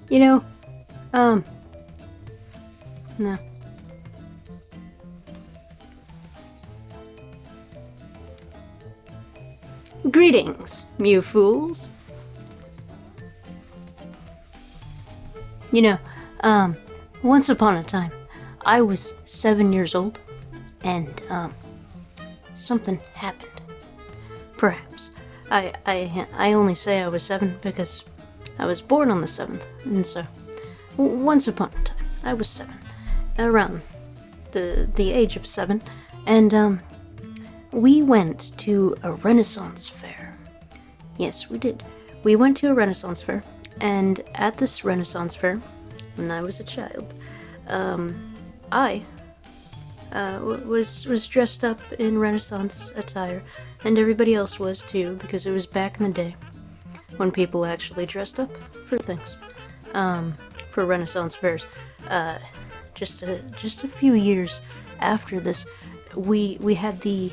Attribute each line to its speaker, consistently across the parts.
Speaker 1: You know, no. Greetings, you fools. You know, once upon a time, I was 7 years old, and, something happened. Perhaps. I only say I was 7 because I was born on the 7th, and so, once upon a time, I was 7, around the age of 7, and, we went to a Renaissance fair. Yes, we did. We went to a Renaissance fair, and at this Renaissance fair, when I was a child, I was dressed up in Renaissance attire, and everybody else was too, because it was back in the day when people actually dressed up for things, for Renaissance fairs. Just a few years after this, we had the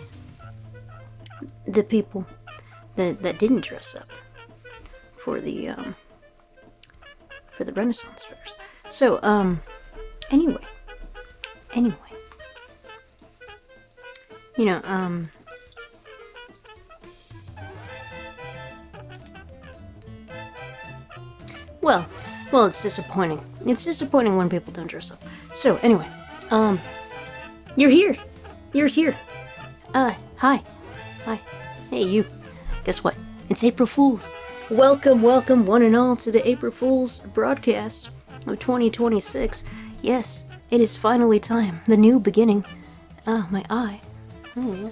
Speaker 1: people that didn't dress up for the Renaissance fairs. So, anyway, you know, well, it's disappointing. It's disappointing when people don't dress up. So, anyway, you're here. Hi. Hey, you. Guess what? It's April Fool's. Welcome, one and all, to the April Fool's broadcast of 2026. Yes, it is finally time. The new beginning. My eye. Oh, yeah.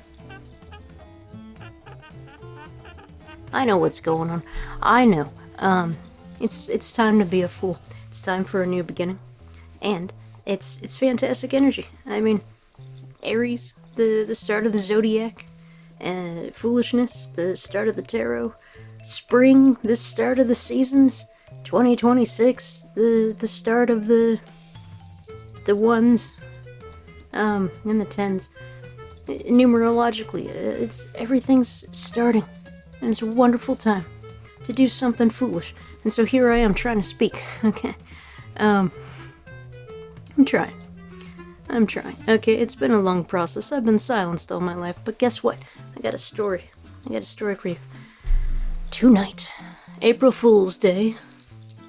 Speaker 1: I know what's going on. I know. It's time to be a fool. It's time for a new beginning. And it's fantastic energy. I mean, Aries, the start of the zodiac, foolishness, the start of the tarot, spring, the start of the seasons, 2026, the start of the ones, and the tens. Numerologically, everything's starting, and it's a wonderful time to do something foolish. And so here I am trying to speak. Okay, I'm trying. Okay, it's been a long process. I've been silenced all my life, but guess what? I got a story for you. Tonight, April Fool's Day.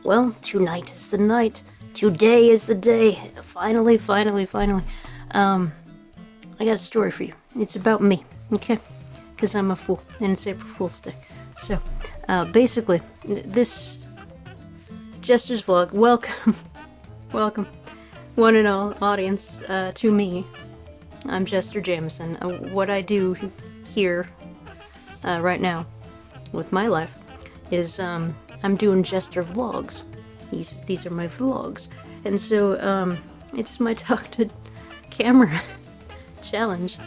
Speaker 1: Well, tonight is the night. Today is the day. Finally. I got a story for you. It's about me, okay? Because I'm a fool, and it's April Fool's Day. So, basically, this jEsTeRs vlog, welcome, one and all audience, to me. I'm jEsTeRJaMiSeN. What I do here, right now, with my life, is, I'm doing jEsTeR vlogs. These are my vlogs. And so, it's my talk to camera challenge.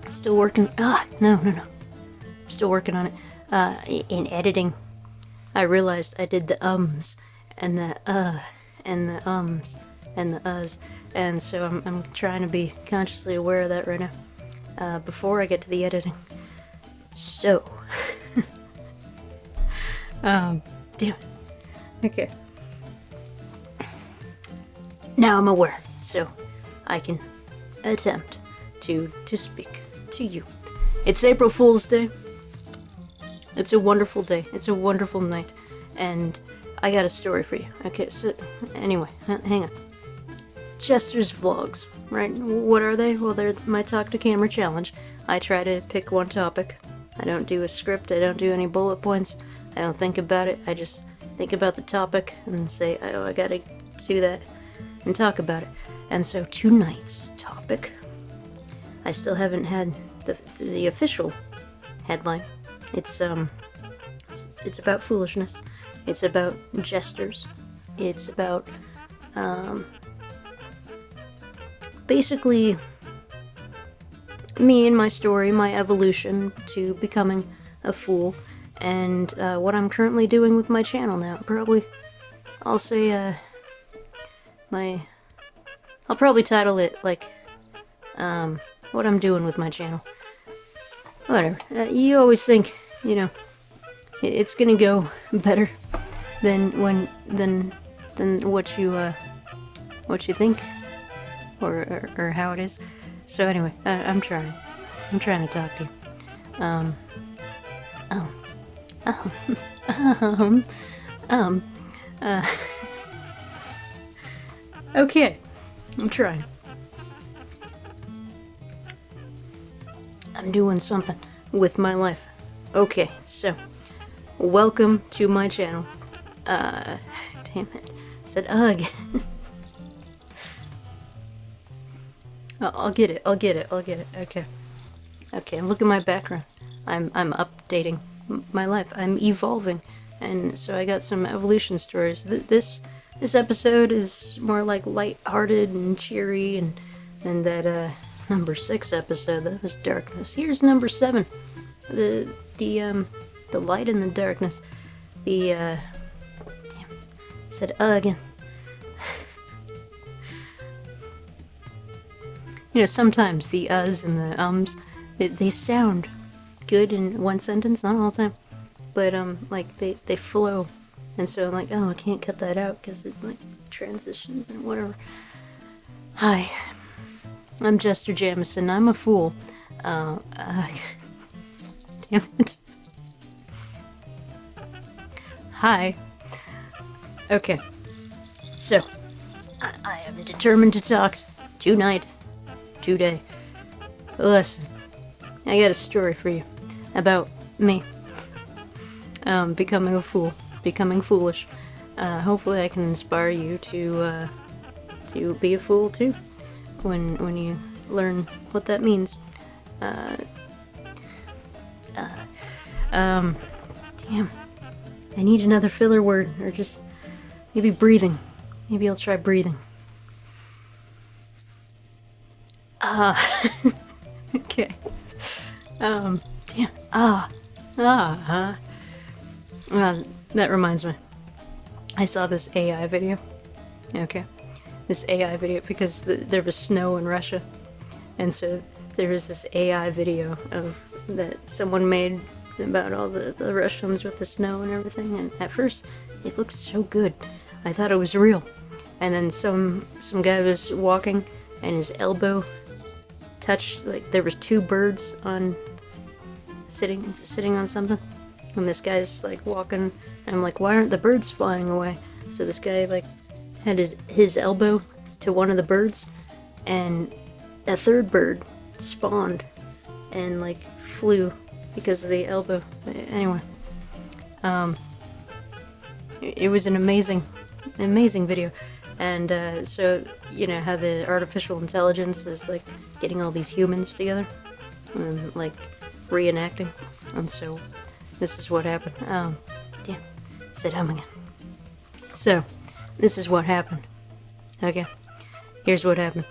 Speaker 1: Still working. No. Still working on it. In editing, I realized I did the ums and the and the ums and the uhs, and so I'm trying to be consciously aware of that right now, before I get to the editing. So, damn it. Okay. Now I'm aware, so I can attempt to speak to you. It's April Fool's Day. It's a wonderful day. It's a wonderful night. And I got a story for you. Okay, so anyway, hang on. jEsTeRs vlogs, right? What are they? Well, they're my talk to camera challenge. I try to pick one topic. I don't do a script. I don't do any bullet points. I don't think about it. I just think about the topic and say, oh, I gotta do that and talk about it. And so tonight's topic, I still haven't had the official headline. It's about foolishness. It's about jEsTeRs. It's about basically me and my story, my evolution to becoming a fool, and what I'm currently doing with my channel now. Probably, I'll say I'll probably title it like what I'm doing with my channel. Whatever. You always think, you know, it's gonna go better than what you think, or how it is. So anyway, I'm trying to talk to you. Okay, I'm trying. I'm doing something with my life. Okay, so welcome to my channel. Damn it, I said ugh. I'll get it. Okay, and look at my background. I'm updating my life. I'm evolving, and so I got some evolution stories. This episode is more like light-hearted and cheery, and that number 6 episode, that was darkness. Here's number 7, the light and the darkness. Damn, I said again. You know, sometimes the uhs and the ums, they sound good in one sentence, not all the time, but like they flow, and so I'm like, oh, I can't cut that out because it like transitions and whatever. Hi, I'm jEsTeRJaMiSeN. I'm a fool. Damn it. Hi. Okay. So, I am determined to talk tonight. Today. Listen, I got a story for you about me. Becoming a fool. Becoming foolish. Hopefully I can inspire you to be a fool too. When you learn what that means. Damn. I need another filler word, or just maybe breathing. Maybe I'll try breathing. Okay. Damn. That reminds me. I saw this AI video. Okay. This AI video, because there was snow in Russia. And so there was this AI video that someone made about all the Russians with the snow and everything. And at first, it looked so good. I thought it was real. And then some guy was walking, and his elbow touched, like there was 2 birds on sitting on something, and this guy's like walking, and I'm like, why aren't the birds flying away? So this guy like had his elbow to one of the birds, and a 3rd bird spawned and like flew because of the elbow. Anyway, it was an amazing video. And so, you know how the artificial intelligence is like getting all these humans together and like reenacting, and so this is what happened. Damn, I said again. So this is what happened. Okay, here's what happened.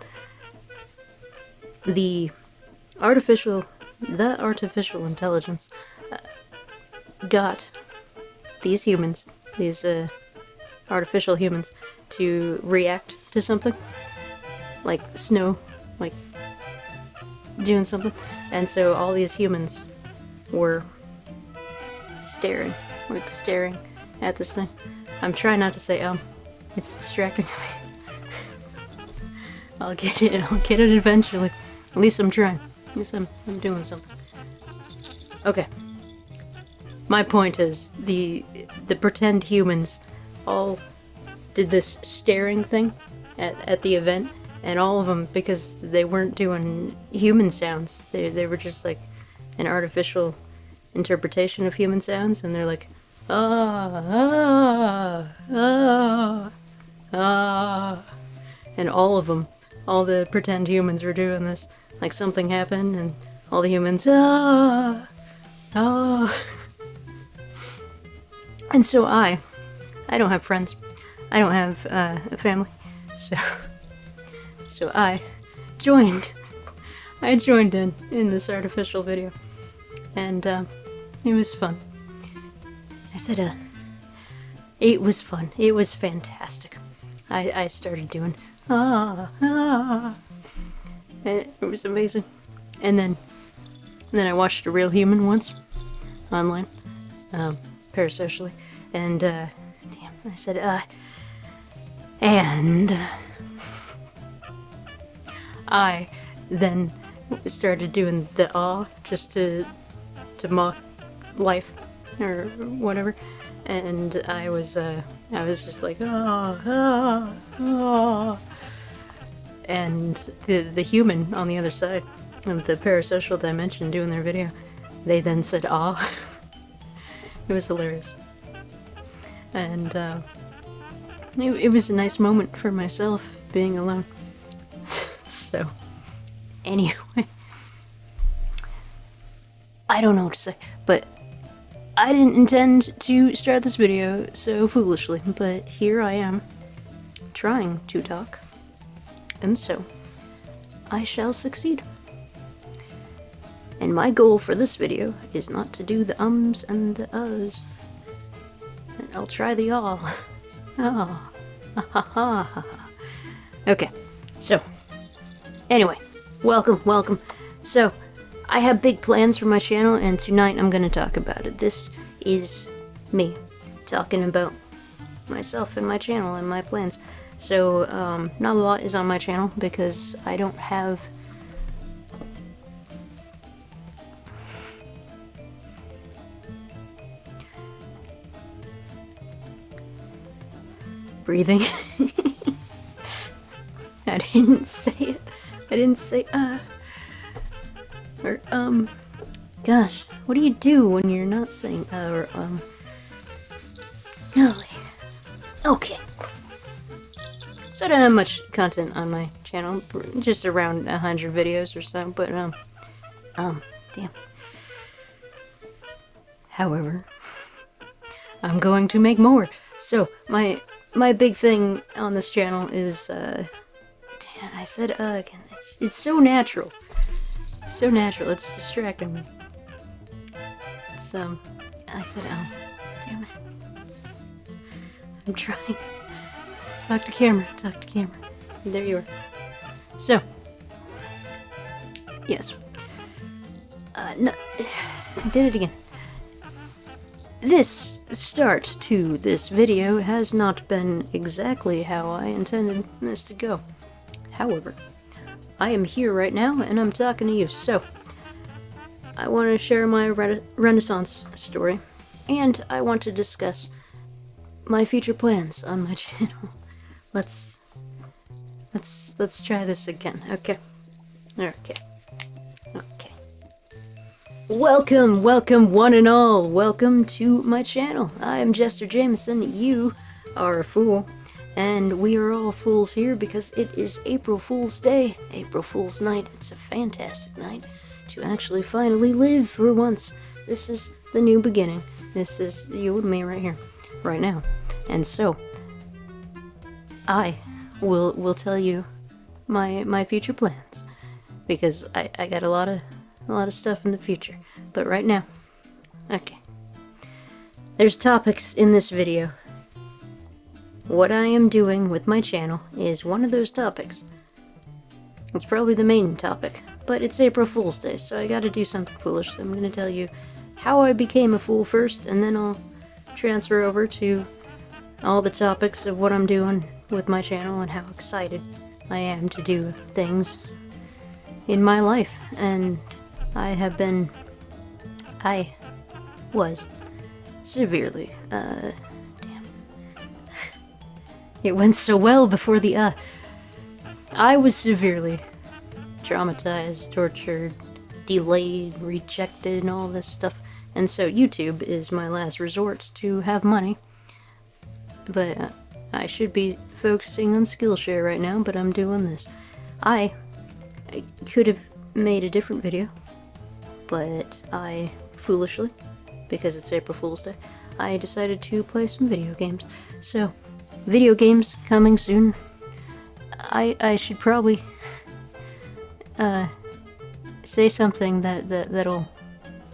Speaker 1: The artificial intelligence got these humans, these artificial humans, to react to something, like snow, like doing something, and so all these humans were staring at this thing. I'm trying not to say it's distracting me. I'll get it eventually. At least I'm trying. At least I'm doing something. Okay. My point is, the pretend humans all did this staring thing at the event, and all of them, because they weren't doing human sounds, they were just like an artificial interpretation of human sounds, and they're like, and all of them, all the pretend humans were doing this. Like something happened, and all the humans, and so I don't have friends. I don't have a family, so I joined in this artificial video, and it was fun. I said, it was fun. It was fantastic. I started doing and it was amazing, and then I watched a real human once online, parasocially, and damn, I said, and I then started doing the just to mock life or whatever, and I was just like and the human on the other side of the parasocial dimension doing their video, they then said It was hilarious, and it was a nice moment for myself being alone. So anyway, I don't know what to say, but I didn't intend to start this video so foolishly, but here I am, trying to talk, and so I shall succeed. And my goal for this video is not to do the ums and the uhs. I'll try the all. Okay, so anyway, welcome. So I have big plans for my channel, and tonight I'm going to talk about it. This is me talking about myself and my channel and my plans. So not a lot is on my channel because I don't have breathing. I didn't say it. I didn't say or gosh, what do you do when you're not saying or okay. So I don't have much content on my channel, just around 100 videos or so, but damn. However, I'm going to make more. So my big thing on this channel is damn, I said again. It's so natural. It's so natural. It's distracting me. It's I said damn it. I'm trying. Talk to camera. There you are. So yes. No, I did it again. This start to this video has not been exactly how I intended this to go. However, I am here right now and I'm talking to you, so I want to share my Renaissance story, and I want to discuss my future plans on my channel. Let's try this again. Okay. Welcome one and all. Welcome to my channel. I am jEsTeRJaMiSeN. You are a fool, and we are all fools here because it is April Fool's Day, April Fool's Night. It's a fantastic night to actually finally live for once. This is the new beginning. This is you and me right here, right now. And so I will tell you my future plans, because I got a lot of stuff in the future. But right now, okay, there's topics in this video. What I am doing with my channel is one of those topics. It's probably the main topic, but it's April Fool's Day, so I gotta do something foolish. So I'm gonna tell you how I became a fool first, and then I'll transfer over to all the topics of what I'm doing with my channel and how excited I am to do things in my life. And I was severely, damn. It went so well before the, I was severely traumatized, tortured, delayed, rejected, and all this stuff. And so YouTube is my last resort to have money. But I should be focusing on Skillshare right now, but I'm doing this. I could have made a different video, but I foolishly, because it's April Fool's Day, I decided to play some video games. So, video games coming soon. I should probably say something that'll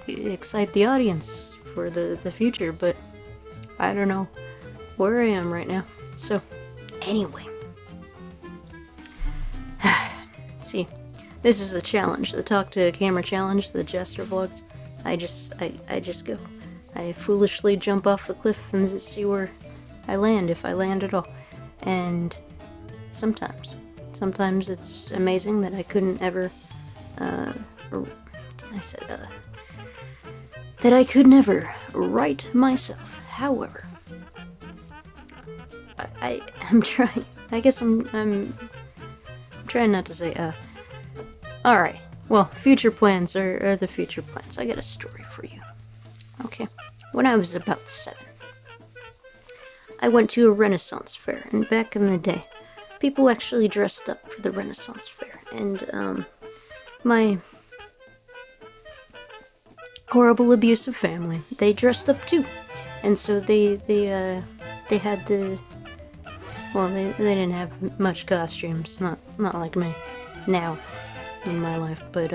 Speaker 1: excite the audience for the future, but I don't know where I am right now. So, anyway. See, this is the challenge, the talk to camera challenge, the jEsTeR vlogs. I just go. I foolishly jump off the cliff and see where I land, if I land at all. And sometimes it's amazing that I couldn't ever, that I could never right myself. However, I'm trying, I guess I'm trying not to say, alright, well, future plans are the future plans. I got a story for you. Okay, when I was about 7, I went to a Renaissance fair, and back in the day, people actually dressed up for the Renaissance fair, and, my horrible abusive family, they dressed up too, and so they had the, well, they didn't have much costumes, not like me, now, in my life, but,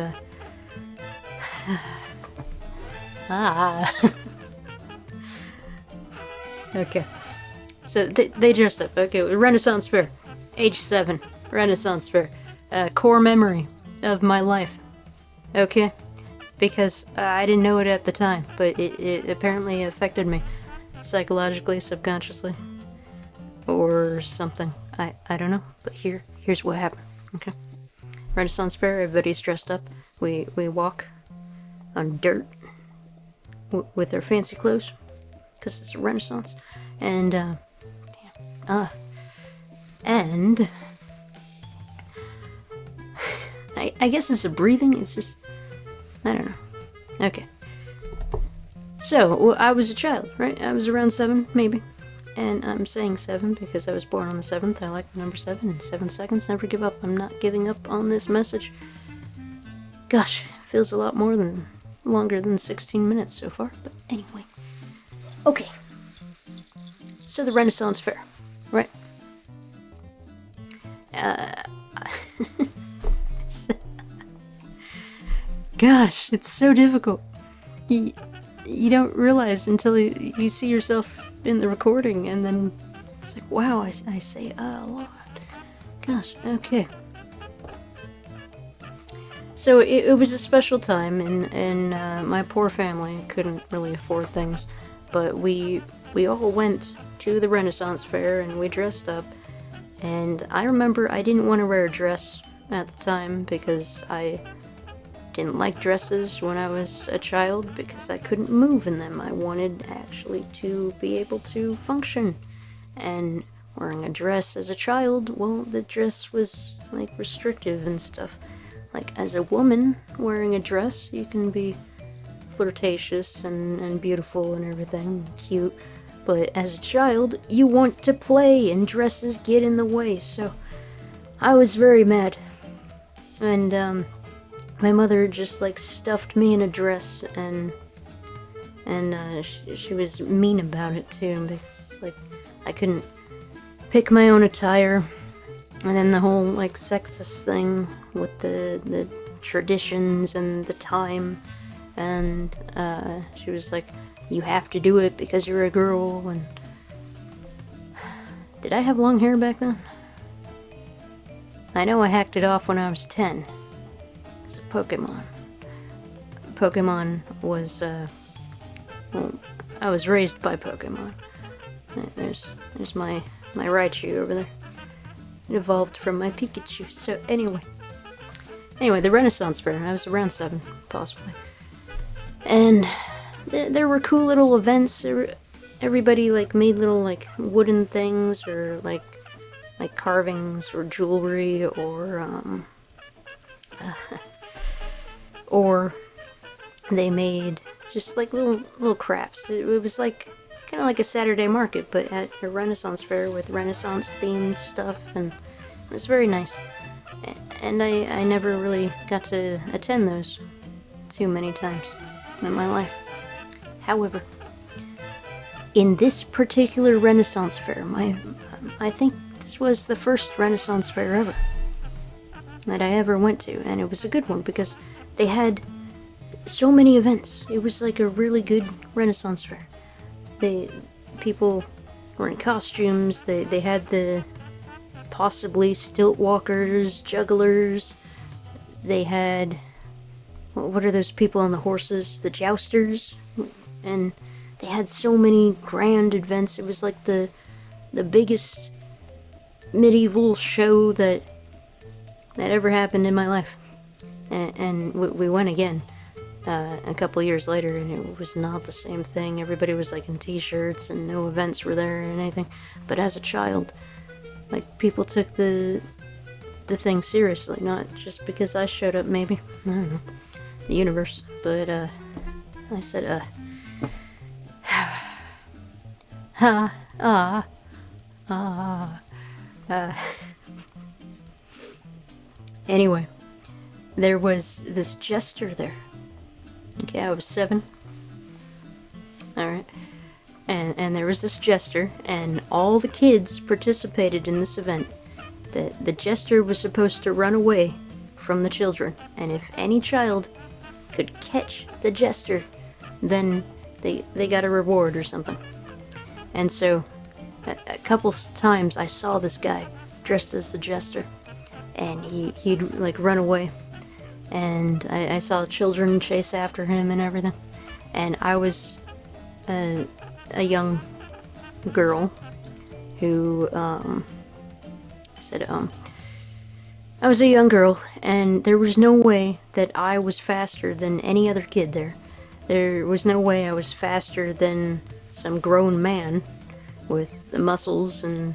Speaker 1: okay, so they dressed up, okay, Renaissance fair, age 7, Renaissance fair, core memory of my life, okay, because I didn't know it at the time, but it apparently affected me, psychologically, subconsciously, or something, I don't know, but here's what happened, okay, Renaissance fair, everybody's dressed up, we walk on dirt, with our fancy clothes, because it's a Renaissance, and, and I guess it's a breathing, it's just, I don't know, okay, so, I was a child, right, I was around 7, maybe, and I'm saying 7 because I was born on the 7th, I like the number 7, and 7 seconds, never give up, I'm not giving up on this message, gosh, feels a lot longer than 16 minutes so far, but anyway, okay, so the Renaissance fair, right, gosh, it's so difficult, you don't realize until you see yourself in the recording, and then it's like, wow, I say a lot, gosh, okay. So it was a special time, and my poor family couldn't really afford things, but we all went to the Renaissance fair, and we dressed up, and I remember I didn't want to wear a dress at the time, because I didn't like dresses when I was a child, because I couldn't move in them. I wanted actually to be able to function, and wearing a dress as a child, well, the dress was, like, restrictive and stuff. Like, as a woman wearing a dress, you can be flirtatious and beautiful and everything, cute, but as a child, you want to play, and dresses get in the way, so I was very mad, and, my mother just, like, stuffed me in a dress, and she was mean about it, too, because, like, I couldn't pick my own attire, and then the whole, like, sexist thing with the traditions and the time, and, she was like, you have to do it because you're a girl, and... Did I have long hair back then? I know I hacked it off when I was 10. It's a Pokemon. Pokemon was, well, I was raised by Pokemon. There's my Raichu over there. It evolved from my Pikachu. So anyway, the Renaissance fair. I was around 7, possibly. And there were cool little events. Everybody, like, made little, like, wooden things, or like carvings, or jewelry, or they made just, like, little crafts. It was like kind of like a Saturday market, but at a Renaissance fair with Renaissance themed stuff, and it was very nice. And I never really got to attend those too many times in my life. However, in this particular Renaissance fair, I think this was the first Renaissance fair ever that I ever went to, and it was a good one because they had so many events. It was like a really good Renaissance fair. People were in costumes, they had the possibly stilt walkers, jugglers, they had, what are those people on the horses, the jEsTeRs, and they had so many grand events. It was like the the biggest medieval show that ever happened in my life. And we went again a couple years later, and it was not the same thing. Everybody was like in t-shirts, and no events were there and anything. But as a child, like, people took the thing seriously, not just because I showed up, maybe. I don't know. The universe. But I said, anyway, there was this jester there. Okay, I was 7. Alright. And there was this jester, and all the kids participated in this event. The jester was supposed to run away from the children, and if any child could catch the jester, then they got a reward or something. And so, a couple times I saw this guy dressed as the jester, and he'd like run away, and I saw children chase after him and everything. And I was a young girl who I was a young girl, and there was no way that I was faster than any other kid there. There was no way I was faster than some grown man with the muscles and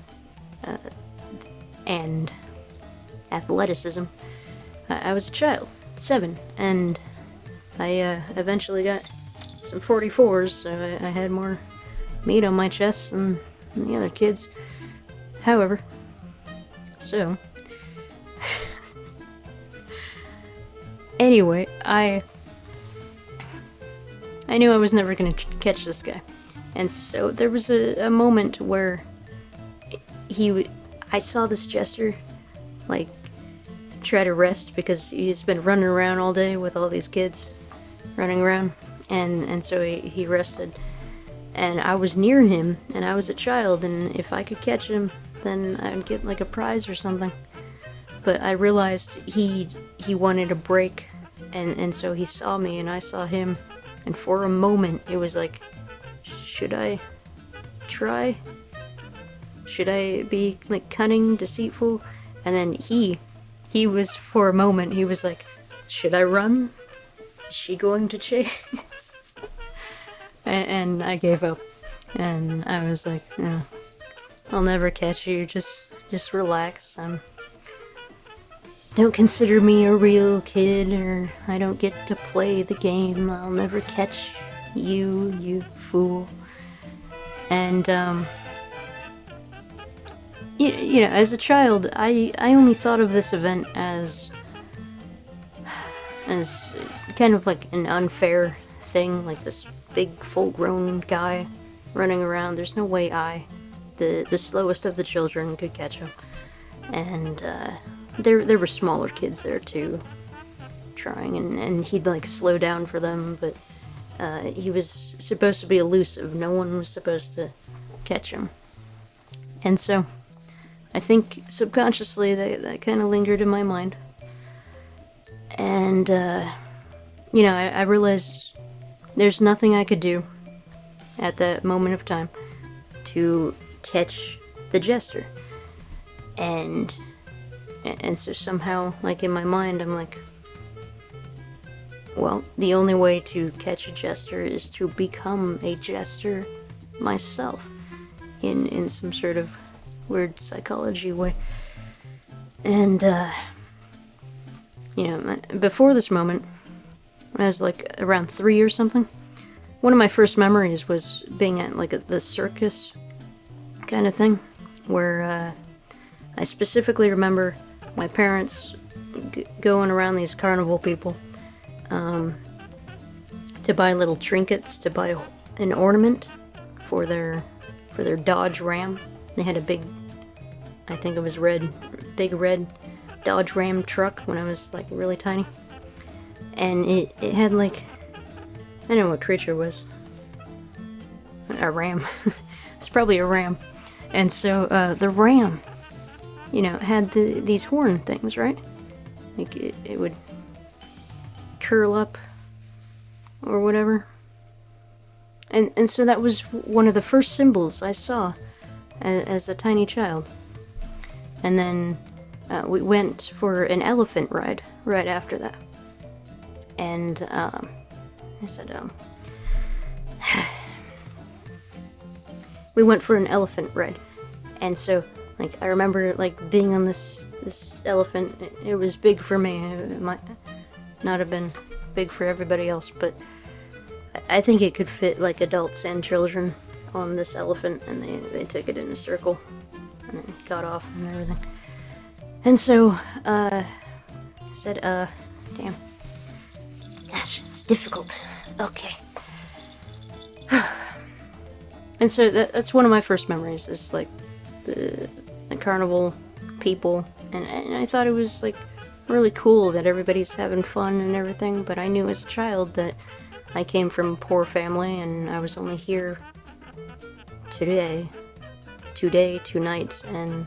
Speaker 1: athleticism. I was a child, 7, and I eventually got some 44s, so I had more meat on my chest than the other kids. However, so anyway, I knew I was never gonna catch this guy, and so there was a moment where I saw this jester like try to rest because he's been running around all day with all these kids running around, and so he rested, and I was near him, and I was a child, and if I could catch him, then I'd get like a prize or something. But I realized he wanted a break, and so he saw me and I saw him, and for a moment it was like, should I try? Should I be like cunning, deceitful? And then he was, for a moment, he was like, should I run? Is she going to chase? and I gave up, and I was like, no, I'll never catch you, just relax. Don't consider me a real kid, or I don't get to play the game. I'll never catch you, you fool. And, you know, as a child, I only thought of this event as kind of like an unfair thing, like this big full-grown guy running around. There's no way the slowest of the children, could catch him. And there were smaller kids there too, trying, and he'd like slow down for them, but he was supposed to be elusive. No one was supposed to catch him. And so I think subconsciously that kind of lingered in my mind. And you know, I realized there's nothing I could do at that moment of time to catch the jester. And so somehow, like in my mind, I'm like, well, the only way to catch a jester is to become a jester myself, in some sort of weird psychology way. And you know, before this moment, when I was like around 3 or something, one of my first memories was being at like the circus kind of thing, where I specifically remember my parents going around these carnival people to buy little trinkets, to buy an ornament for their Dodge Ram. They had a big, I think it was big red Dodge Ram truck when I was like really tiny, and it had like, I don't know what creature it was, a ram. It's probably a ram. And so the ram, you know, had these horn things, right? Like it would curl up or whatever. And so that was one of the first symbols I saw as a tiny child. And then we went for an elephant ride right after that. And I said, we went for an elephant ride. And so, like, I remember, like, being on this elephant. It was big for me. It might not have been big for everybody else, but I think it could fit, like, adults and children on this elephant, and they took it in a circle and it got off and everything. And so, I said, damn. Gosh, it's difficult. Okay. And so that's one of my first memories, is, like, the carnival people, and I thought it was, like, really cool that everybody's having fun and everything, but I knew as a child that I came from a poor family, and I was only here tonight, and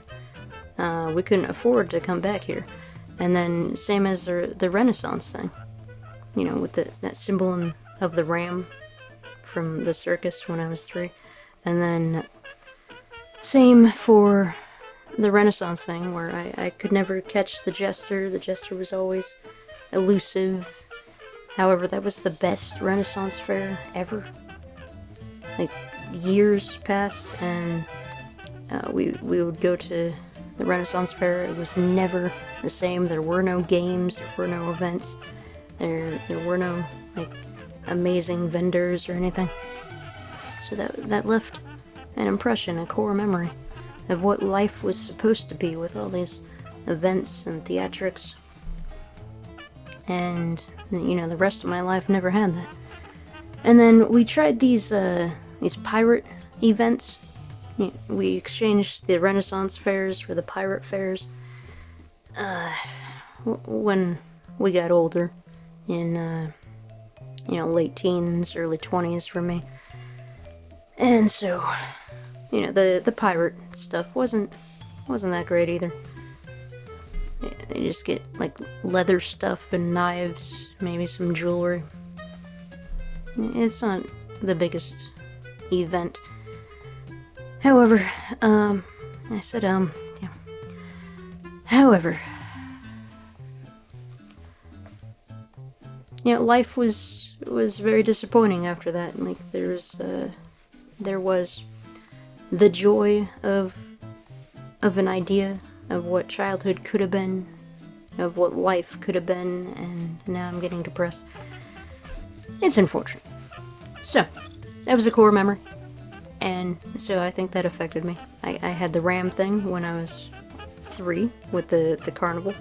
Speaker 1: we couldn't afford to come back here. And then, same as the Renaissance thing, you know, with that symbol of the ram from the circus when I was 3. And then, same for the Renaissance thing, where I could never catch the jEsTeR. The jEsTeR was always elusive. However, that was the best Renaissance fair ever. Like, years passed, and we would go to the Renaissance fair. It was never the same. There were no games, there were no events, there were no, like, amazing vendors or anything. So that left an impression, a core memory of what life was supposed to be with all these events and theatrics. And, you know, the rest of my life never had that. And then we tried these pirate events. We exchanged the Renaissance fairs for the pirate fairs when we got older, in you know, late teens, early 20s for me. And so, you know, the pirate stuff wasn't that great either. They just get, like, leather stuff and knives, maybe some jewelry. It's not the biggest event. However, I said, yeah. However, you know, life was very disappointing after that. Like, there was the joy of an idea of what childhood could have been, of what life could have been, and now I'm getting depressed. It's unfortunate. So, that was a core memory, and so I think that affected me. I had the ram thing when I was 3 with the carnival.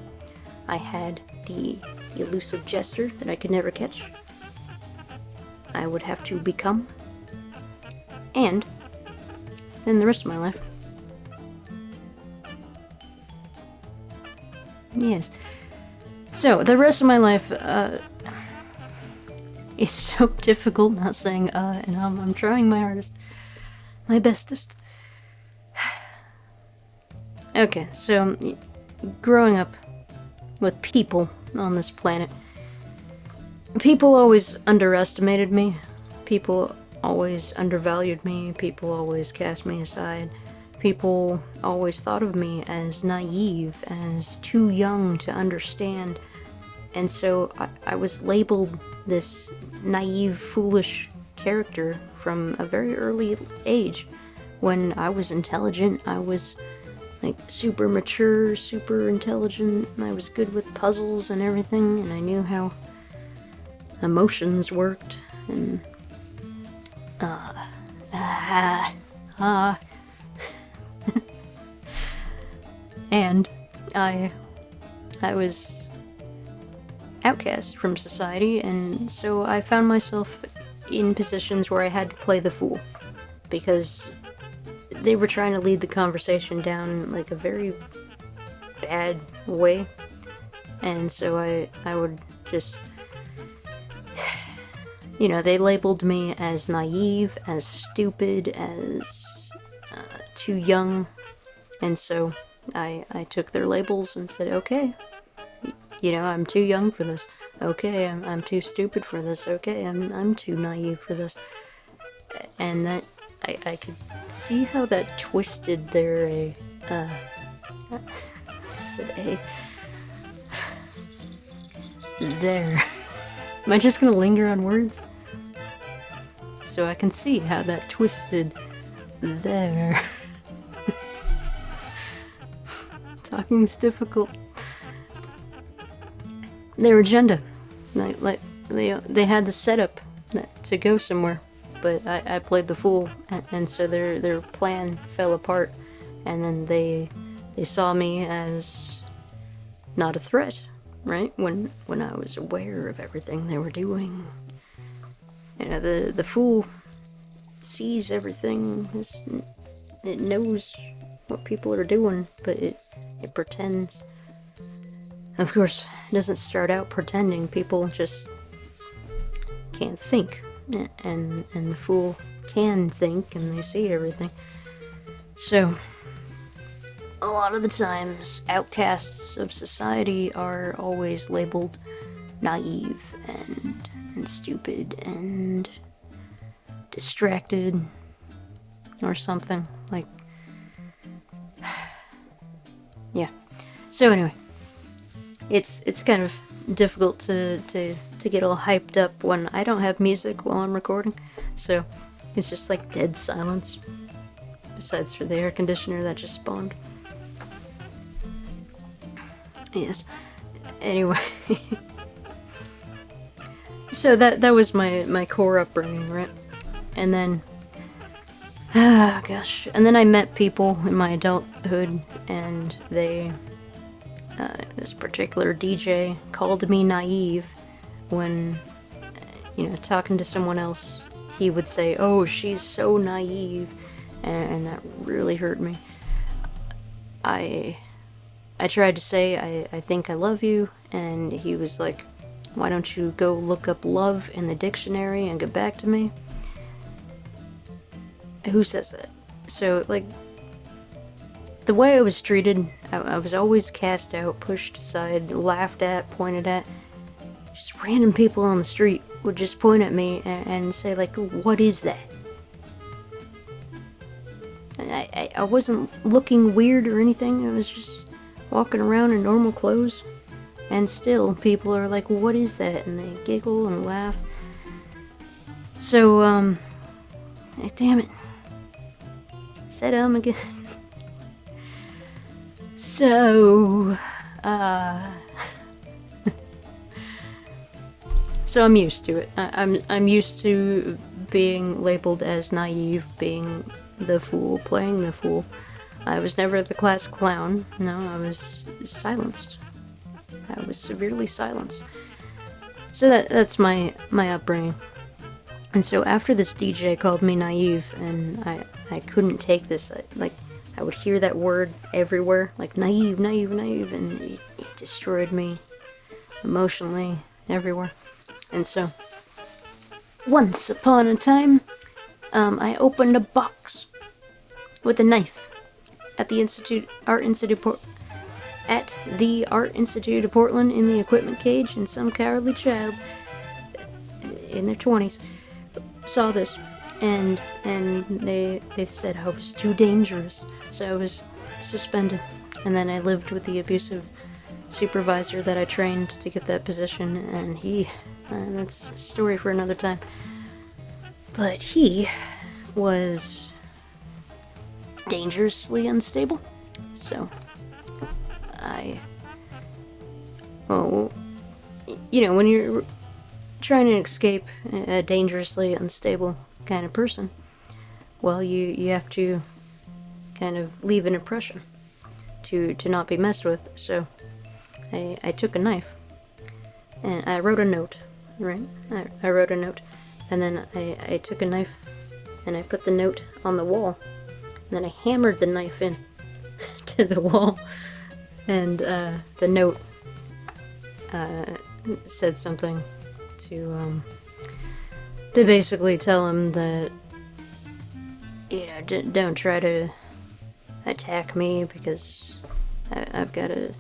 Speaker 1: I had the elusive jEsTeR that I could never catch. I would have to become. And then the rest of my life. Yes. So, the rest of my life, is so difficult not saying, and I'm trying my hardest. My bestest. Okay, so, growing up with people on this planet, people always underestimated me. People always undervalued me. People always cast me aside. People always thought of me as naive, as too young to understand. And so I was labeled this naive, foolish character from a very early age. When I was intelligent, I was, like, super mature, super intelligent, and I was good with puzzles and everything, and I knew how emotions worked, and and I was outcast from society, and so I found myself in positions where I had to play the fool, because they were trying to lead the conversation down, like, a very bad way, and so I would just, you know, they labeled me as naive, as stupid, as too young, and so I took their labels and said, okay, you know, I'm too young for this. Okay, I'm too stupid for this. Okay, I'm too naive for this. And that I could see how that twisted their I said there. Am I just gonna linger on words? So I can see how that twisted there. Talking's difficult. Their agenda, like they had the setup to go somewhere, but I played the fool, and so their plan fell apart, and then they saw me as not a threat, right? When I was aware of everything they were doing. You know, the fool sees everything. It knows what people are doing, but it pretends. Of course, it doesn't start out pretending. People just can't think, and the fool can think, and they see everything. So, a lot of the times, outcasts of society are always labeled naive and stupid and distracted or something. Like, yeah. So anyway, it's kind of difficult to get all hyped up when I don't have music while I'm recording, so it's just like dead silence, besides for the air conditioner that just spawned. Yes. Anyway. So that was my core upbringing, right? And then, gosh, and then I met people in my adulthood, and they, this particular DJ called me naive when, you know, talking to someone else, he would say, "Oh, she's so naive," and that really hurt me. I tried to say, I think I love you, and he was like, "Why don't you go look up love in the dictionary and get back to me?" Who says that? So, like, the way I was treated, I was always cast out, pushed aside, laughed at, pointed at. Just random people on the street would just point at me and say, like, "What is that?" I wasn't looking weird or anything. I was just walking around in normal clothes. And still, people are like, "What is that?" And they giggle and laugh. So, damn it. Said again. So, so I'm used to it. I'm used to being labeled as naive, being the fool, playing the fool. I was never the class clown. No, I was silenced. I was severely silenced. So that's my upbringing. And so after this DJ called me naive, and I couldn't take this, like, I would hear that word everywhere, like naive, naive, naive, and it destroyed me emotionally everywhere. And so, once upon a time, I opened a box with a knife at the Art Institute of Portland in the equipment cage, and some cowardly child in their 20s saw this, and they said I was too dangerous, so I was suspended, and then I lived with the abusive supervisor that I trained to get that position, and that's a story for another time, but he was dangerously unstable, so well, you know, when you're trying to escape a dangerously unstable kind of person, well, you have to kind of leave an impression to not be messed with. So I took a knife and I wrote a note, right? I wrote a note, and then I took a knife and I put the note on the wall, and then I hammered the knife in to the wall, and the note said something to basically tell him that, you know, don't try to attack me, because I've got a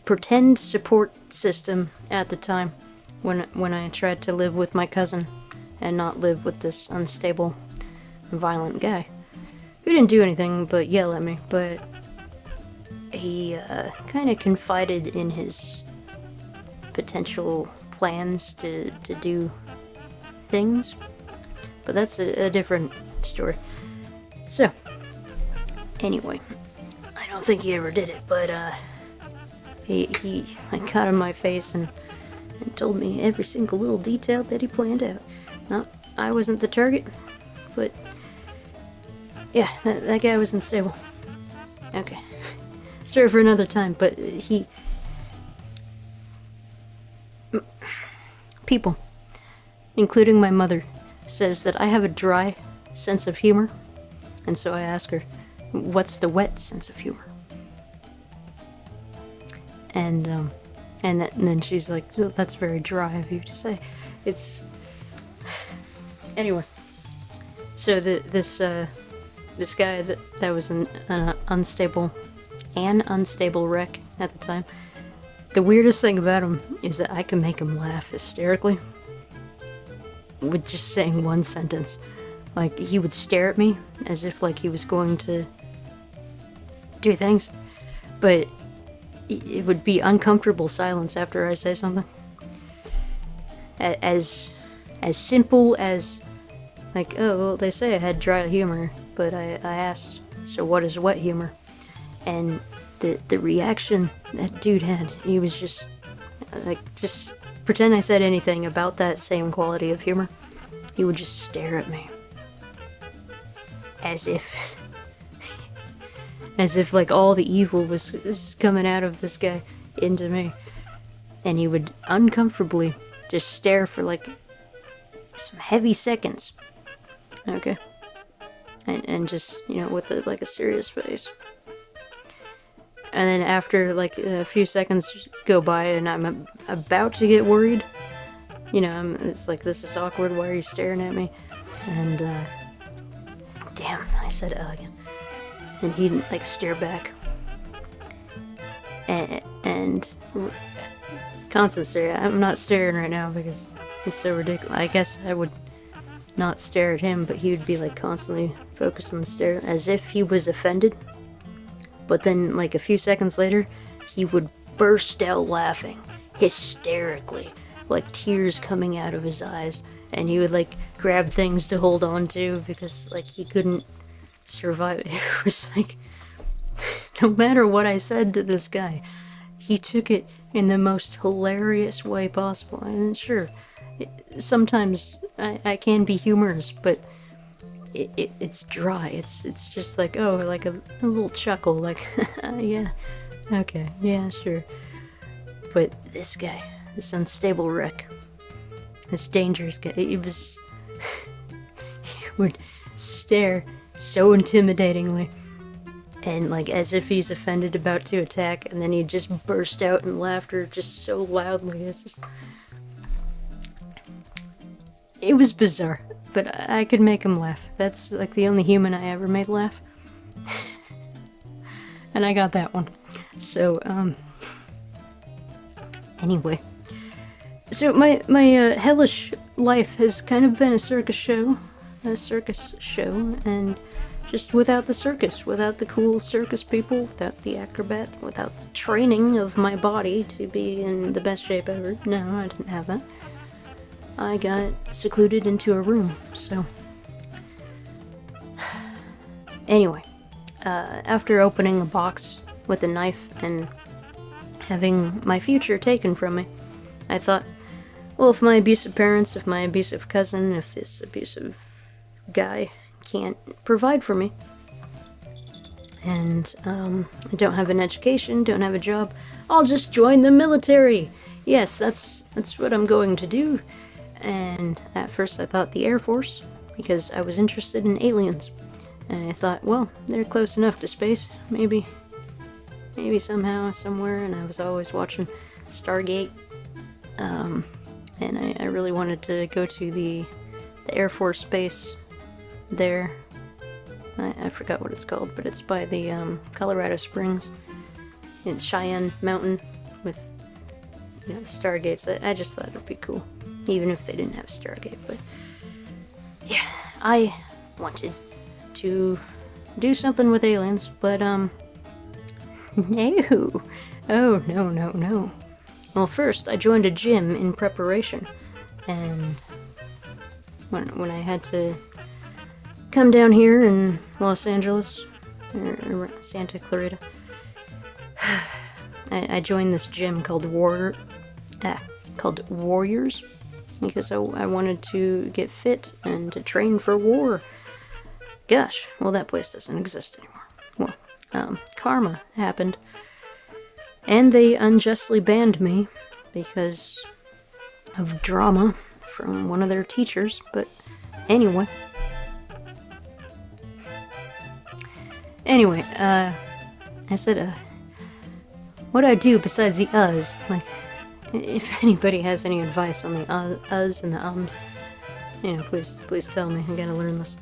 Speaker 1: pretend support system at the time when I tried to live with my cousin and not live with this unstable violent guy who didn't do anything but yell at me, but he kind of confided in his potential plans to do things, but that's a different story. So, anyway, I don't think he ever did it, but he like got in my face and told me every single little detail that he planned out. Well, I wasn't the target, but yeah, that guy was unstable. Okay, sorry for another time, but people, including my mother, says that I have a dry sense of humor, and so I ask her, what's the wet sense of humor? And then she's like, oh, that's very dry of you to say. It's... Anyway. So this guy that was an unstable wreck at the time, the weirdest thing about him is that I can make him laugh hysterically with just saying one sentence. Like, he would stare at me as if like he was going to do things, but it would be uncomfortable silence after I say something. As simple as, like, oh, well, they say I had dry humor, but I asked, so what is wet humor? And the reaction that dude had, he was just, like, just pretend I said anything about that same quality of humor, he would just stare at me. As if like all the evil was coming out of this guy into me. And he would uncomfortably just stare for like some heavy seconds. Okay. And just, you know, with like a serious face. And then after like a few seconds go by and I'm about to get worried, you know, it's like, this is awkward, why are you staring at me? And damn, I said again. And he'd like stare back. And constant stare. I'm not staring right now because it's so ridiculous. I guess I would not stare at him, but he would be like constantly focused on the stare as if he was offended. But then like a few seconds later, he would burst out laughing hysterically, like tears coming out of his eyes, and he would like grab things to hold on to because like he couldn't survive. It was like, no matter what I said to this guy, he took it in the most hilarious way possible. And sure, sometimes I can be humorous, but it's dry. It's just like, oh, like a little chuckle, like, yeah, okay, yeah, sure. But this guy, this unstable wreck, this dangerous guy, he would stare so intimidatingly, and like as if he's offended, about to attack, and then he'd just burst out in laughter just so loudly. It was bizarre, but I could make him laugh. That's like the only human I ever made laugh. And I got that one. So, anyway. So my hellish life has kind of been a circus show, and just without the circus, without the cool circus people, without the acrobat, without the training of my body to be in the best shape ever. No, I didn't have that. I got secluded into a room, so... Anyway, after opening a box with a knife and having my future taken from me, I thought, well, if my abusive parents, if my abusive cousin, if this abusive guy can't provide for me, and I don't have an education, don't have a job, I'll just join the military! Yes, that's what I'm going to do. And at first I thought the Air Force, because I was interested in aliens. And I thought, well, they're close enough to space, maybe somehow, somewhere, and I was always watching Stargate. And I really wanted to go to the Air Force base there. I forgot what it's called, but it's by the Colorado Springs. It's Cheyenne Mountain with, you know, Stargates. I just thought it'd be cool, even if they didn't have Stargate. But yeah, I wanted to do something with aliens, but no. Oh, no. Well, first, I joined a gym in preparation, and when I had to come down here in Los Angeles, or Santa Clarita, I joined this gym called Warriors, because I wanted to get fit and to train for war. Gosh, well, that place doesn't exist anymore. Well, karma happened, and they unjustly banned me because of drama from one of their teachers. But anyway, I said, what do I do besides the uhs? Like, if anybody has any advice on the uhs and the ums, you know, please tell me. I gotta learn this.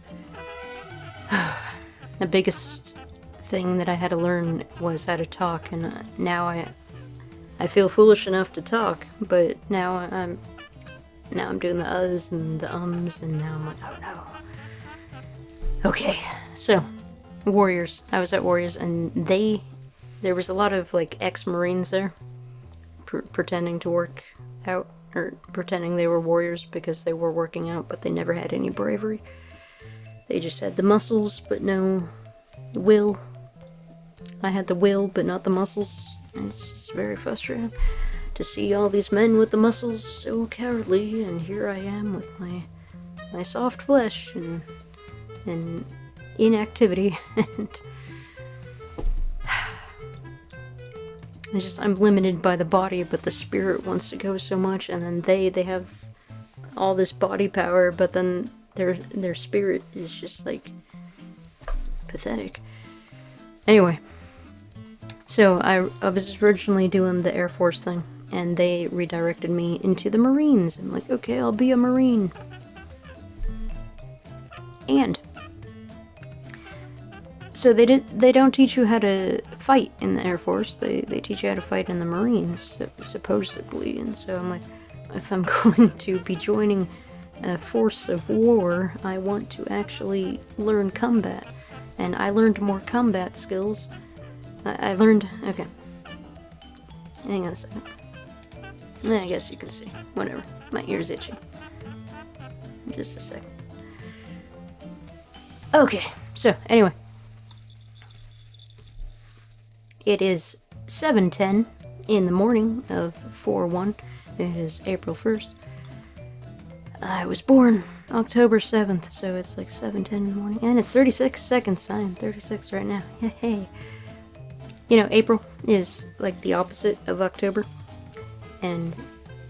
Speaker 1: The biggest thing that I had to learn was how to talk, and now I feel foolish enough to talk, but now I'm doing the uhs and the ums, and now I'm like, oh no. Okay, so Warriors. I was at Warriors, and there was a lot of like ex-Marines there, pretending to work out, or pretending they were warriors because they were working out, but they never had any bravery. They just had the muscles, but no will. I had the will, but not the muscles. It's just very frustrating to see all these men with the muscles so cowardly, and here I am with my soft flesh and inactivity, and I'm limited by the body, but the spirit wants to go so much, and then they have all this body power, but then their spirit is just like pathetic. Anyway, so I was originally doing the Air Force thing, and they redirected me into the Marines. I'm like, okay, I'll be a Marine. And so they don't teach you how to fight in the Air Force. They teach you how to fight in the Marines, supposedly. And so I'm like, if I'm going to be joining a force of war, I want to actually learn combat. And I learned more combat skills. I learned... Okay. Hang on a second. I guess you can see. Whatever. My ear's itchy. Just a second. Okay, so anyway. It is 7:10 in the morning of 4/1. It is April 1st. I was born October 7th, so it's like 7:10 in the morning. And it's 36 seconds. I am 36 right now. Hey. You know, April is like the opposite of October. And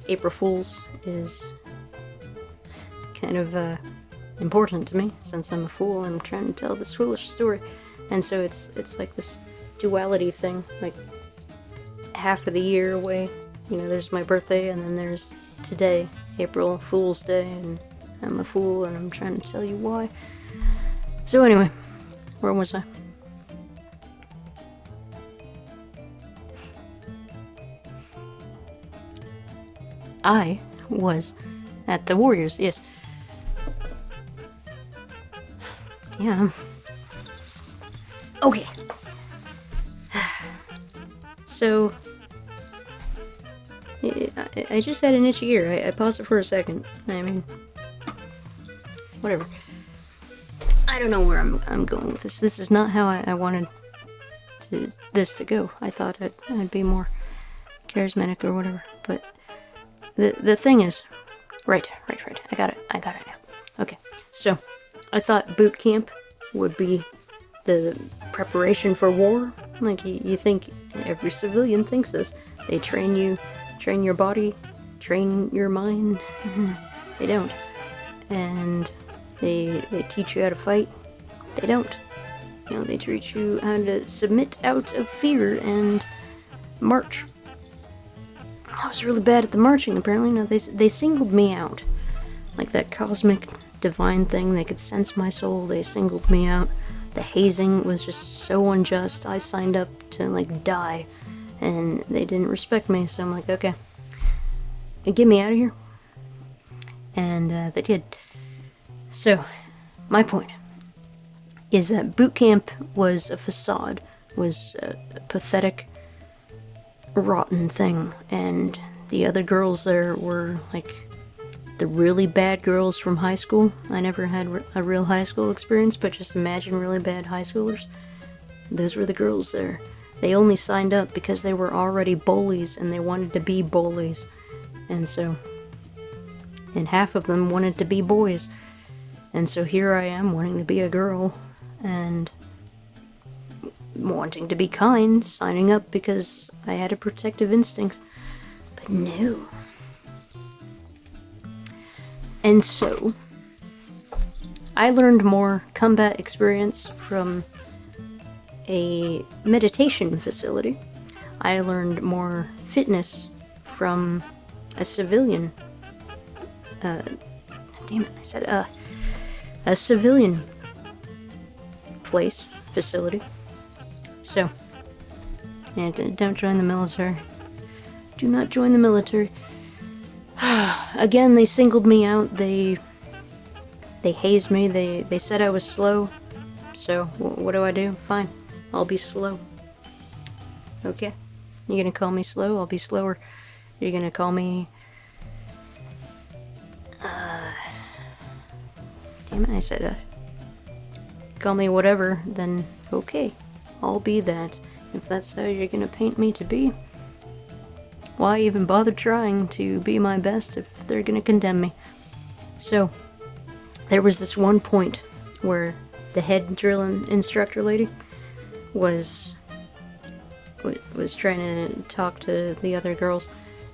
Speaker 1: April Fools is kind of important to me, since I'm a fool and I'm trying to tell this foolish story. And so it's like this duality thing, like half of the year away. You know, there's my birthday, and then there's today, April Fool's Day, and I'm a fool and I'm trying to tell you why. So anyway, where was I? I was at the Warriors, yes. Yeah. Okay. So, I just had an itchy ear. I paused it for a second. I mean, whatever. I don't know where I'm going with this. This is not how I wanted this to go. I thought I'd be more charismatic or whatever. But the thing is, right. I got it now. Okay, so I thought boot camp would be the preparation for war. Like, you think every civilian thinks this. They train your body, train your mind. They don't. And they teach you how to fight. They don't. You know, they teach you how to submit out of fear and march. I was really bad at the marching, apparently. No, they singled me out. Like that cosmic divine thing, they could sense my soul, they singled me out. The hazing was just so unjust. I signed up to, like, die, and they didn't respect me, so I'm like, okay, get me out of here. And they did. So, my point is that boot camp was a facade, was a pathetic, rotten thing, and the other girls there were like the really bad girls from high school. I never had a real high school experience, but just imagine really bad high schoolers. Those were the girls there. They only signed up because they were already bullies and they wanted to be bullies. And half of them wanted to be boys. And so here I am wanting to be a girl and wanting to be kind, signing up because I had a protective instinct. But no. And so, I learned more combat experience from a meditation facility. I learned more fitness from a civilian. Damn it, I said a civilian place, facility. So, and don't join the military. Do not join the military. Again, they singled me out. They hazed me. They said I was slow. So, what do? Fine. I'll be slow. Okay. You're gonna call me slow? I'll be slower. You're gonna call me... Damn it, I said call me whatever, then okay. I'll be that. If that's how you're gonna paint me to be, why even bother trying to be my best if they're gonna condemn me? So, there was this one point where the head drill instructor lady was trying to talk to the other girls,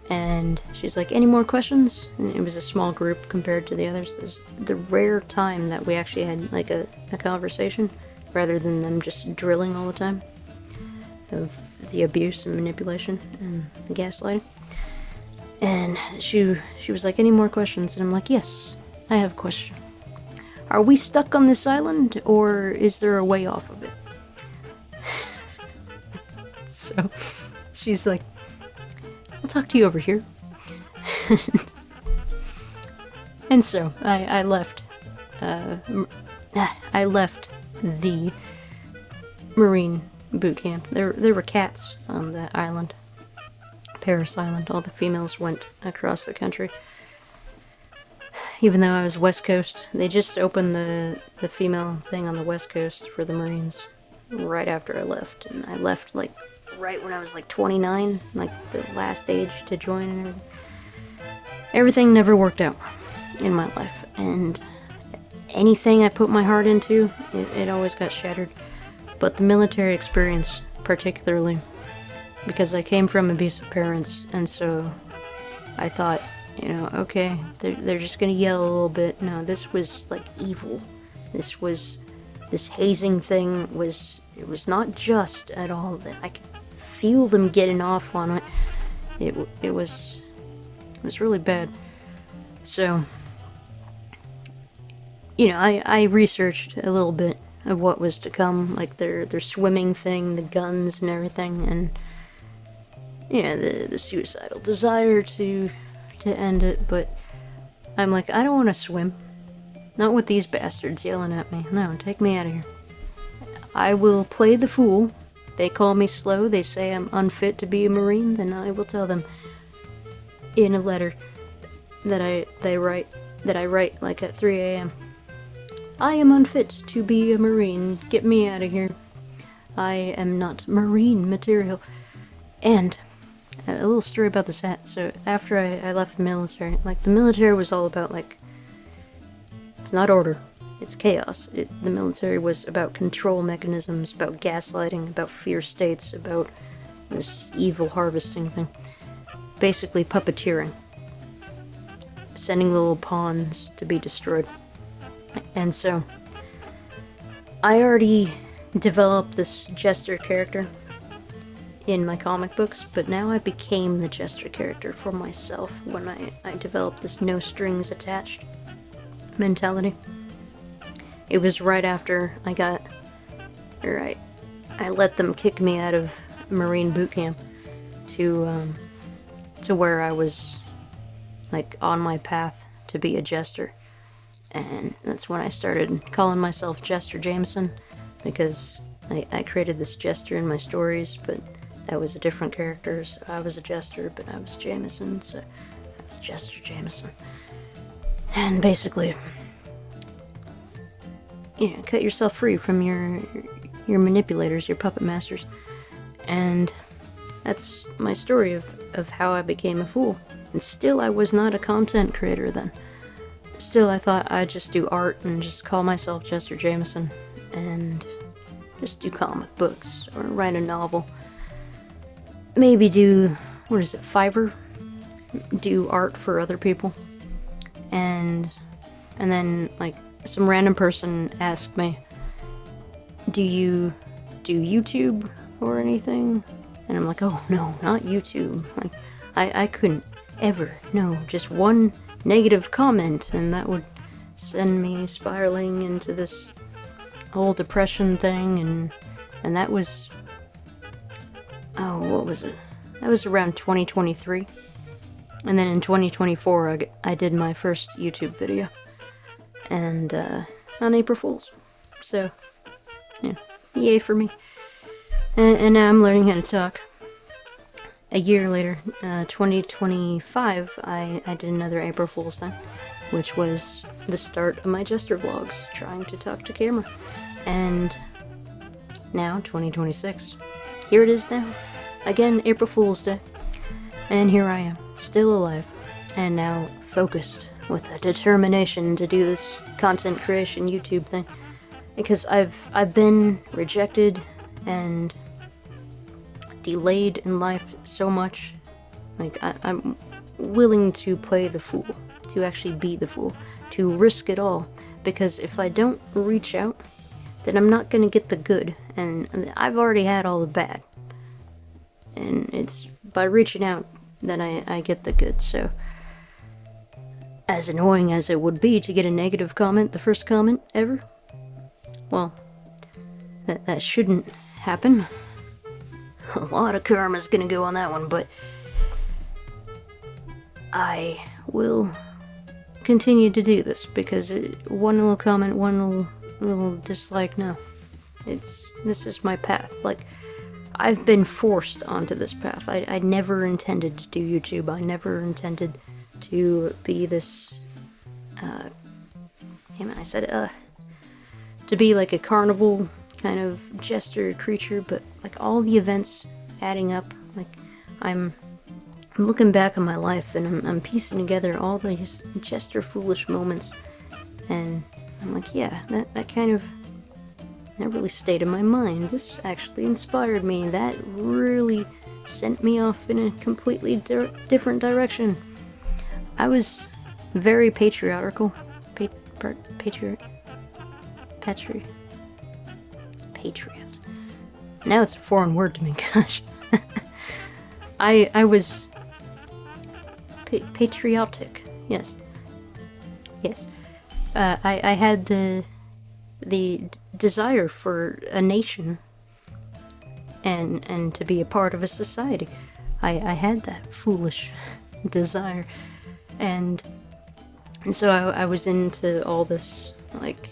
Speaker 1: and she's like, any more questions? And it was a small group compared to the others. This the rare time that we actually had like a conversation, rather than them just drilling all the time, of the abuse and manipulation and the gaslighting. And she was like, any more questions? And I'm like, yes, I have a question. Are we stuck on this island, or is there a way off of it? So she's like, I'll talk to you over here. And so I left the Marine boot camp. There were cats on the island, Paris Island. All the females went across the country. Even though I was West Coast, they just opened the female thing on the West Coast for the Marines right after I left. And I left like right when I was like 29, like the last age to join and everything. Everything never worked out in my life, and anything I put my heart into, it always got shattered. But the military experience, particularly, because I came from abusive parents, and so I thought, you know, okay, they're just gonna yell a little bit. No, this was like evil. This hazing thing it was not just at all. That I could feel them getting off on it. It was really bad. So, you know, I researched a little bit of what was to come, like their swimming thing, the guns and everything, and you know, the suicidal desire to end it. But I'm like, I don't want to swim. Not with these bastards yelling at me. No, take me out of here. I will play the fool. They call me slow. They say I'm unfit to be a Marine. Then I will tell them in a letter that I write like at 3 a.m. I am unfit to be a Marine. Get me out of here. I am not Marine material. And a little story about this hat. So after I left the military, like the military was all about like, it's not order, it's chaos. The military was about control mechanisms, about gaslighting, about fear states, about this evil harvesting thing. Basically puppeteering. Sending little pawns to be destroyed. And so, I already developed this jEsTeR character in my comic books, but now I became the jEsTeR character for myself when I developed this no strings attached mentality. It was right after I let them kick me out of Marine boot camp to where I was like on my path to be a jEsTeR. And that's when I started calling myself jEsTeRJaMiSeN. because I created this jEsTeR in my stories, but that was a different character. So I was a jEsTeR, but I was jEsTeRJaMiSeN, so I was jEsTeRJaMiSeN. And basically, cut yourself free from your manipulators, your puppet masters. And that's my story of how I became a fool. And still, I was not a content creator then. Still, I thought I'd just do art and just call myself jEsTeRJaMiSeN and just do comic books or write a novel. Maybe do, Fiverr? Do art for other people. And then, like, some random person asked me, do you do YouTube or anything? And I'm like, oh no, not YouTube. Like, I couldn't ever, no, just one negative comment and that would send me spiraling into this whole depression thing, and that was, oh, what was it? That was around 2023. And then in 2024, I did my first YouTube video. And, on April Fool's. So, yeah, yay for me. And now I'm learning how to talk. A year later, 2025, I did another April Fool's thing, which was the start of my jEsTeR vlogs, trying to talk to camera. And now, 2026, here it is now. Again, April Fool's Day. And here I am, still alive, and now focused with a determination to do this content creation YouTube thing. Because I've been rejected and delayed in life so much. Like, I'm willing to play the fool, to actually be the fool, to risk it all. Because if I don't reach out, then I'm not gonna get the good, and I've already had all the bad. And it's by reaching out that I get the good. So, as annoying as it would be to get a negative comment, the first comment ever, well, that shouldn't happen. A lot of karma's gonna go on that one, but I will continue to do this because one little comment, one little dislike, no. This is my path. Like, I've been forced onto this path. I never intended to do YouTube. I never intended to be this, to be like a carnival kind of jEsTeR creature, but like all the events adding up, like I'm looking back on my life and I'm piecing together all these jEsTeR foolish moments, and I'm like, yeah, that really stayed in my mind. This actually inspired me. That really sent me off in a completely different direction. I was very patriarchal. Patriot. Now it's a foreign word to me, gosh. I was patriotic. Yes. I had the desire for a nation and to be a part of a society. I had that foolish desire, and so I was into all this, like,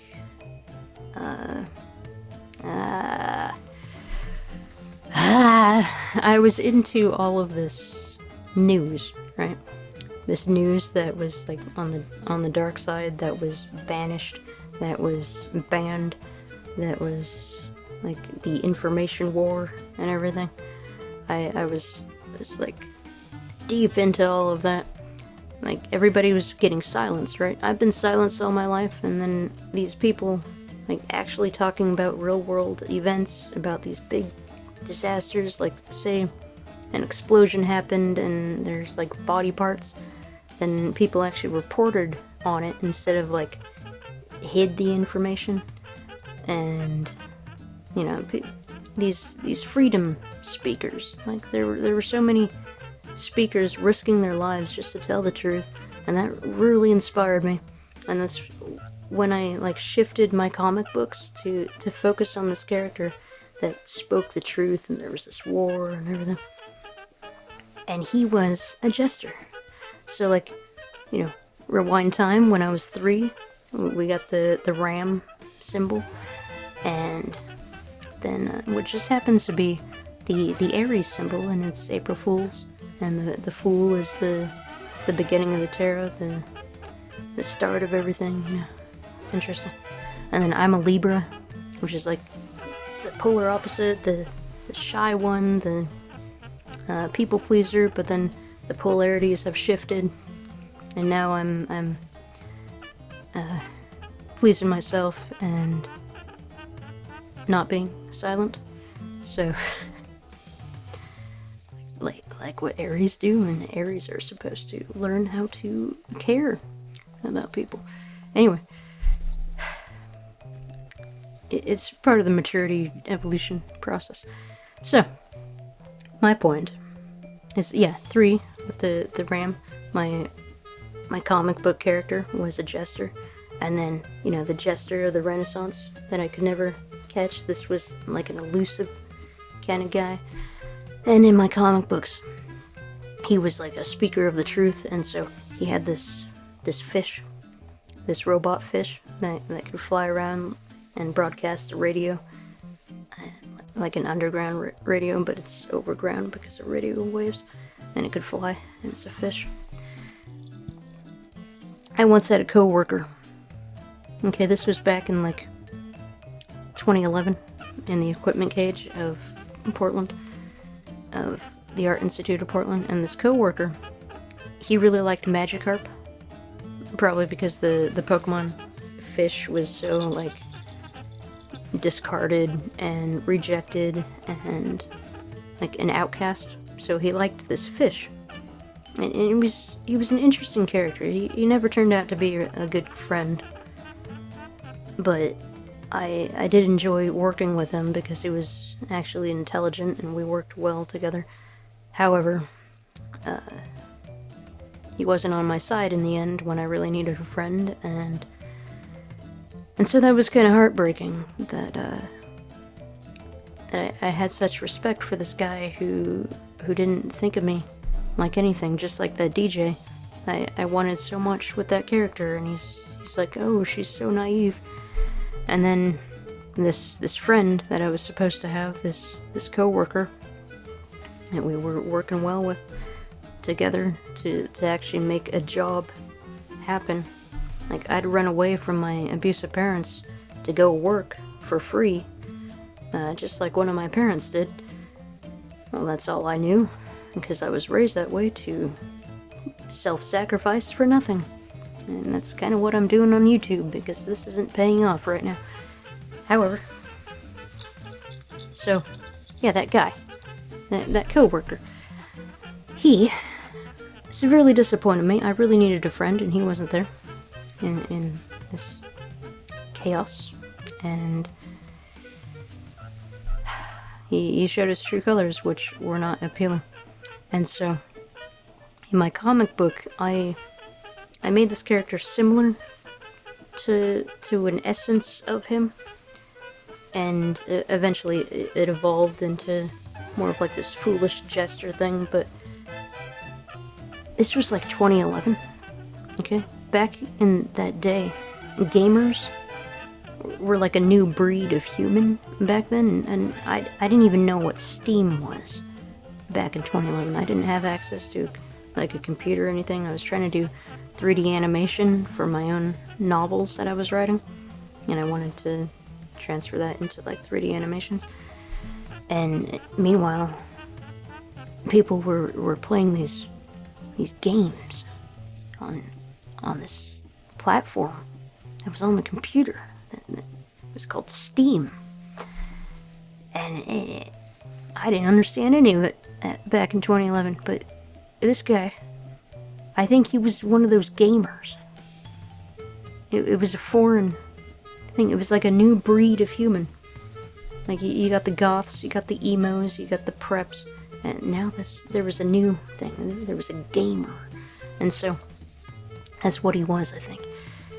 Speaker 1: I was into all of this news, right? This news that was like on the dark side, that was banished, that was banned, that was like the information war and everything. I was like deep into all of that. Like, everybody was getting silenced, right? I've been silenced all my life, and then these people, like, actually talking about real world events, about these big disasters, like, say an explosion happened and there's like body parts, and people actually reported on it instead of like hid the information. And you know, these freedom speakers, like there were so many speakers risking their lives just to tell the truth, and that really inspired me. And that's when I like shifted my comic books to focus on this character that spoke the truth, and there was this war and everything. And he was a jEsTeR. So, like, you know, rewind time when I was 3, we got the ram symbol, and then which just happens to be the Aries symbol, and it's April Fool's, and the Fool is the beginning of the tarot, the start of everything. You know, it's interesting. And then I'm a Libra, which is like the polar opposite, the shy one, the people pleaser, but then the polarities have shifted, and now I'm pleasing myself and not being silent. So like what Aries do, and Aries are supposed to learn how to care about people. Anyway, it's part of the maturity evolution process. So my point is, yeah, 3 with the ram. My comic book character was a jEsTeR, and then, you know, the jEsTeR of the Renaissance that I could never catch. This was like an elusive kind of guy. And in my comic books, he was like a speaker of the truth, and so he had this fish, this robot fish that could fly around and broadcast the radio, like an underground radio, but it's overground because of radio waves, and it could fly, and it's a fish. I once had a co-worker. Okay, this was back in like 2011 in the equipment cage of Portland, of the Art Institute of Portland, and this co-worker, he really liked Magikarp, probably because the Pokemon fish was so like discarded and rejected and like an outcast, so he liked this fish. And he was an interesting character. He never turned out to be a good friend, but I did enjoy working with him because he was actually intelligent and we worked well together. However, he wasn't on my side in the end when I really needed a friend, and so that was kind of heartbreaking that I had such respect for this guy who didn't think of me like anything, just like that DJ. I wanted so much with that character, and he's like, oh, she's so naive. And then this friend that I was supposed to have, this co-worker that we were working well with together to actually make a job happen. Like, I'd run away from my abusive parents to go work for free, just like one of my parents did. Well, that's all I knew, because I was raised that way, to self-sacrifice for nothing. And that's kind of what I'm doing on YouTube, because this isn't paying off right now. However, so, yeah, that guy, that co-worker, he severely disappointed me. I really needed a friend, and he wasn't there in this chaos, and he showed his true colors, which were not appealing. And so, in my comic book, I made this character similar to an essence of him, and eventually it evolved into more of like this foolish jester thing, but this was like 2011, okay? Back in that day, gamers were like a new breed of human back then, and I didn't even know what Steam was back in 2011. I didn't have access to like a computer or anything. I was trying to do 3D animation for my own novels that I was writing, and I wanted to transfer that into like 3D animations. And meanwhile, people were playing these games on this platform that was on the computer. It was called Steam, and I didn't understand any of it back in 2011. But this guy, I think he was one of those gamers. It was a foreign thing. It was like a new breed of human. Like, you got the goths, you got the emos, you got the preps, and now there was a new thing. There was a gamer. And so, that's what he was, I think.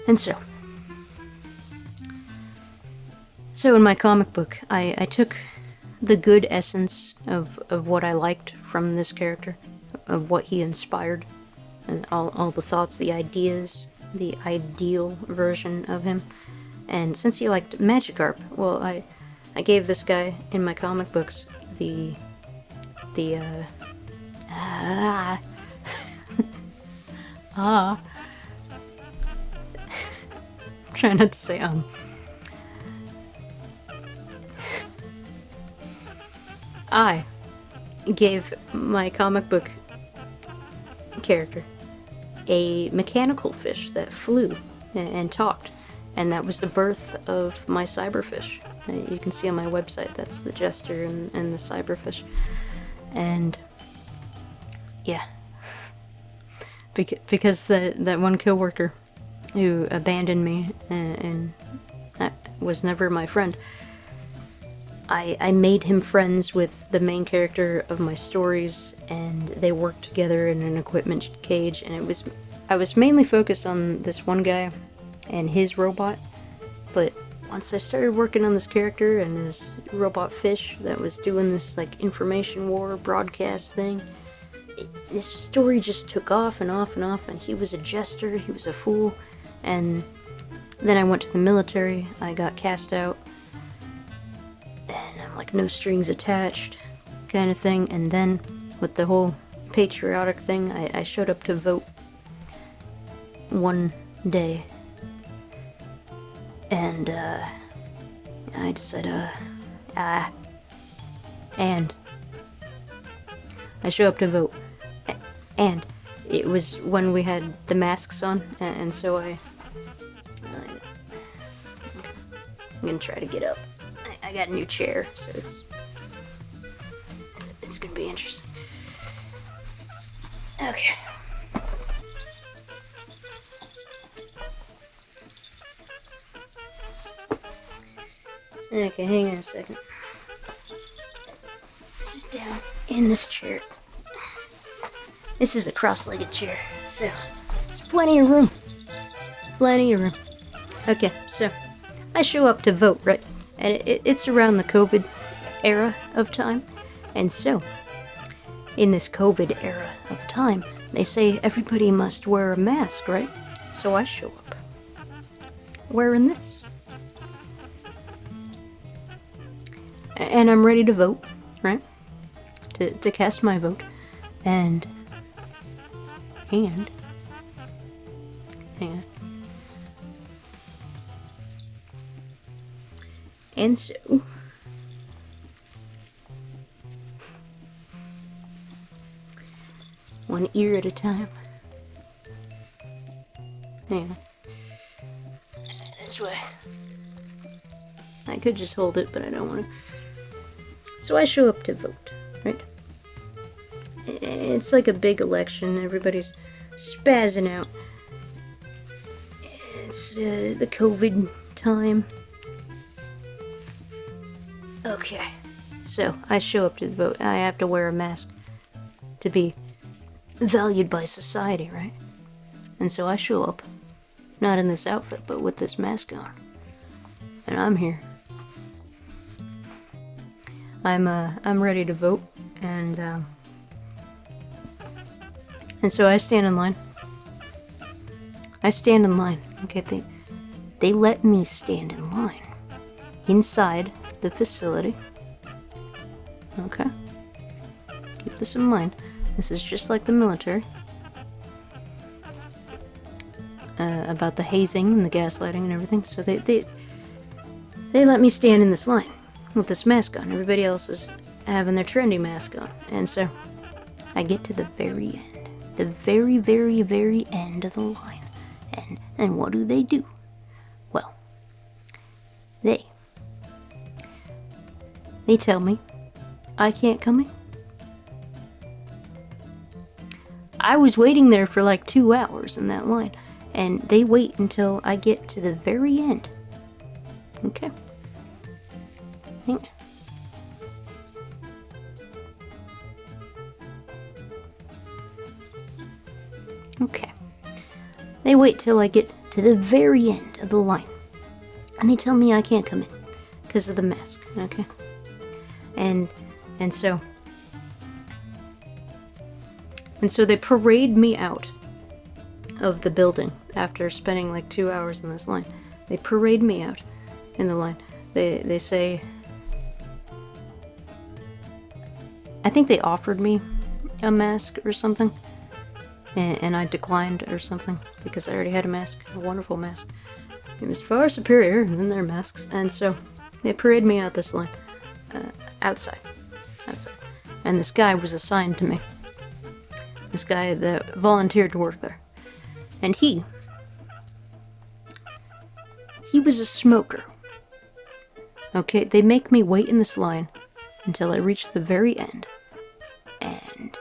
Speaker 1: And so in my comic book, I took the good essence of what I liked from this character, of what he inspired, and all the thoughts, the ideas, the ideal version of him. And since he liked Magikarp, well, I I gave this guy in my comic books try not to say I gave my comic book character a mechanical fish that flew and talked, and that was the birth of my cyberfish that you can see on my website. That's the jEsTeR and the cyberfish. And yeah, because that one coworker who abandoned me and was never my friend, I made him friends with the main character of my stories, and they worked together in an equipment cage, and I was mainly focused on this one guy and his robot, but once I started working on this character and his robot fish that was doing this like information war broadcast thing, this story just took off and off and off, and he was a jEsTeR, he was a fool, and then I went to the military, I got cast out, and I'm like no strings attached kind of thing, and then with the whole patriotic thing, I showed up to vote one day, and I just said, and I show up to vote, and it was when we had the masks on, and so I'm gonna try to get up. I got a new chair, so it's gonna be interesting. Okay. Okay, hang on a second. Sit down in this chair. This is a cross-legged chair, so there's plenty of room. Plenty of room. Okay, so I show up to vote, right? And it's around the COVID era of time. And so, in this COVID era of time, they say everybody must wear a mask, right? So I show up wearing this. And I'm ready to vote, right? To cast my vote. And hang on. And so one ear at a time. Hang on. This way. I could just hold it, but I don't want to. So I show up to vote, right? It's like a big election. Everybody's spazzing out. It's the COVID time. Okay, so I show up to the vote. I have to wear a mask to be valued by society, right? And so I show up, not in this outfit, but with this mask on. And I'm here. I'm ready to vote, and so I stand in line. Okay, they let me stand in line inside the facility. Okay, keep this in mind. This is just like the military. About the hazing and the gaslighting and everything. So they let me stand in this line with this mask on. Everybody else is having their trendy mask on. And so I get to the very end. The very, very, very end of the line. And what do? Well, they tell me I can't come in. I was waiting there for like 2 hours in that line, and they wait until I get to the very end. Okay. Hang on. Okay. They wait till I get to the very end of the line, and they tell me I can't come in because of the mask. Okay. And so they parade me out of the building after spending like 2 hours in this line. They parade me out in the line. They say, I think they offered me a mask or something, and I declined or something because I already had a mask, a wonderful mask. It was far superior than their masks, and so they paraded me out this line, outside, and this guy was assigned to me. This guy that volunteered to work there, and he was a smoker. Okay, they make me wait in this line until I reach the very end, and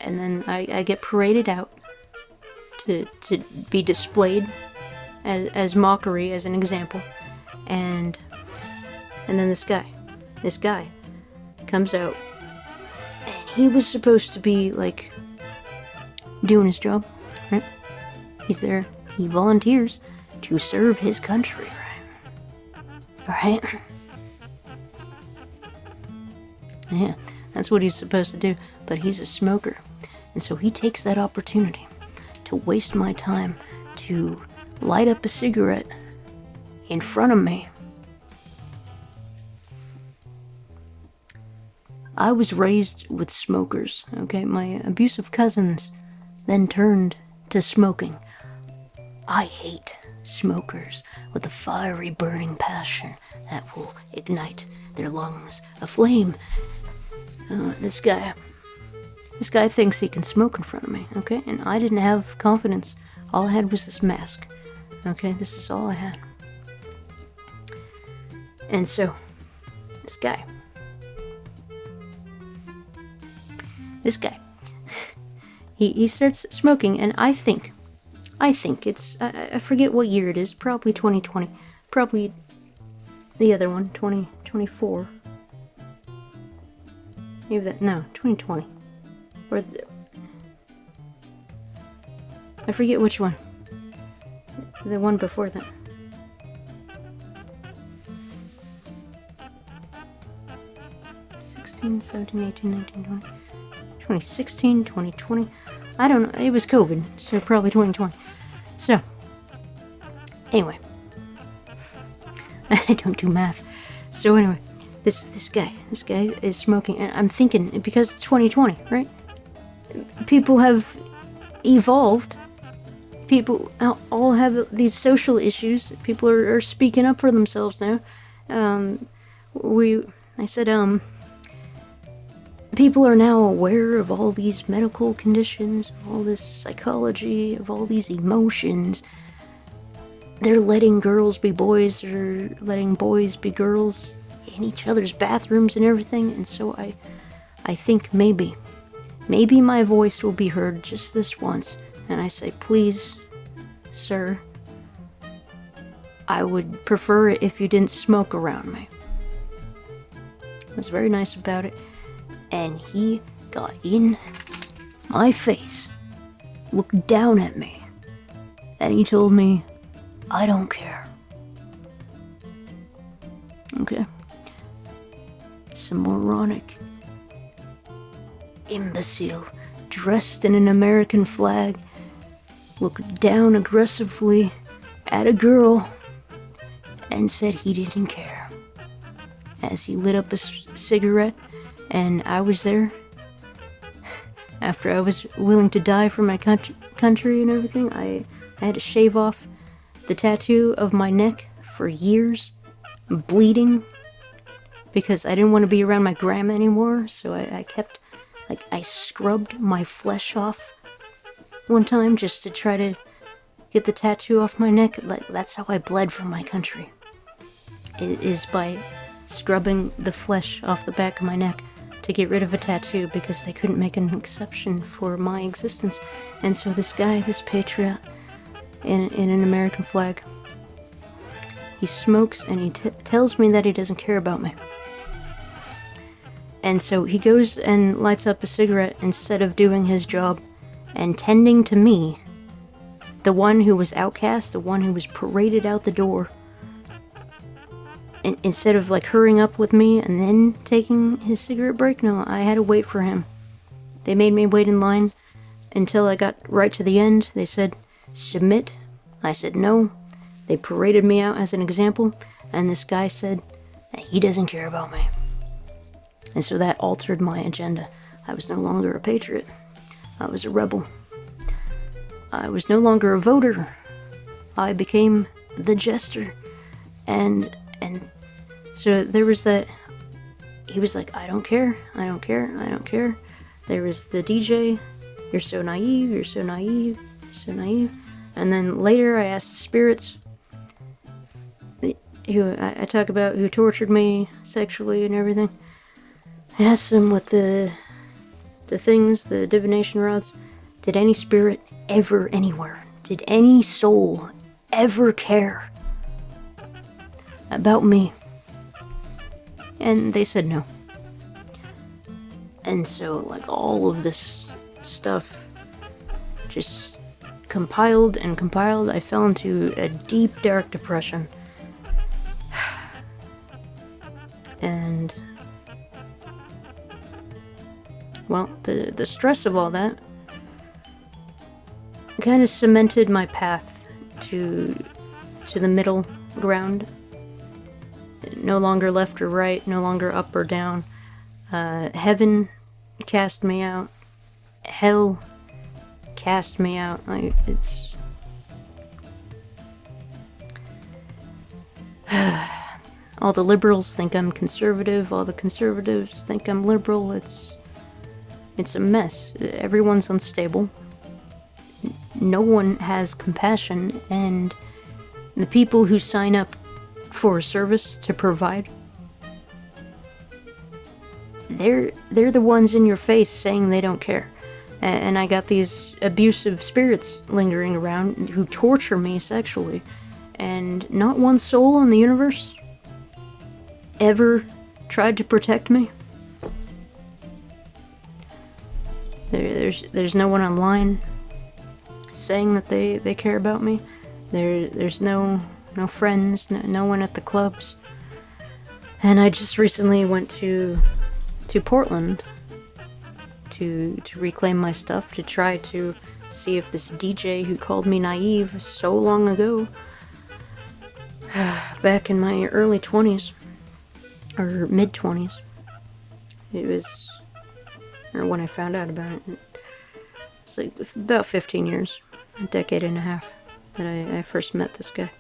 Speaker 1: then I get paraded out to be displayed as mockery, as an example, and then this guy comes out, and he was supposed to be like doing his job, right? He's there, he volunteers to serve his country, right? Yeah, that's what he's supposed to do, but he's a smoker, and so he takes that opportunity to waste my time, to light up a cigarette in front of me. I was raised with smokers, okay? My abusive cousins then turned to smoking. I hate smokers with a fiery, burning passion that will ignite their lungs aflame. This guy thinks he can smoke in front of me, okay? And I didn't have confidence. All I had was this mask, okay? This is all I had. And so, this guy, he starts smoking, and I think it's, I forget what year it is, probably 2020, probably the other one, 2024, maybe that, no, 2020, or I forget which one, the one before that. 16, 17, 18, 19, 20, 2016, 2020, I don't know, it was COVID, so probably 2020. So, anyway, I don't do math. So anyway, this guy is smoking, and I'm thinking, because it's 2020, right? People have evolved. People all have these social issues. People are speaking up for themselves now. I said, people are now aware of all these medical conditions, all this psychology, of all these emotions. They're letting girls be boys, or letting boys be girls in each other's bathrooms and everything. And so I think maybe my voice will be heard just this once. And I say, please, sir, I would prefer it if you didn't smoke around me. I was very nice about it. And he got in my face, looked down at me, and he told me, I don't care. Okay. Some moronic imbecile dressed in an American flag looked down aggressively at a girl and said he didn't care as he lit up a cigarette. And I was there after I was willing to die for my country and everything. I had to shave off the tattoo of my neck for years, bleeding, because I didn't want to be around my grandma anymore. So I kept, I scrubbed my flesh off one time just to try to get the tattoo off my neck. That's how I bled from my country. It is by scrubbing the flesh off the back of my neck to get rid of a tattoo, because they couldn't make an exception for my existence. And so this guy, this patriot in an American flag, he smokes, and he tells me that he doesn't care about me. And so he goes and lights up a cigarette instead of doing his job and tending to me, the one who was outcast, the one who was paraded out the door. Instead of hurrying up with me and then taking his cigarette break, no, I had to wait for him. They made me wait in line until I got right to the end. They said, submit. I said no. They paraded me out as an example, and this guy said that he doesn't care about me. And so that altered my agenda. I was no longer a patriot. I was a rebel. I was no longer a voter. I became the jester. And so there was that. He was like, I don't care, I don't care, I don't care. There was the DJ, you're so naive, you're so naive, you're so naive. And then later I asked the spirits, who I talk about, who tortured me sexually and everything. I asked them with the things, the divination rods, did any spirit ever anywhere, did any soul ever care about me? And they said no. And so, like, all of this stuff just compiled and compiled. I fell into a deep, dark depression. And, well, the stress of all that kind of cemented my path to the middle ground. No longer left or right, no longer up or down. Heaven cast me out. Hell cast me out. Like, it's... all the liberals think I'm conservative, all the conservatives think I'm liberal. It's a mess. Everyone's unstable. No one has compassion, and the people who sign up for a service to provide, they're the ones in your face saying they don't care. And I got these abusive spirits lingering around who torture me sexually, and not one soul in the universe ever tried to protect me. There's no one online saying that they care about me. There's no friends, no one at the clubs. And I just recently went to Portland to reclaim my stuff, to try to see if this DJ who called me naive so long ago, back in my early 20s, or mid-20s, it was, or when I found out about it, it's like about 15 years, a decade and a half, that I first met this guy.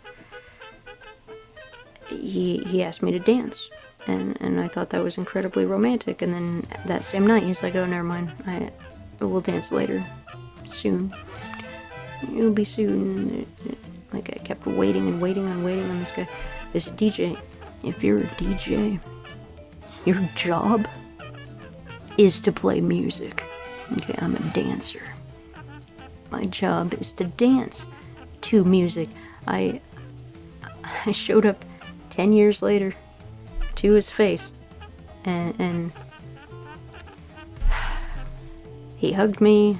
Speaker 1: He asked me to dance, and I thought that was incredibly romantic, and then that same night, he's like, oh, never mind, we'll dance later, soon, it'll be soon. Like, I kept waiting and waiting and waiting on this guy, this DJ. If you're a DJ, your job is to play music. Okay, I'm a dancer. My job is to dance to music. I showed up 10 years later to his face, and he hugged me,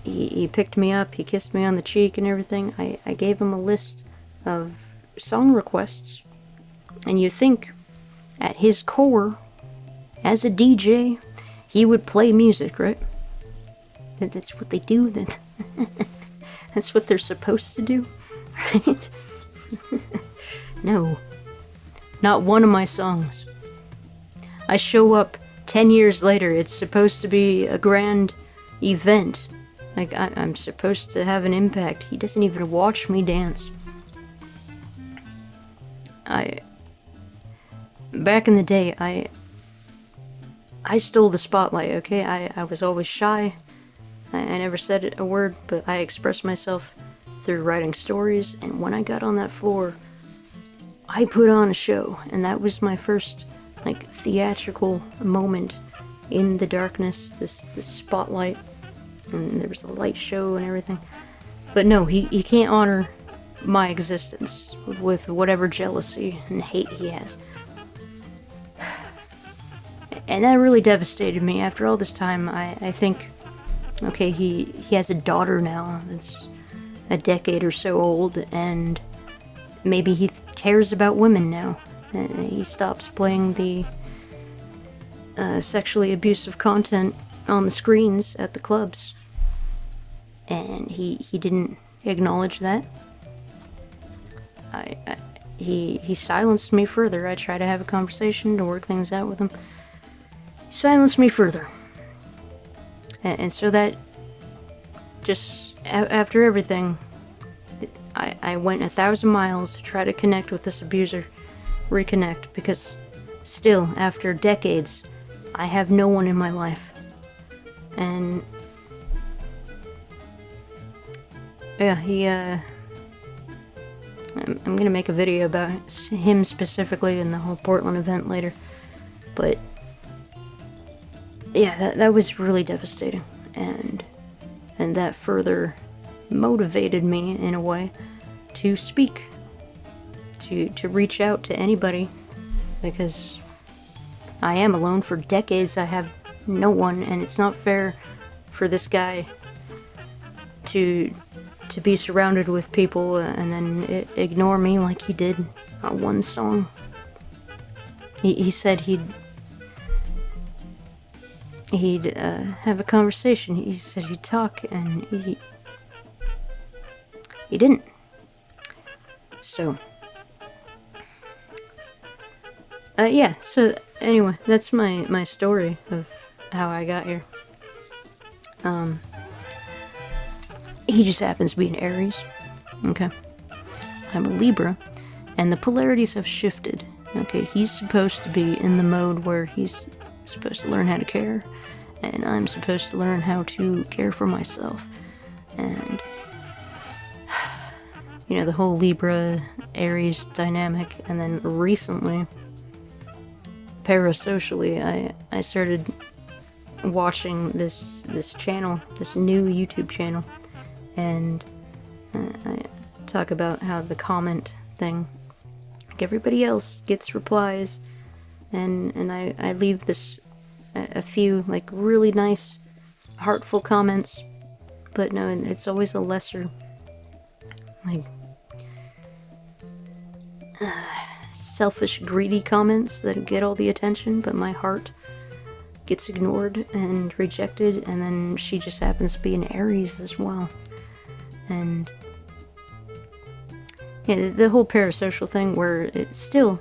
Speaker 1: he picked me up, he kissed me on the cheek and everything. I gave him a list of song requests, and you think at his core, as a DJ, he would play music, right? That's what they do. That's what they're supposed to do, right? No, not one of my songs. I show up 10 years later, it's supposed to be a grand event. Like, I'm supposed to have an impact. He doesn't even watch me dance. Back in the day, I stole the spotlight, okay? I was always shy. I never said a word, but I expressed myself through writing stories, and when I got on that floor, I put on a show, and that was my first, like, theatrical moment in the darkness, this spotlight, and there was a light show and everything. But no, he can't honor my existence with whatever jealousy and hate he has. And that really devastated me. After all this time, I think, okay, he has a daughter now that's a decade or so old, and maybe he cares about women now. He stops playing the sexually abusive content on the screens at the clubs. And he didn't acknowledge that. he silenced me further. I tried to have a conversation to work things out with him. He silenced me further. And so that, just after everything, I went 1,000 miles to try to connect with this abuser, reconnect, because still, after decades, I have no one in my life. And yeah, I'm gonna make a video about him specifically and the whole Portland event later, but yeah, that was really devastating, and that further motivated me in a way to speak, to reach out to anybody, because I am alone. For decades I have no one, and it's not fair for this guy to be surrounded with people and then ignore me like he did on one song. He said he'd have a conversation. He said he'd talk, and he didn't. So yeah, so anyway, that's my story of how I got here. He just happens to be an Aries. Okay. I'm a Libra, and the polarities have shifted. Okay, he's supposed to be in the mode where he's supposed to learn how to care, and I'm supposed to learn how to care for myself. And you know, the whole Libra Aries dynamic. And then recently, parasocially, I started watching this channel, this new YouTube channel, and I talk about how the comment thing, like everybody else, gets replies, and I leave a few like really nice, heartful comments, but no, it's always a lesser, like, selfish, greedy comments that get all the attention, but my heart gets ignored and rejected. And then she just happens to be an Aries as well. And yeah, the whole parasocial thing, where it's still,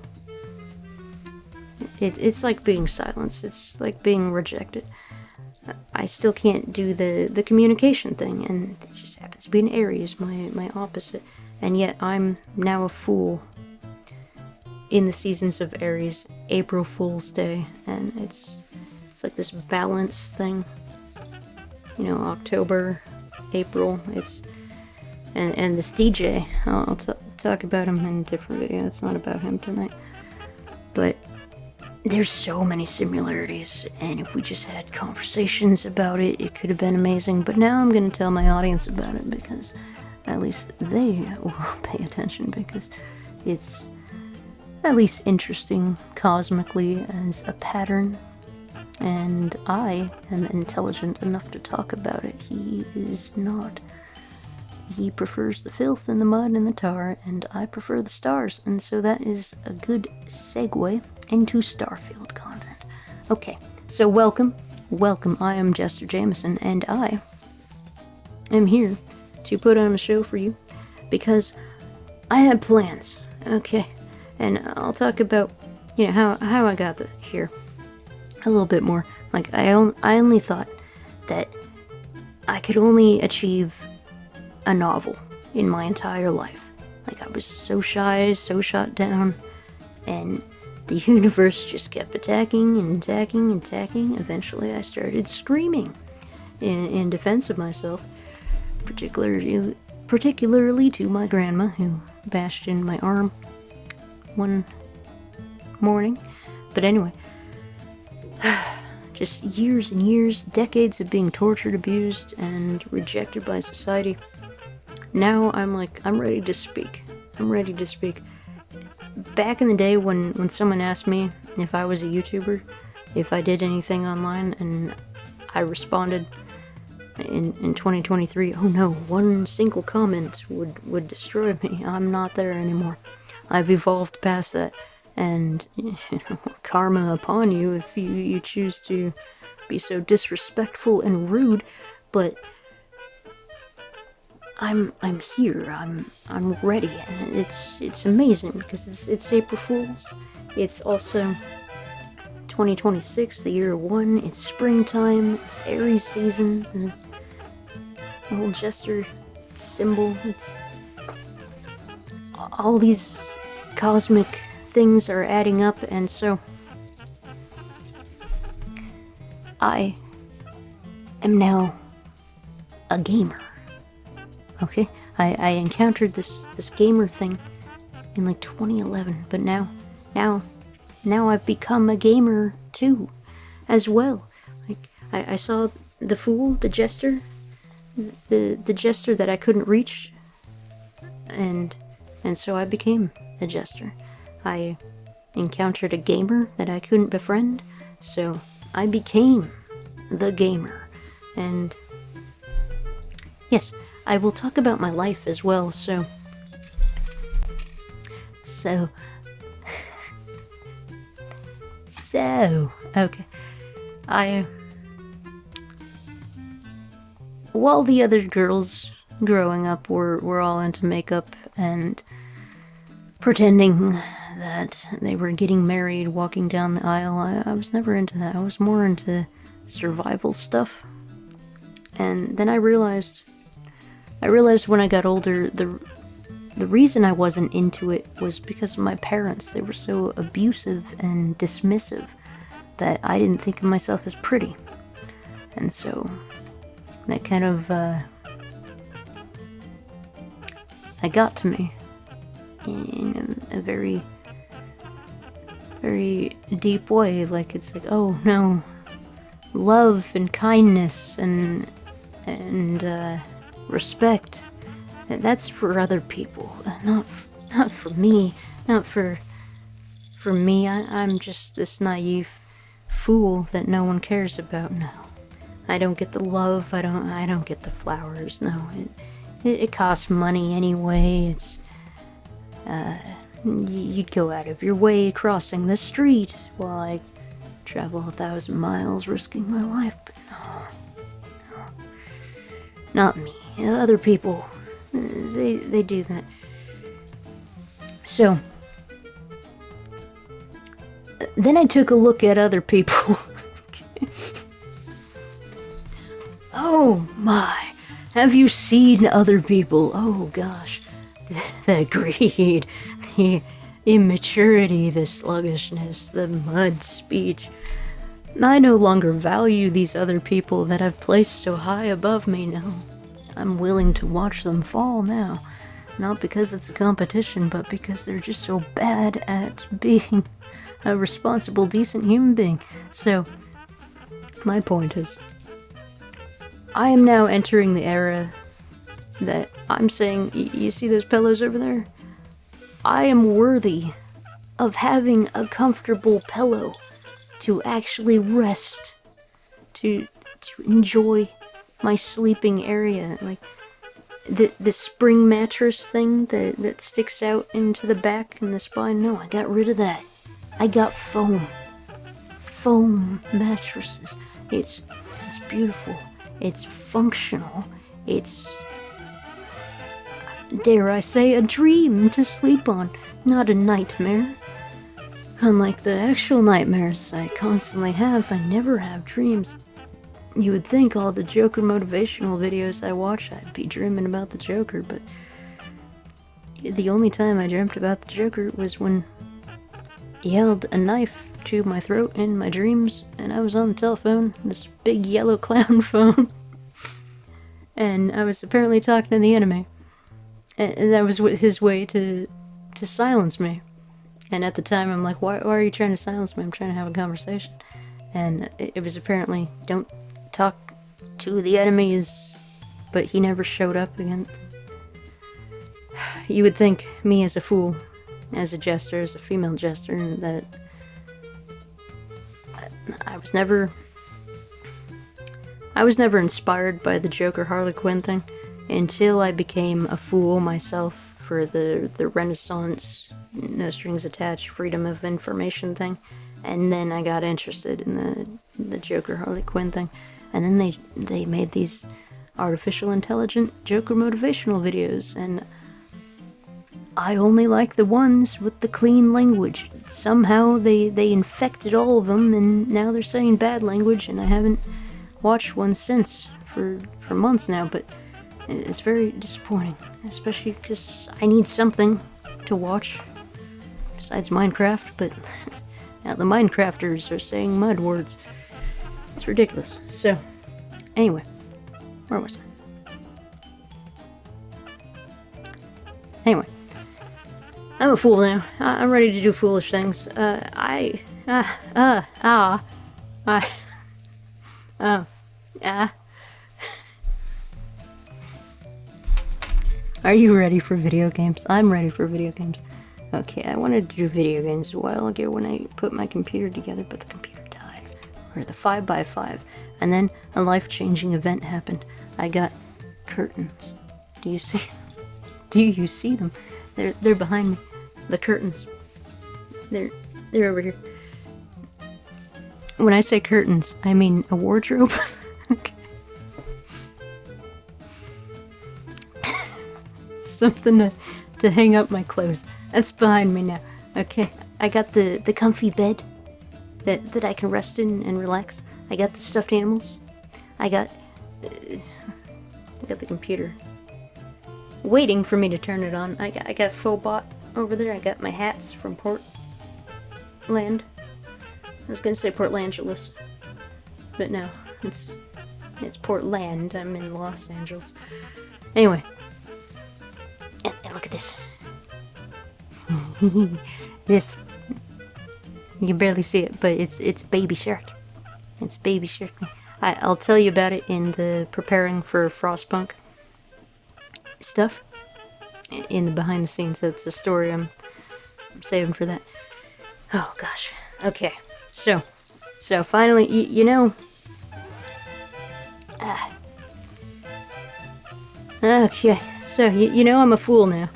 Speaker 1: it's like being silenced, it's like being rejected. I still can't do the communication thing, and it just happens to be an Aries, my opposite. And yet I'm now a fool in the seasons of Aries, April Fool's Day, and it's like this balance thing. You know, October, April, and this DJ, I'll talk about him in a different video. It's not about him tonight. But there's so many similarities, and if we just had conversations about it, it could have been amazing. But now I'm going to tell my audience about it, because at least they will pay attention, because it's at least interesting cosmically as a pattern, and I am intelligent enough to talk about it. He is not. He prefers the filth and the mud and the tar, and I prefer the stars, and so that is a good segue into Starfield content. Okay, so welcome, I am jEsTeRJaMiSeN, and I am here to put on a show for you, because I had plans, okay? And I'll talk about, you know, how I got here a little bit more. Like, I only thought that I could only achieve a novel in my entire life. Like, I was so shy, so shot down, and the universe just kept attacking and attacking and attacking. Eventually I started screaming in defense of myself, particularly to my grandma, who bashed in my arm one morning. But anyway, just years and years, decades of being tortured, abused, and rejected by society. Now I'm ready to speak. I'm ready to speak. Back in the day, when someone asked me if I was a YouTuber, if I did anything online, and I responded in 2023, oh no, one single comment would destroy me. I'm not there anymore. I've evolved past that, and you know, karma upon you if you choose to be so disrespectful and rude. But I'm here. I'm ready, and it's amazing because it's April Fool's. It's also 2026, the year one. It's springtime. It's Aries season. The whole jEsTeR symbol. It's all these cosmic things are adding up, and so I am now a gamer. Okay, I encountered this gamer thing in like 2011, but now I've become a gamer too, as well. Like I saw the Fool, the jEsTeR, the jEsTeR that I couldn't reach, and so I became a jEsTeR. I encountered a gamer that I couldn't befriend, so I became the gamer. And yes, I will talk about my life as well, so okay. While the other girls growing up were all into makeup and pretending that they were getting married, walking down the aisle, I was never into that. I was more into survival stuff. And then I realized when I got older, the reason I wasn't into it was because of my parents. They were so abusive and dismissive that I didn't think of myself as pretty. And so that kind of that got to me in a very, very deep way. Like, it's like, oh no, love and kindness and respect, that's for other people, not for me, not for me. I'm just this naive fool that no one cares about. No, I don't get the love. I don't get the flowers. No, it costs money anyway. It's you'd go out of your way crossing the street while I travel 1,000 miles risking my life, but no, not me. Other people, they do that. So then I took a look at other people. Oh my, have you seen other people? Oh gosh, the greed, the immaturity, the sluggishness, the mud speech. I no longer value these other people that I've placed so high above me. No, I'm willing to watch them fall now. Not because it's a competition, but because they're just so bad at being a responsible, decent human being. So, my point is, I am now entering the era that I'm saying, you see those pillows over there? I am worthy of having a comfortable pillow to actually rest, to enjoy my sleeping area. Like the spring mattress thing that sticks out into the back and the spine. No, I got rid of that. I got foam mattresses. It's beautiful. It's functional. It's, dare I say, a dream to sleep on, not a nightmare. Unlike the actual nightmares I constantly have, I never have dreams. You would think all the Joker motivational videos I watch, I'd be dreaming about the Joker, but the only time I dreamt about the Joker was when he held a knife to my throat in my dreams, and I was on the telephone, this big yellow clown phone, and I was apparently talking to the enemy, and that was his way to silence me. And at the time, I'm like, why are you trying to silence me? I'm trying to have a conversation. And it was apparently, don't talk to the enemies, but he never showed up again. You would think me as a fool, as a jEsTeR, as a female jEsTeR, that I was never inspired by the Joker Harley Quinn thing until I became a fool myself for the Renaissance, no strings attached, freedom of information thing, and then I got interested in the Joker Harley Quinn thing, and then they made these artificial intelligent joker motivational videos, and I only like the ones with the clean language. Somehow they infected all of them, and now they're saying bad language, and I haven't watched one since for months now, but it's very disappointing, especially because I need something to watch besides Minecraft, but now the Minecrafters are saying mud words. It's ridiculous. So, anyway, where was I? Anyway, I'm a fool now. I'm ready to do foolish things. Are you ready for video games? I'm ready for video games. Okay, I wanted to do video games a while ago when I put my computer together, but the computer died. Or the 5x5. And then a life-changing event happened. I got curtains. Do you see? Do you see them? They're behind me. The curtains. They're over here. When I say curtains, I mean a wardrobe. Okay. Something to hang up my clothes. That's behind me now. Okay, I got the comfy bed that I can rest in and relax. I got the stuffed animals. I got the computer waiting for me to turn it on. I got Phobot over there. I got my hats from Portland. I was gonna say Port Angeles, but no, it's Portland. I'm in Los Angeles. Anyway, and look at this. This, you can barely see it, but it's Baby Shark. It's Baby Shark. I'll tell you about it in the preparing for Frostpunk stuff. In the behind the scenes, that's the story I'm saving for that. Oh gosh. Okay. So finally, you know. Okay. So you know I'm a fool now.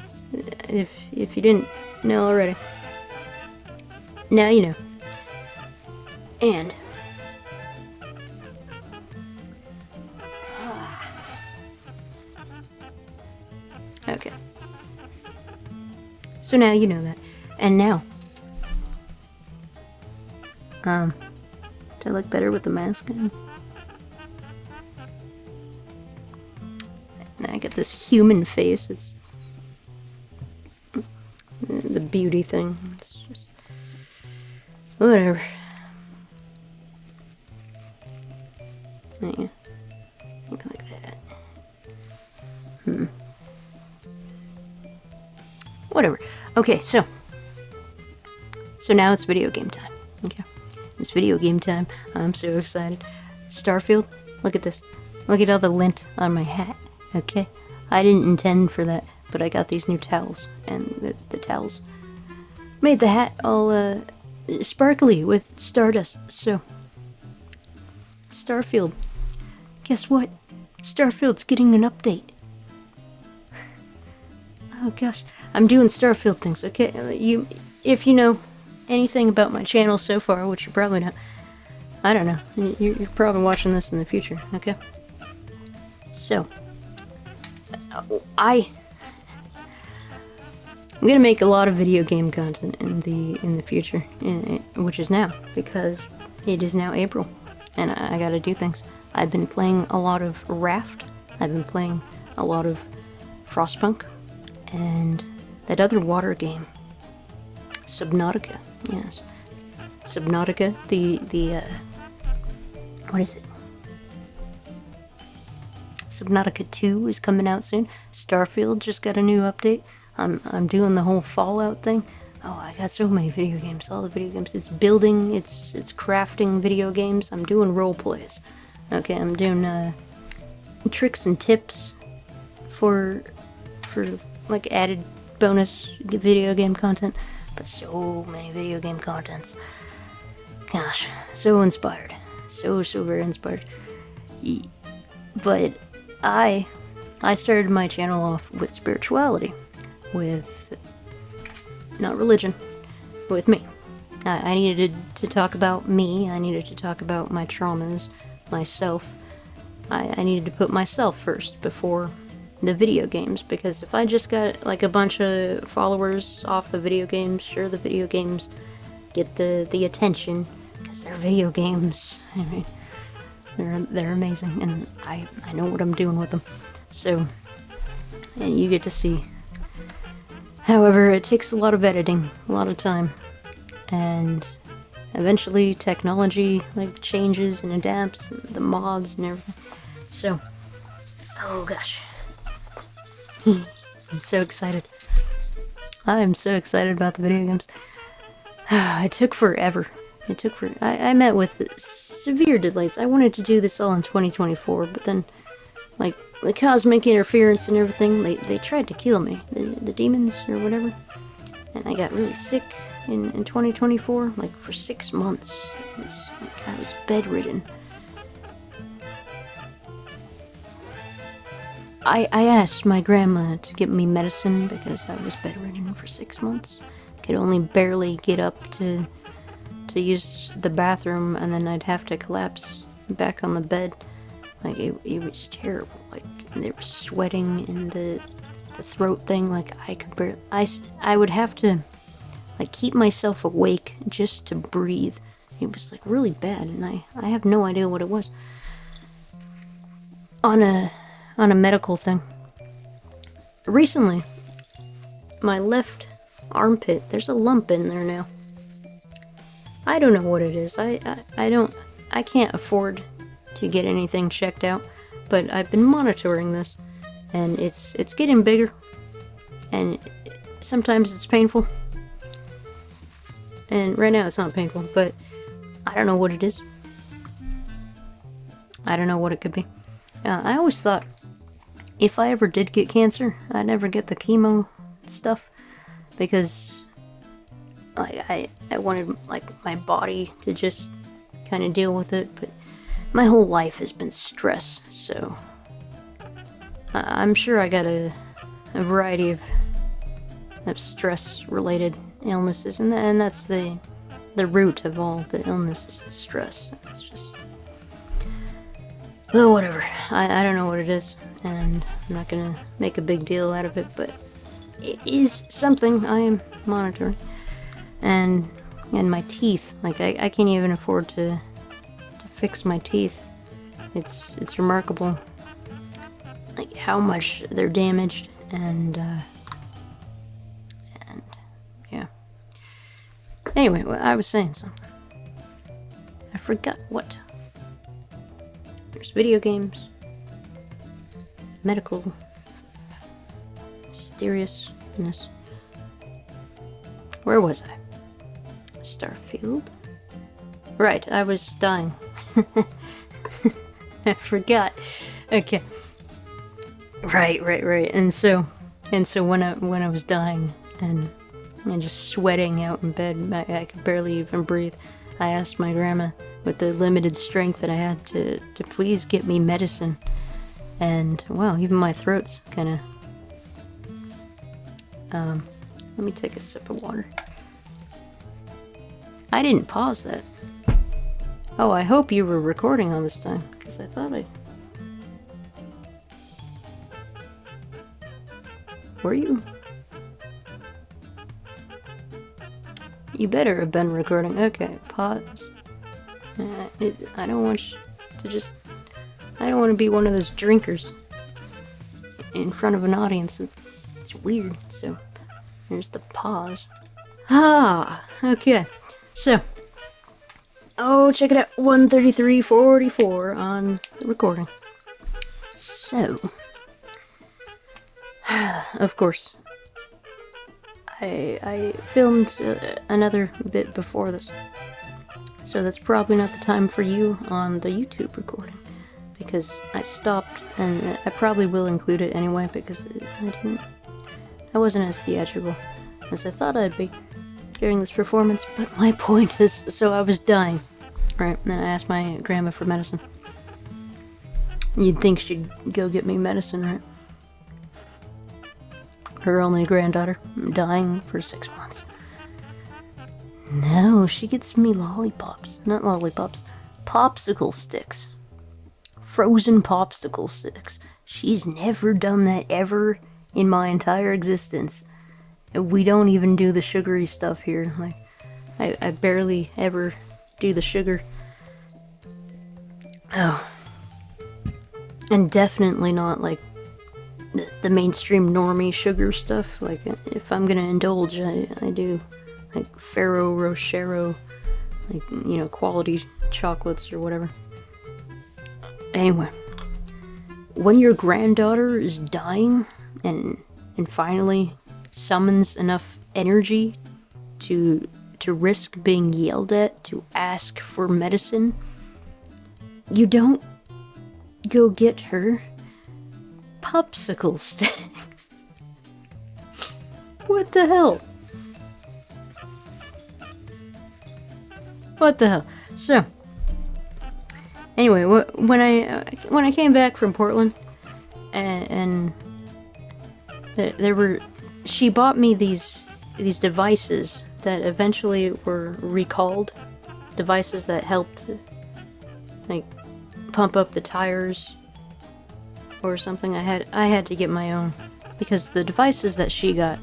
Speaker 1: If you didn't know already. Now you know. And okay. So now you know that. And now do I look better with the mask on? Now I get this human face. It's the beauty thing. It's just whatever. Yeah. Something like that. Whatever. Okay, so now it's video game time. Okay. It's video game time. I'm so excited. Starfield, look at this. Look at all the lint on my hat. Okay? I didn't intend for that, but I got these new towels, and the towels made the hat all sparkly with stardust. So, Starfield. Guess what? Starfield's getting an update. Oh gosh. I'm doing Starfield things, okay? If you know anything about my channel so far, which you're probably not, I don't know. You're probably watching this in the future, okay? So, I'm gonna make a lot of video game content in the future, which is now, because it is now April, and I gotta do things. I've been playing a lot of Raft. I've been playing a lot of Frostpunk, and that other water game, Subnautica. Yes, Subnautica. The what is it? Subnautica 2 is coming out soon. Starfield just got a new update. I'm doing the whole Fallout thing. Oh, I got so many video games. All the video games. It's building. It's crafting video games. I'm doing roleplays. Okay, I'm doing tricks and tips for like added bonus video game content. But so many video game contents. Gosh, so inspired. So very inspired. But I started my channel off with spirituality, with not religion, with me. I needed to talk about me. I needed to talk about my traumas, myself, I needed to put myself first before the video games, because if I just got like a bunch of followers off the video games, sure, the video games get the attention because they're video games. I mean, they're amazing, and I know what I'm doing with them. So, and you get to see. However, it takes a lot of editing, a lot of time, and eventually technology like changes and adapts, the mods and everything. So, oh gosh, I'm so excited. I'm so excited about the video games. It took forever. I met with severe delays. I wanted to do this all in 2024, but then, like, the cosmic interference and everything, they tried to kill me. The demons or whatever. And I got really sick in 2024, like for 6 months. I was bedridden. I asked my grandma to get me medicine because I was bedridden for 6 months. Could only barely get up to use the bathroom, and then I'd have to collapse back on the bed. Like, it was terrible. Like, there was sweating and the throat thing. Like, I could barely... I would have to, like, keep myself awake just to breathe. It was, like, really bad, and I have no idea what it was. On a medical thing. Recently, my left armpit, there's a lump in there now. I don't know what it is. I can't afford to get anything checked out, but I've been monitoring this, and it's getting bigger, and sometimes it's painful, and right now it's not painful, but I don't know what it is. I don't know what it could be. I always thought if I ever did get cancer, I'd never get the chemo stuff, because I wanted, like, my body to just kind of deal with it, but my whole life has been stress, so I'm sure I got a variety of stress-related illnesses, and that's the root of all the illnesses, the stress. It's just... oh, whatever. I don't know what it is, and I'm not gonna make a big deal out of it, but it is something I am monitoring. And my teeth, like, I can't even afford to fix my teeth. It's remarkable, like, how much they're damaged, and yeah. Anyway, I was saying something. I forgot what. There's video games, medical, mysteriousness. Where was I? Starfield? Right, I was dying. I forgot. Okay. Right. And so when I was dying and just sweating out in bed, I could barely even breathe. I asked my grandma, with the limited strength that I had, to please get me medicine. And wow, even my throat's kind of... let me take a sip of water. I didn't pause that. Oh, I hope you were recording all this time, because I thought I... Were you? You better have been recording. Okay, pause. I don't want you to just... I don't want to be one of those drinkers in front of an audience. It's weird, so... Here's the pause. Ah, okay. So, oh, check it out, 1:33:44 on the recording. So, of course, I filmed another bit before this, so that's probably not the time for you on the YouTube recording, because I stopped, and I probably will include it anyway, because I wasn't as theatrical as I thought I'd be during this performance, but my point is, so I was dying, right, and I asked my grandma for medicine. You'd think she'd go get me medicine, right? Her only granddaughter, dying for 6 months. No, she gets me lollipops. Not lollipops. Popsicle sticks. frozen popsicle sticks. She's never done that ever in my entire existence. We don't even do the sugary stuff here. Like, I barely ever do the sugar. Oh. And definitely not, like, the mainstream normie sugar stuff. Like, if I'm gonna indulge, I do, like, Ferrero Rocher, like, you know, quality chocolates or whatever. Anyway, when your granddaughter is dying and finally summons enough energy to risk being yelled at to ask for medicine, you don't go get her popsicle sticks. What the hell? What the hell? So, anyway, when I came back from Portland, and there were, she bought me these devices that eventually were recalled, devices that helped, like, pump up the tires or something. I had to get my own, because the devices that she got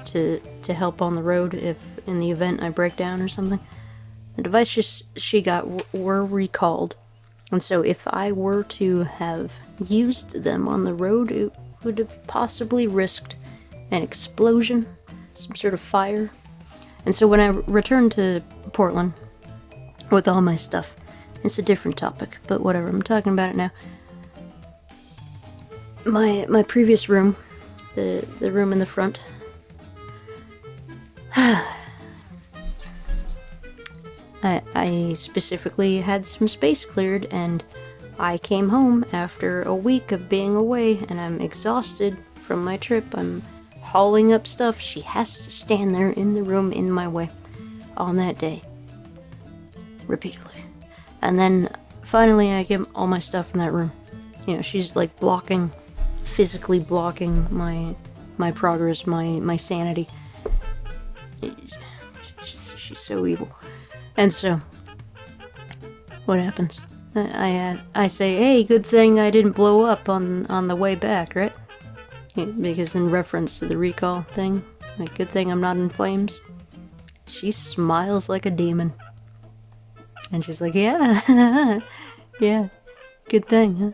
Speaker 1: to help on the road if in the event I break down or something, the devices she got were recalled. And so if I were to have used them on the road, it would have possibly risked an explosion, some sort of fire. And so when I returned to Portland with all my stuff, it's a different topic, but whatever, I'm talking about it now. My previous room, the room in the front, I specifically had some space cleared, and I came home after a week of being away, and I'm exhausted from my trip. I'm hauling up stuff. She has to stand there in the room in my way on that day, repeatedly. And then finally I get all my stuff in that room. You know, she's like physically blocking my progress, my sanity. She's so evil. And so, what happens? I say, hey, good thing I didn't blow up on the way back, right? Because in reference to the recall thing, like, good thing I'm not in flames. She smiles like a demon. And she's like, yeah, yeah, good thing,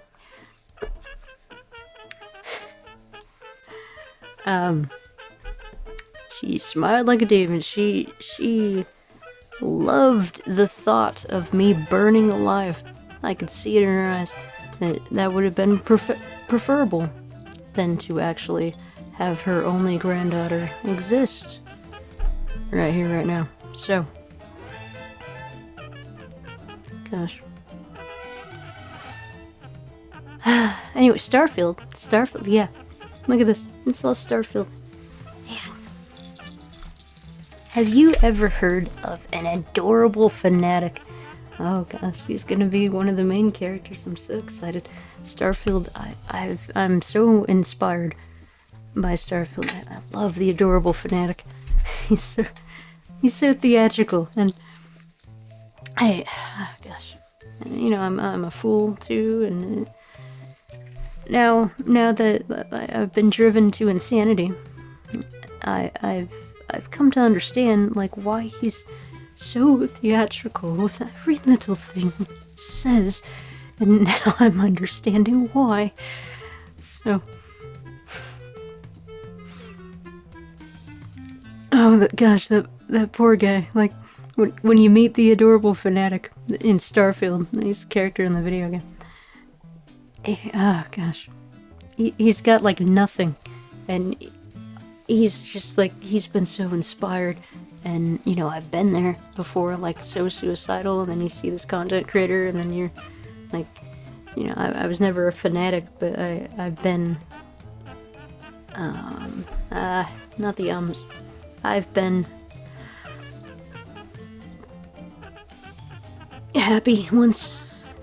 Speaker 1: huh? She smiled like a demon. She loved the thought of me burning alive. I could see it in her eyes. That would have been preferable than to actually have her only granddaughter exist right here, right now. So, gosh. Anyway, Starfield, yeah. Look at this. It's all Starfield. Yeah. Have you ever heard of an adorable fanatic? Oh gosh, she's gonna be one of the main characters. I'm so excited. Starfield, I'm so inspired by Starfield. I love the adorable fanatic. He's so theatrical, and gosh, you know, I'm a fool too, and now that I've been driven to insanity, I've come to understand, like, why he's so theatrical with every little thing he says, and now I'm understanding why. So, oh gosh, that poor guy. Like, when you meet the adorable fanatic in Starfield, he's a character in the video game. Oh gosh, he's got like nothing, and he's just like, he's been so inspired. And, you know, I've been there before, like, so suicidal, and then you see this content creator, and then you're, like, you know, I was never a fanatic, but I've been, not the ums. I've been happy once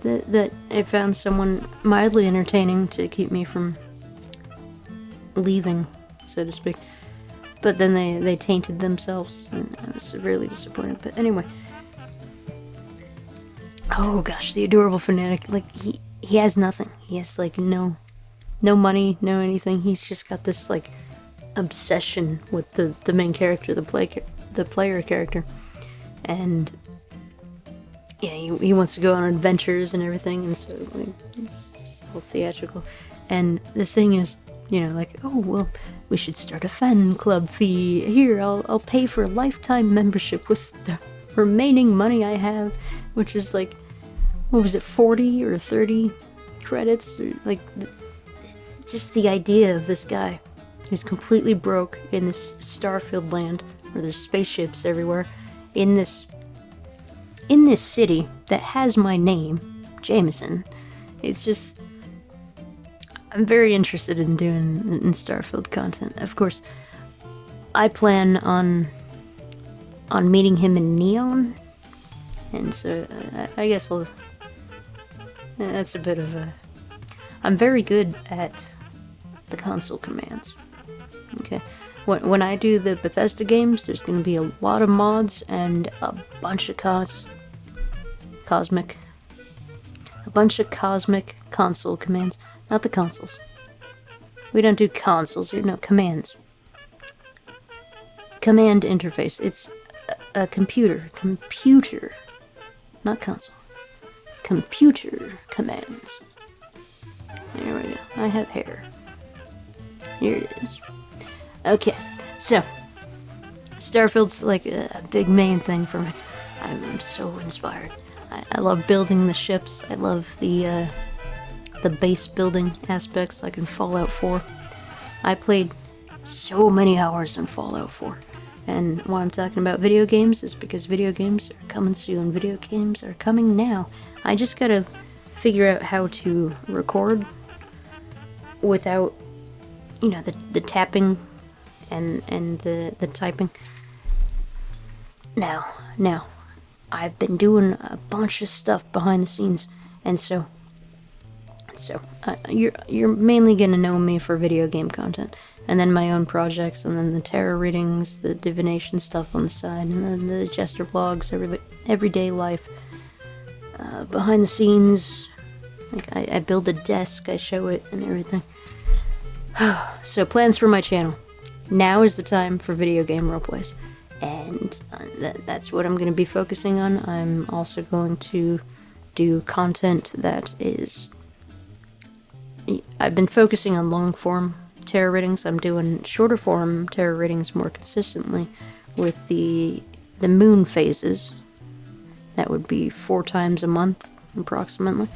Speaker 1: that I found someone mildly entertaining to keep me from leaving, so to speak. But then they tainted themselves, and I was severely disappointed. But anyway. Oh gosh, the adorable fanatic. Like, he has nothing. He has like no money, no anything. He's just got this like obsession with the main character, the player character, and yeah, he wants to go on adventures and everything, and so like it's just all theatrical. And the thing is, you know, like, oh well, we should start a fan club fee. Here, I'll pay for a lifetime membership with the remaining money I have, which is like, what was it, 40 or 30 credits? Or like, just the idea of this guy who's completely broke in this starfield land where there's spaceships everywhere, in this city that has my name, Jameson. It's just, I'm very interested in doing in Starfield content. Of course, I plan on meeting him in Neon, and so I guess that's a bit of a. I'm very good at the console commands. Okay, when I do the Bethesda games, there's going to be a lot of mods and a bunch of cosmic console commands. Not the consoles. We don't do consoles, no, commands. Command interface. It's a computer, not console. Computer commands. There we go. I have hair. Here it is. Okay, so Starfield's like a big main thing for me. I'm so inspired. I love building the ships. I love the base building aspects like in Fallout 4. I played so many hours in Fallout 4. And why I'm talking about video games is because video games are coming soon. Video games are coming now. I just gotta figure out how to record without, you know, the tapping and the typing. Now, I've been doing a bunch of stuff behind the scenes, and so you're mainly gonna know me for video game content, and then my own projects, and then the tarot readings, the divination stuff on the side, and then the jEsTeR vlogs, everyday life, behind the scenes. Like I build a desk, I show it, and everything. So plans for my channel. Now is the time for video game roleplays, and that's what I'm going to be focusing on. I'm also going to do content that is. I've been focusing on long form tarot readings. I'm doing shorter form tarot readings more consistently with the moon phases. That would be 4 times a month, approximately.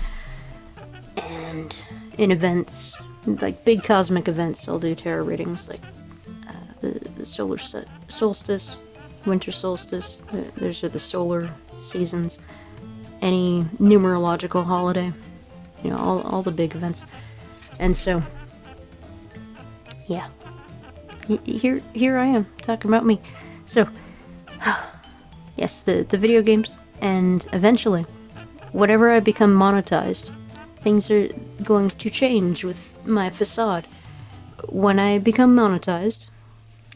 Speaker 1: And in events, like big cosmic events, I'll do tarot readings, like the solar solstice, winter solstice. Those are the solar seasons. Any numerological holiday, you know, all the big events. And so, yeah, here I am talking about me. So, yes, the video games, and eventually, whenever I become monetized, things are going to change with my facade. When I become monetized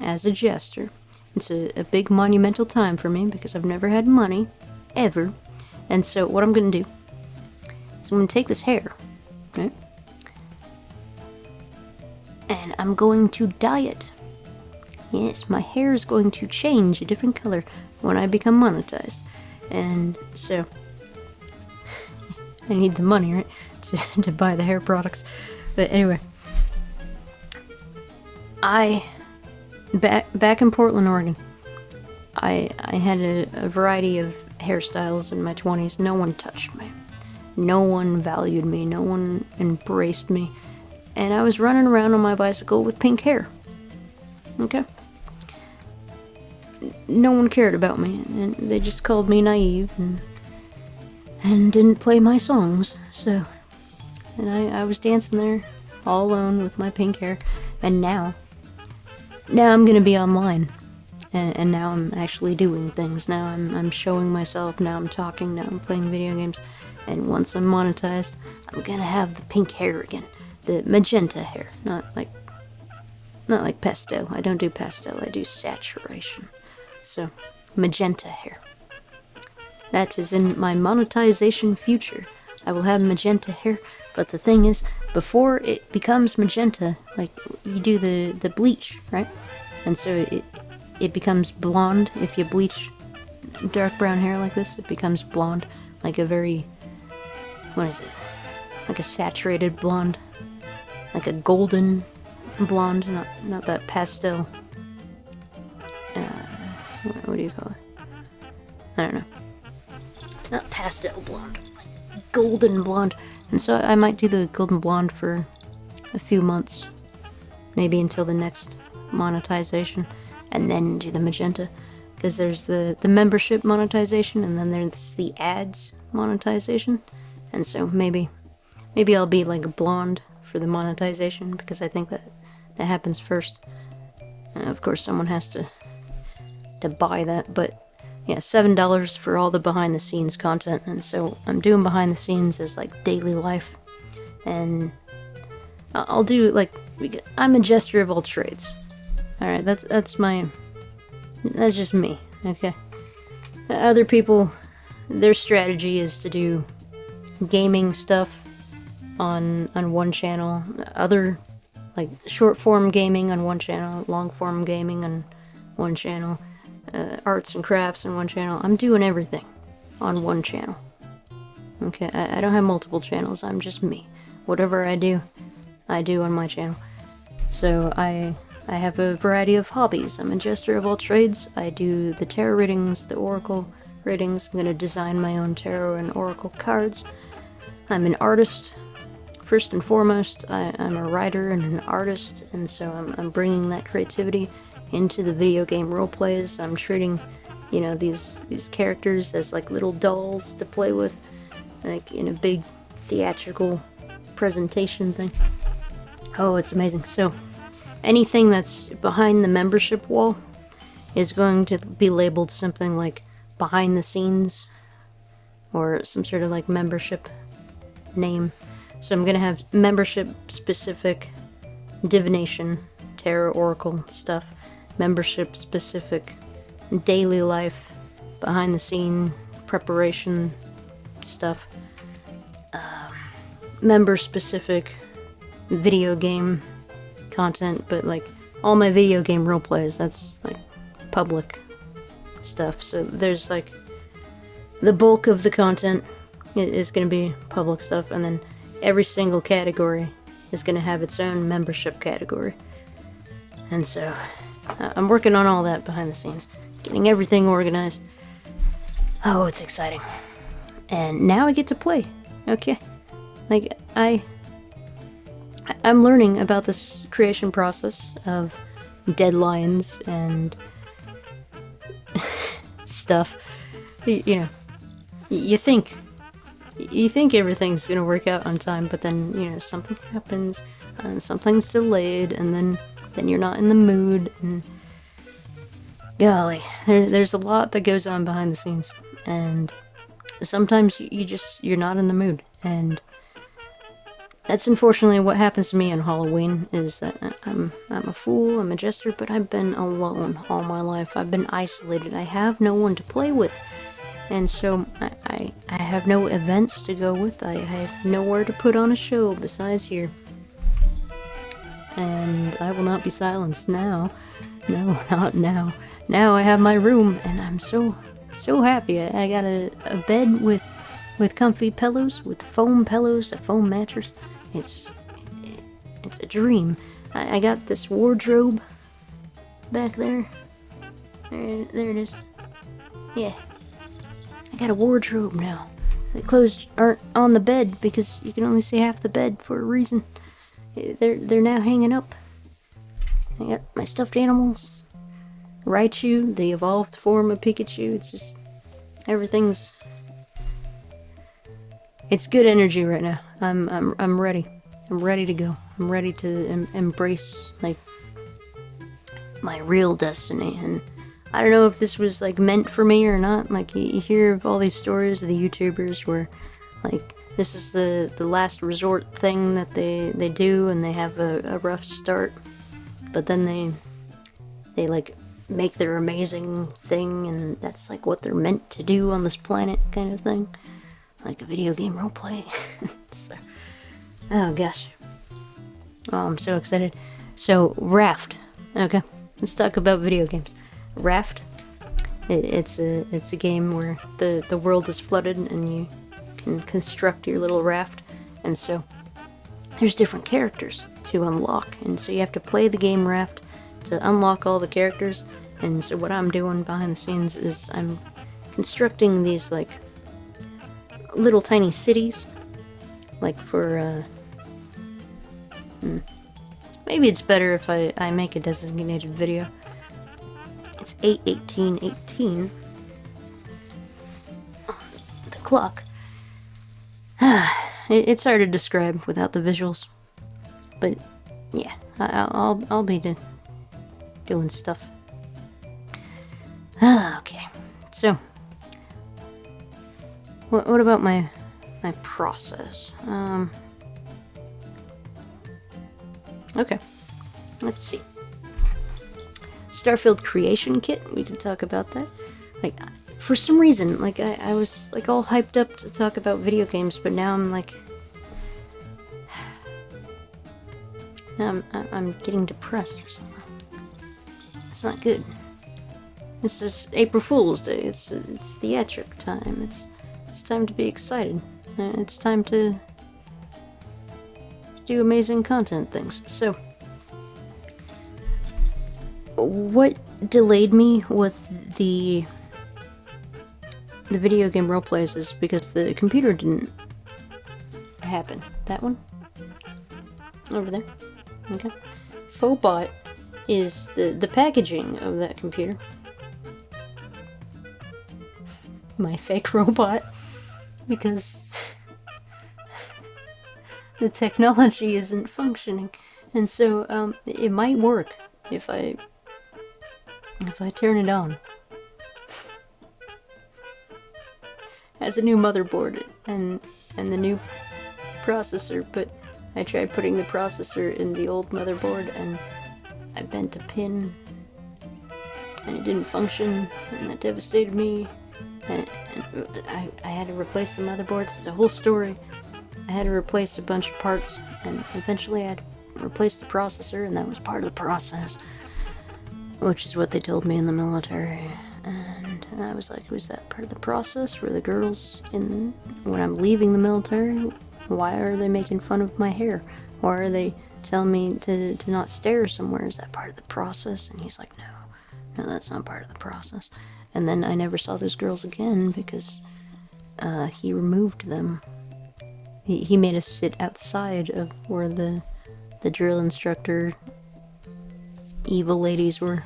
Speaker 1: as a jEsTeR, it's a big monumental time for me because I've never had money, ever. And so what I'm going to do is I'm going to take this hair, right? And I'm going to dye it. Yes, my hair is going to change a different color when I become monetized. And so I need the money, right, to buy the hair products. But anyway, back in Portland, Oregon, I had a variety of hairstyles in my 20s. No one touched me. No one valued me. No one embraced me. And I was running around on my bicycle with pink hair. Okay? No one cared about me, and they just called me naive and didn't play my songs. So, and I was dancing there all alone with my pink hair. And now I'm gonna be online, and now I'm actually doing things. Now I'm showing myself. Now I'm talking. Now I'm playing video games. And once I'm monetized, I'm gonna have the pink hair again. The magenta hair, not like pastel. I don't do pastel, I do saturation. So, magenta hair. That is in my monetization future. I will have magenta hair. But the thing is, before it becomes magenta, like, you do the bleach, right? And so it becomes blonde. If you bleach dark brown hair like this, it becomes blonde. Like a very, what is it? Like a saturated blonde. Like a golden blonde, not that pastel. What do you call it? I don't know. Not pastel blonde, like golden blonde. And so I might do the golden blonde for a few months, maybe until the next monetization, and then do the magenta. Because there's the membership monetization, and then there's the ads monetization. And so maybe I'll be like a blonde for the monetization, because I think that happens first. Of course, someone has to buy that, but yeah, $7 for all the behind the scenes content. And so I'm doing behind the scenes as like daily life, and I'll do like, I'm a jester of all trades. All right, that's just me. Okay, other people, their strategy is to do gaming stuff on one channel, other like short form gaming on one channel, long form gaming on one channel, arts and crafts on one channel. I'm doing everything on one channel. Okay, I don't have multiple channels. I'm just me. Whatever I do on my channel. So I have a variety of hobbies. I'm a jester of all trades. I do the tarot readings, the oracle readings. I'm gonna design my own tarot and oracle cards. I'm an artist. First and foremost, I'm a writer and an artist, and so I'm bringing that creativity into the video game roleplays. I'm treating, you know, these characters as like little dolls to play with, like in a big theatrical presentation thing. Oh, it's amazing. So anything that's behind the membership wall is going to be labeled something like behind the scenes, or some sort of like membership name. So I'm gonna have membership specific divination, tarot, oracle stuff, membership specific daily life, behind the scene preparation stuff, member specific video game content, but like all my video game roleplays, that's like public stuff. So there's like the bulk of the content is going to be public stuff, and then every single category is going to have its own membership category. And so I'm working on all that behind the scenes, getting everything organized. Oh, it's exciting. And now I get to play. Okay. Like, I'm learning about this creation process of deadlines and stuff. You know, you think everything's gonna work out on time, but then, you know, something happens and something's delayed, and then you're not in the mood, and golly, there's a lot that goes on behind the scenes, and sometimes you're not in the mood, and that's unfortunately what happens to me on Halloween. Is that I'm a fool, I'm a jester, but I've been alone all my life. I've been isolated. I have no one to play with. And so I have no events to go with. I have nowhere to put on a show besides here. And I will not be silenced now. No, not now. Now I have my room, and I'm so happy. I got a bed with comfy pillows, with foam pillows, a foam mattress. It's a dream. I got this wardrobe back there. There it is. Yeah. I got a wardrobe now. The clothes aren't on the bed because you can only see half the bed for a reason. They're now hanging up. I got my stuffed animals. Raichu, the evolved form of Pikachu. It's just, everything's, it's good energy right now. I'm ready. I'm ready to go. I'm ready to embrace like my real destiny. And I don't know if this was like meant for me or not. Like, you hear of all these stories of the YouTubers where like this is the last resort thing that they do, and they have a rough start, but then they like make their amazing thing, and that's like what they're meant to do on this planet, kind of thing. like a video game roleplay. So, oh gosh. Oh, I'm so excited. So, Raft. Okay, let's talk about video games. Raft. It's a game where the world is flooded and you can construct your little raft, and so there's different characters to unlock, and so you have to play the game Raft to unlock all the characters. And so what I'm doing behind the scenes is I'm constructing these like little tiny cities, like for maybe it's better if I make a designated video. It's 8:18:18 on the clock. It's hard to describe without the visuals, but yeah, I'll be doing stuff. Okay, so what about my process? Okay, let's see. Starfield creation kit, we can talk about that. Like, for some reason, like I was like all hyped up to talk about video games, but now I'm like, I'm getting depressed or something. It's not good. This is April Fool's Day. It's theatric time. It's time to be excited. It's time to do amazing content things. So, what delayed me with the video game roleplays is because the computer didn't happen. That one? Over there. Okay. Phobot is the packaging of that computer. My fake robot. Because the technology isn't functioning. And so, it might work if I turn it on. Has a new motherboard and the new processor, but I tried putting the processor in the old motherboard and I bent a pin and it didn't function, and that devastated me. And I had to replace the motherboards. It's a whole story. I had to replace a bunch of parts, and eventually I had to replace the processor, and that was part of the process, which is what they told me in the military. And I was like, was that part of the process? Were the girls when I'm leaving the military, why are they making fun of my hair? Why are they telling me to not stare somewhere? Is that part of the process? And he's like, no, that's not part of the process. And then I never saw those girls again because he removed them. He made us sit outside of where the drill instructor evil ladies were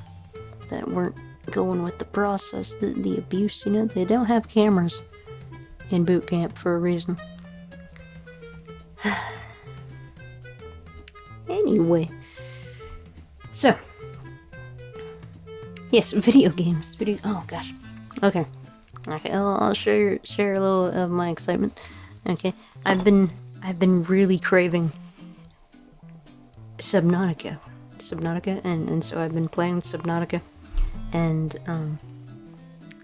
Speaker 1: that weren't going with the process, the abuse, you know. They don't have cameras in boot camp for a reason. Anyway, so yes, video games. Oh gosh. Okay. I'll share a little of my excitement. Okay, I've been really craving Subnautica, and so I've been playing Subnautica. And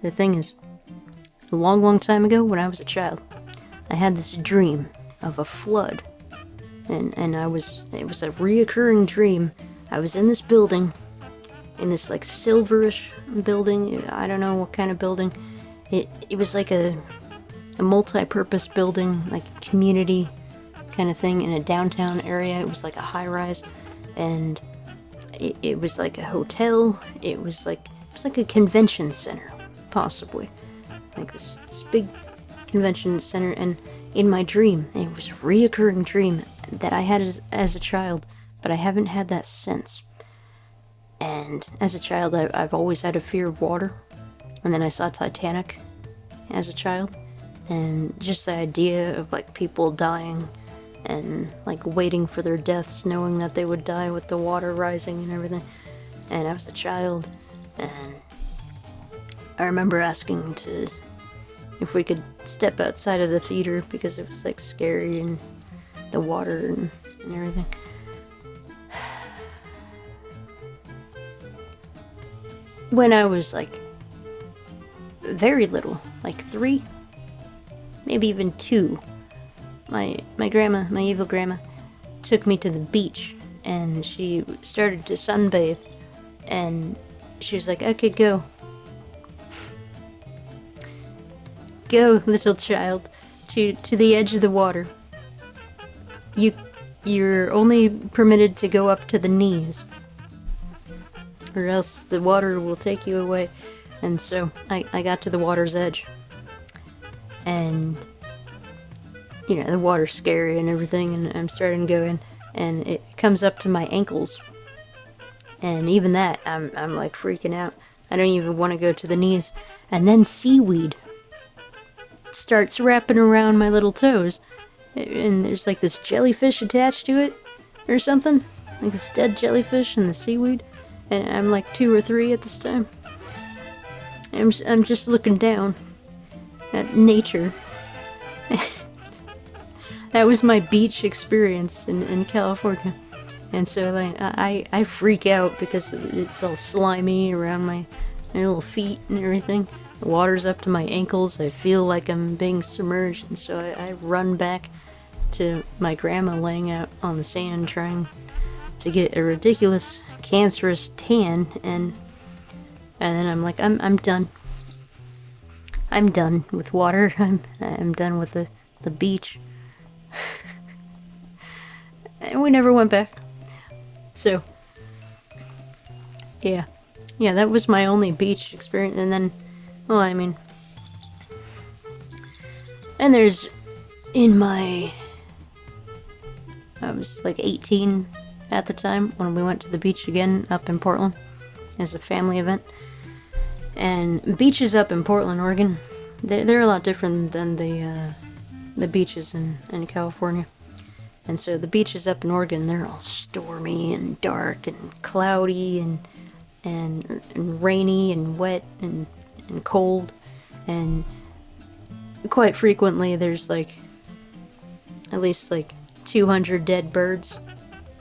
Speaker 1: the thing is, a long time ago, when I was a child, I had this dream of a flood, and it was a reoccurring dream. I was in this building, in this like silverish building. I don't know what kind of building. It was like a multi-purpose building, like a community kind of thing in a downtown area. It was like a high-rise, and it was like a hotel. It was like a convention center, possibly, like this big convention center. And in my dream, it was a reoccurring dream that I had as a child, but I haven't had that since. And as a child, I've always had a fear of water. And then I saw Titanic as a child, and just the idea of like people dying and like waiting for their deaths, knowing that they would die with the water rising and everything. And I was a child, and I remember asking if we could step outside of the theater because it was like scary and the water and everything. When I was like very little, like 3, maybe even 2. My grandma, my evil grandma, took me to the beach, and she started to sunbathe, and she was like, okay, go. Go, little child, to the edge of the water. You're only permitted to go up to the knees, or else the water will take you away. And so I got to the water's edge, and you know, the water's scary and everything, and I'm starting to go in, and it comes up to my ankles, and even that, I'm like freaking out. I don't even want to go to the knees. And then seaweed starts wrapping around my little toes, and there's like this jellyfish attached to it or something, like this dead jellyfish and the seaweed, and I'm like 2 or 3 at this time. I'm just looking down at nature. That was my beach experience in California. And so like I freak out because it's all slimy around my little feet and everything. The water's up to my ankles. I feel like I'm being submerged, and so I run back to my grandma laying out on the sand trying to get a ridiculous cancerous tan, and then I'm like, I'm done. I'm done with water. I'm done with the beach. And we never went back. So yeah, that was my only beach experience. And then, well, I mean, and there's I was like 18 at the time when we went to the beach again up in Portland as a family event. And beaches up in Portland, Oregon, they're a lot different than the beaches in California. And so the beaches up in Oregon, they're all stormy and dark and cloudy and rainy and wet and cold. And quite frequently there's like at least like 200 dead birds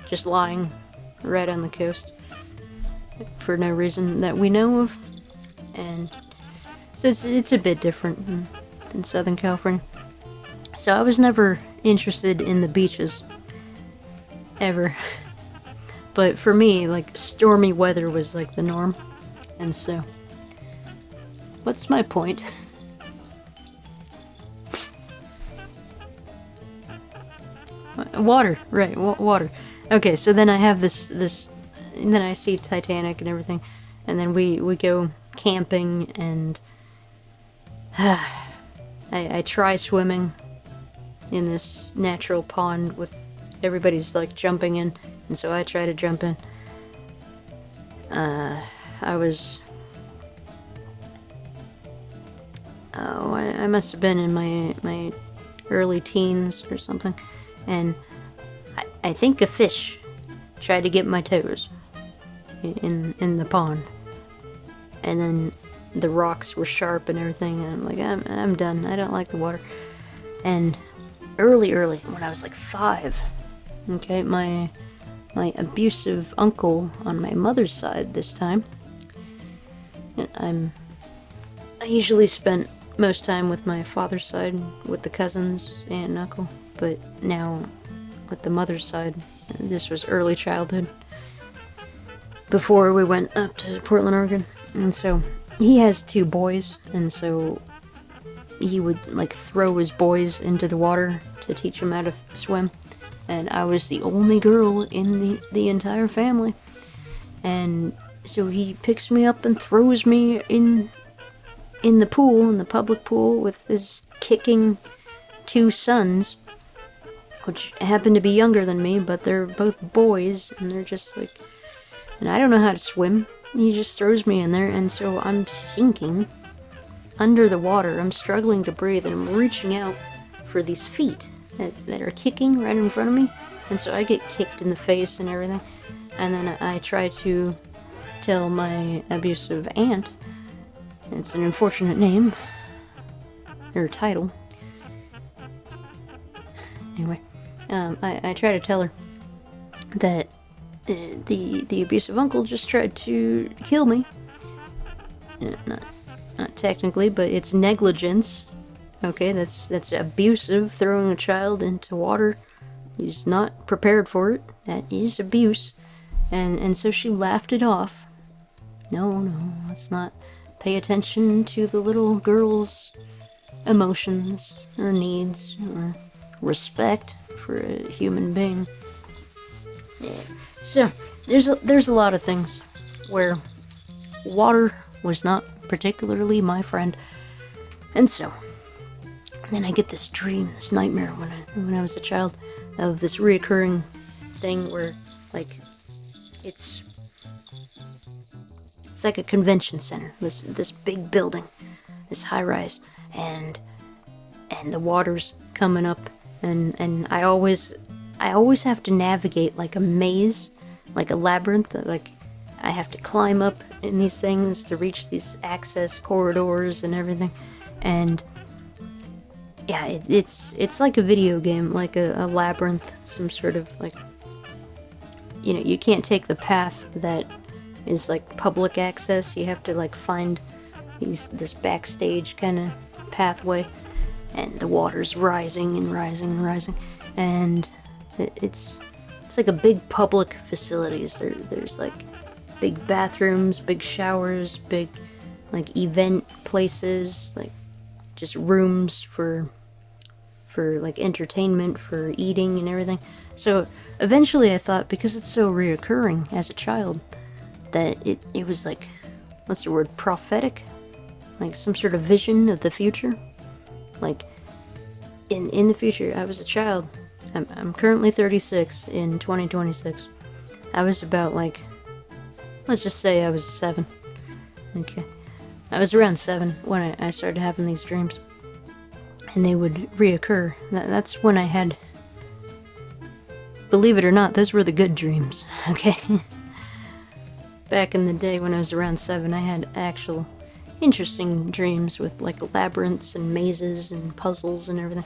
Speaker 1: just lying right on the coast for no reason that we know of. And so it's a bit different than Southern California. So I was never interested in the beaches, ever. But for me, like, stormy weather was like the norm. And so, what's my point? Water, right, water. Okay, so then I have this, and then I see Titanic and everything, and then we go camping, and I try swimming in this natural pond with everybody's like jumping in, and so I try to jump in. I must have been in my early teens or something, and I think a fish tried to get my toes in the pond, and then the rocks were sharp and everything, and I'm like, I'm done. I don't like the water. And early when I was like 5, okay, my abusive uncle on my mother's side this time, I usually spent most time with my father's side with the cousins, aunt and uncle, but now with the mother's side, this was early childhood before we went up to Portland, Oregon. And so he has 2 boys, and so he would like throw his boys into the water to teach them how to swim, and I was the only girl in the entire family, and so he picks me up and throws me in the pool, in the public pool, with his kicking 2 sons, which happen to be younger than me, but they're both boys, and they're just like, and I don't know how to swim. He just throws me in there, and so I'm sinking under the water. I'm struggling to breathe, and I'm reaching out for these feet that are kicking right in front of me, and so I get kicked in the face and everything. And then I try to tell my abusive aunt, it's an unfortunate name, or title. Anyway, I try to tell her that the abusive uncle just tried to kill me. Not technically, but it's negligence, Okay, that's abusive, throwing a child into water. He's not prepared for it. That is abuse. And so she laughed it off. No, let's not pay attention to the little girl's emotions or needs or respect for a human being. Yeah. So there's a lot of things where water was not particularly my friend, and so then I get this dream, this nightmare when I was a child, of this reoccurring thing where like it's like a convention center, this big building, this high rise, and the water's coming up, and I always have to navigate like a maze, like a labyrinth, like I have to climb up in these things to reach these access corridors and everything. And yeah, it's like a video game, like a labyrinth, some sort of like, you know, you can't take the path that is like public access. You have to like find this backstage kind of pathway, and the water's rising and rising and rising, and it's like a big public facilities. There's like big bathrooms, big showers, big like event places, like just rooms for like entertainment, for eating and everything. So eventually I thought, because it's so reoccurring as a child, that it was like, what's the word, prophetic? Like some sort of vision of the future. Like in the future, I was a child. I'm currently 36 in 2026. I was about like, let's just say I was 7. Okay. I was around 7 when I started having these dreams. And they would reoccur. That's when I had, believe it or not, those were the good dreams, okay? Back in the day when I was around 7, I had actual interesting dreams with like labyrinths and mazes and puzzles and everything.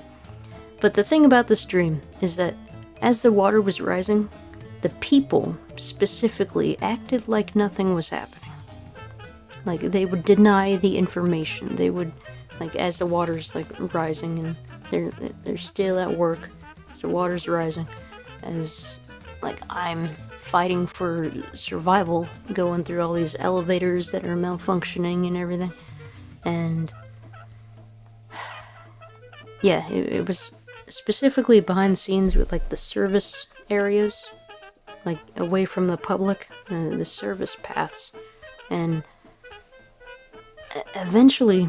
Speaker 1: But the thing about this dream is that as the water was rising, the people specifically acted like nothing was happening. Like they would deny the information. They would, like, as the water's like rising and they're still at work as the water's rising, as like I'm fighting for survival, going through all these elevators that are malfunctioning and everything. And yeah, it was specifically behind the scenes with like the service areas, like away from the public, the service paths. And eventually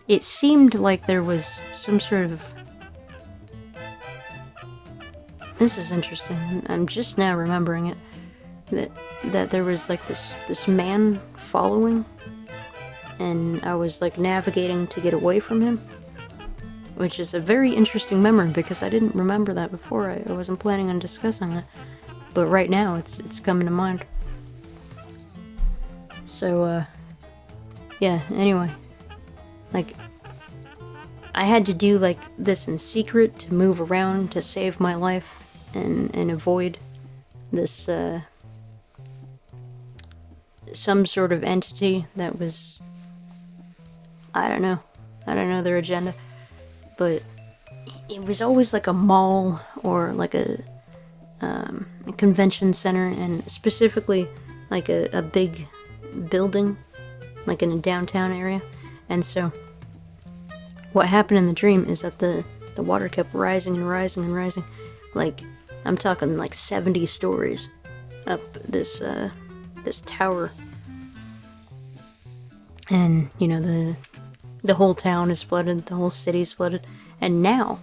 Speaker 1: it seemed like there was some sort of, this is interesting, I'm just now remembering it, that there was like this man following, and I was like navigating to get away from him, which is a very interesting memory because I didn't remember that before. I wasn't planning on discussing it, but right now it's coming to mind. So yeah, anyway, like I had to do like this in secret to move around to save my life and avoid this some sort of entity that was, I don't know their agenda, but it was always like a mall or like a convention center, and specifically like a big building, like in a downtown area. And so what happened in the dream is that the water kept rising and rising and rising, like I'm talking like 70 stories up this tower. And you know, the whole town is flooded, the whole city's flooded. And now,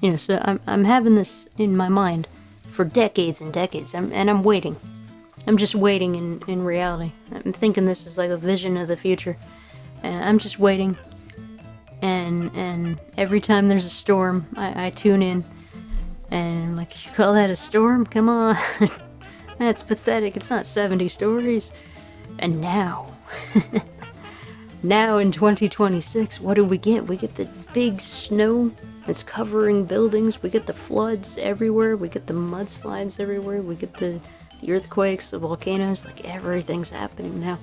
Speaker 1: you know, so I'm having this in my mind for decades and decades, and I'm waiting. I'm just waiting in reality. I'm thinking this is like a vision of the future, and I'm just waiting. And every time there's a storm, I tune in, and I'm like, you call that a storm? Come on. That's pathetic. It's not 70 stories. And now, now in 2026, what do we get? We get the big snow that's covering buildings. We get the floods everywhere. We get the mudslides everywhere. We get the earthquakes, the volcanoes. Like, everything's happening now.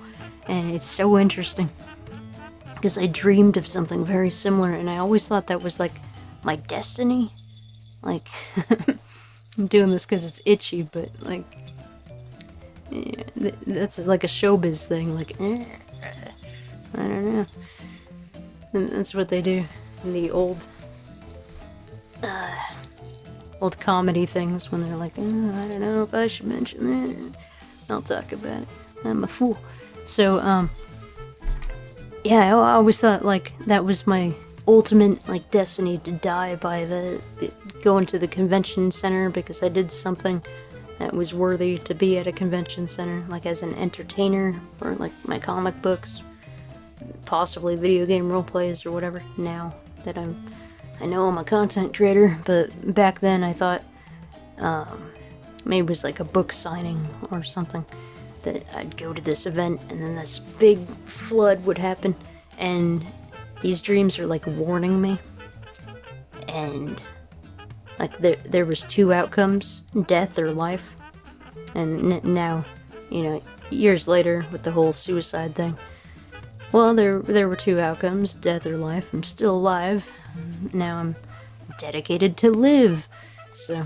Speaker 1: And it's so interesting. because I dreamed of something very similar, and I always thought that was like my destiny. Like, I'm doing this because it's itchy, but like, yeah, that's like a showbiz thing. Like, I don't know. And that's what they do in the old comedy things when they're like, oh, I don't know if I should mention that. I'll talk about it. I'm a fool. So, yeah, I always thought like that was my ultimate like destiny, to die by going to the convention center because I did something that was worthy to be at a convention center, like as an entertainer for like my comic books, possibly video game roleplays or whatever. Now that I know I'm a content creator, but back then I thought maybe it was like a book signing or something, that I'd go to this event and then this big flood would happen, and these dreams are like warning me, and like there was 2 outcomes, death or life. And now, you know, years later with the whole suicide thing, well, there were 2 outcomes, death or life. I'm still alive. Now I'm dedicated to live. So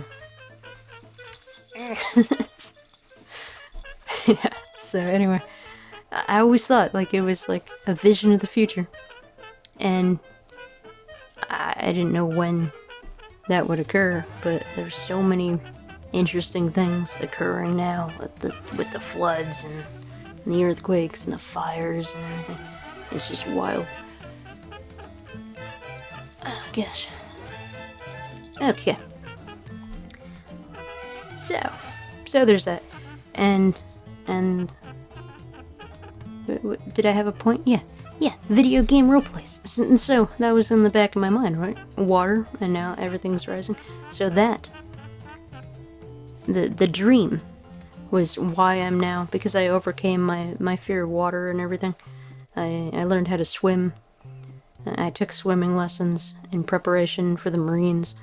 Speaker 1: yeah, so anyway, I always thought like it was like a vision of the future, and I didn't know when that would occur, but there's so many interesting things occurring now with the floods and the earthquakes and the fires and everything. It's just wild. Oh gosh. Okay. So there's that. And did I have a point? Yeah, video game roleplays. And so that was in the back of my mind, right? Water, and now everything's rising. So that, the dream was why I'm now, because I overcame my fear of water and everything. I learned how to swim. I took swimming lessons in preparation for the Marines.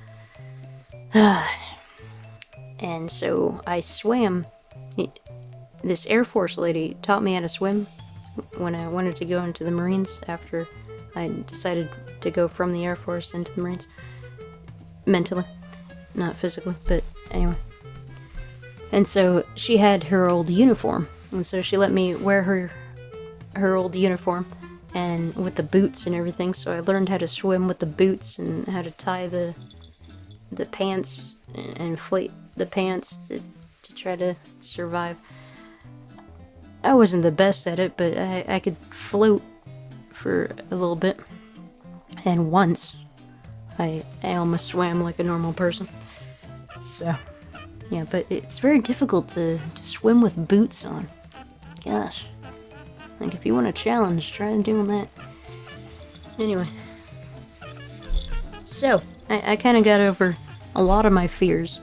Speaker 1: And so I swam. This Air Force lady taught me how to swim when I wanted to go into the Marines, after I decided to go from the Air Force into the Marines. Mentally, not physically, but anyway. And so she had her old uniform, and so she let me wear her old uniform, and with the boots and everything. So I learned how to swim with the boots and how to tie the pants and inflate the pants to try to survive. I wasn't the best at it, but I could float for a little bit. And once, I almost swam like a normal person. So, yeah, but it's very difficult to swim with boots on. Gosh. Like, if you want a challenge, try doing that. Anyway. So, I kind of got over a lot of my fears.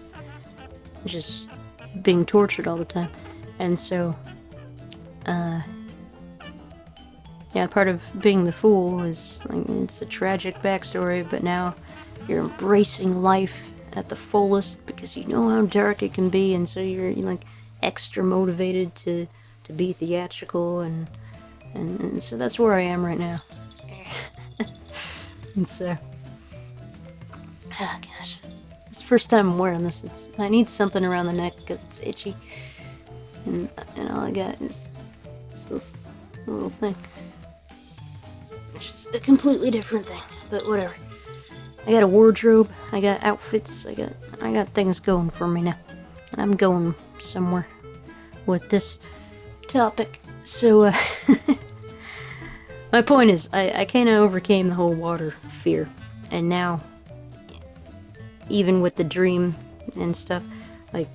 Speaker 1: Just being tortured all the time. And so, yeah, part of being the fool is, like, it's a tragic backstory, but now you're embracing life at the fullest because you know how dark it can be, and so you're like extra motivated to be theatrical, and so that's where I am right now. And so, oh gosh, it's the first time I'm wearing this. I need something around the neck because it's itchy, and all I got is this little thing, which is a completely different thing, but whatever. I got a wardrobe, I got outfits, I got things going for me now, and I'm going somewhere with this topic. So, my point is, I kind of overcame the whole water fear, and now, even with the dream and stuff, like,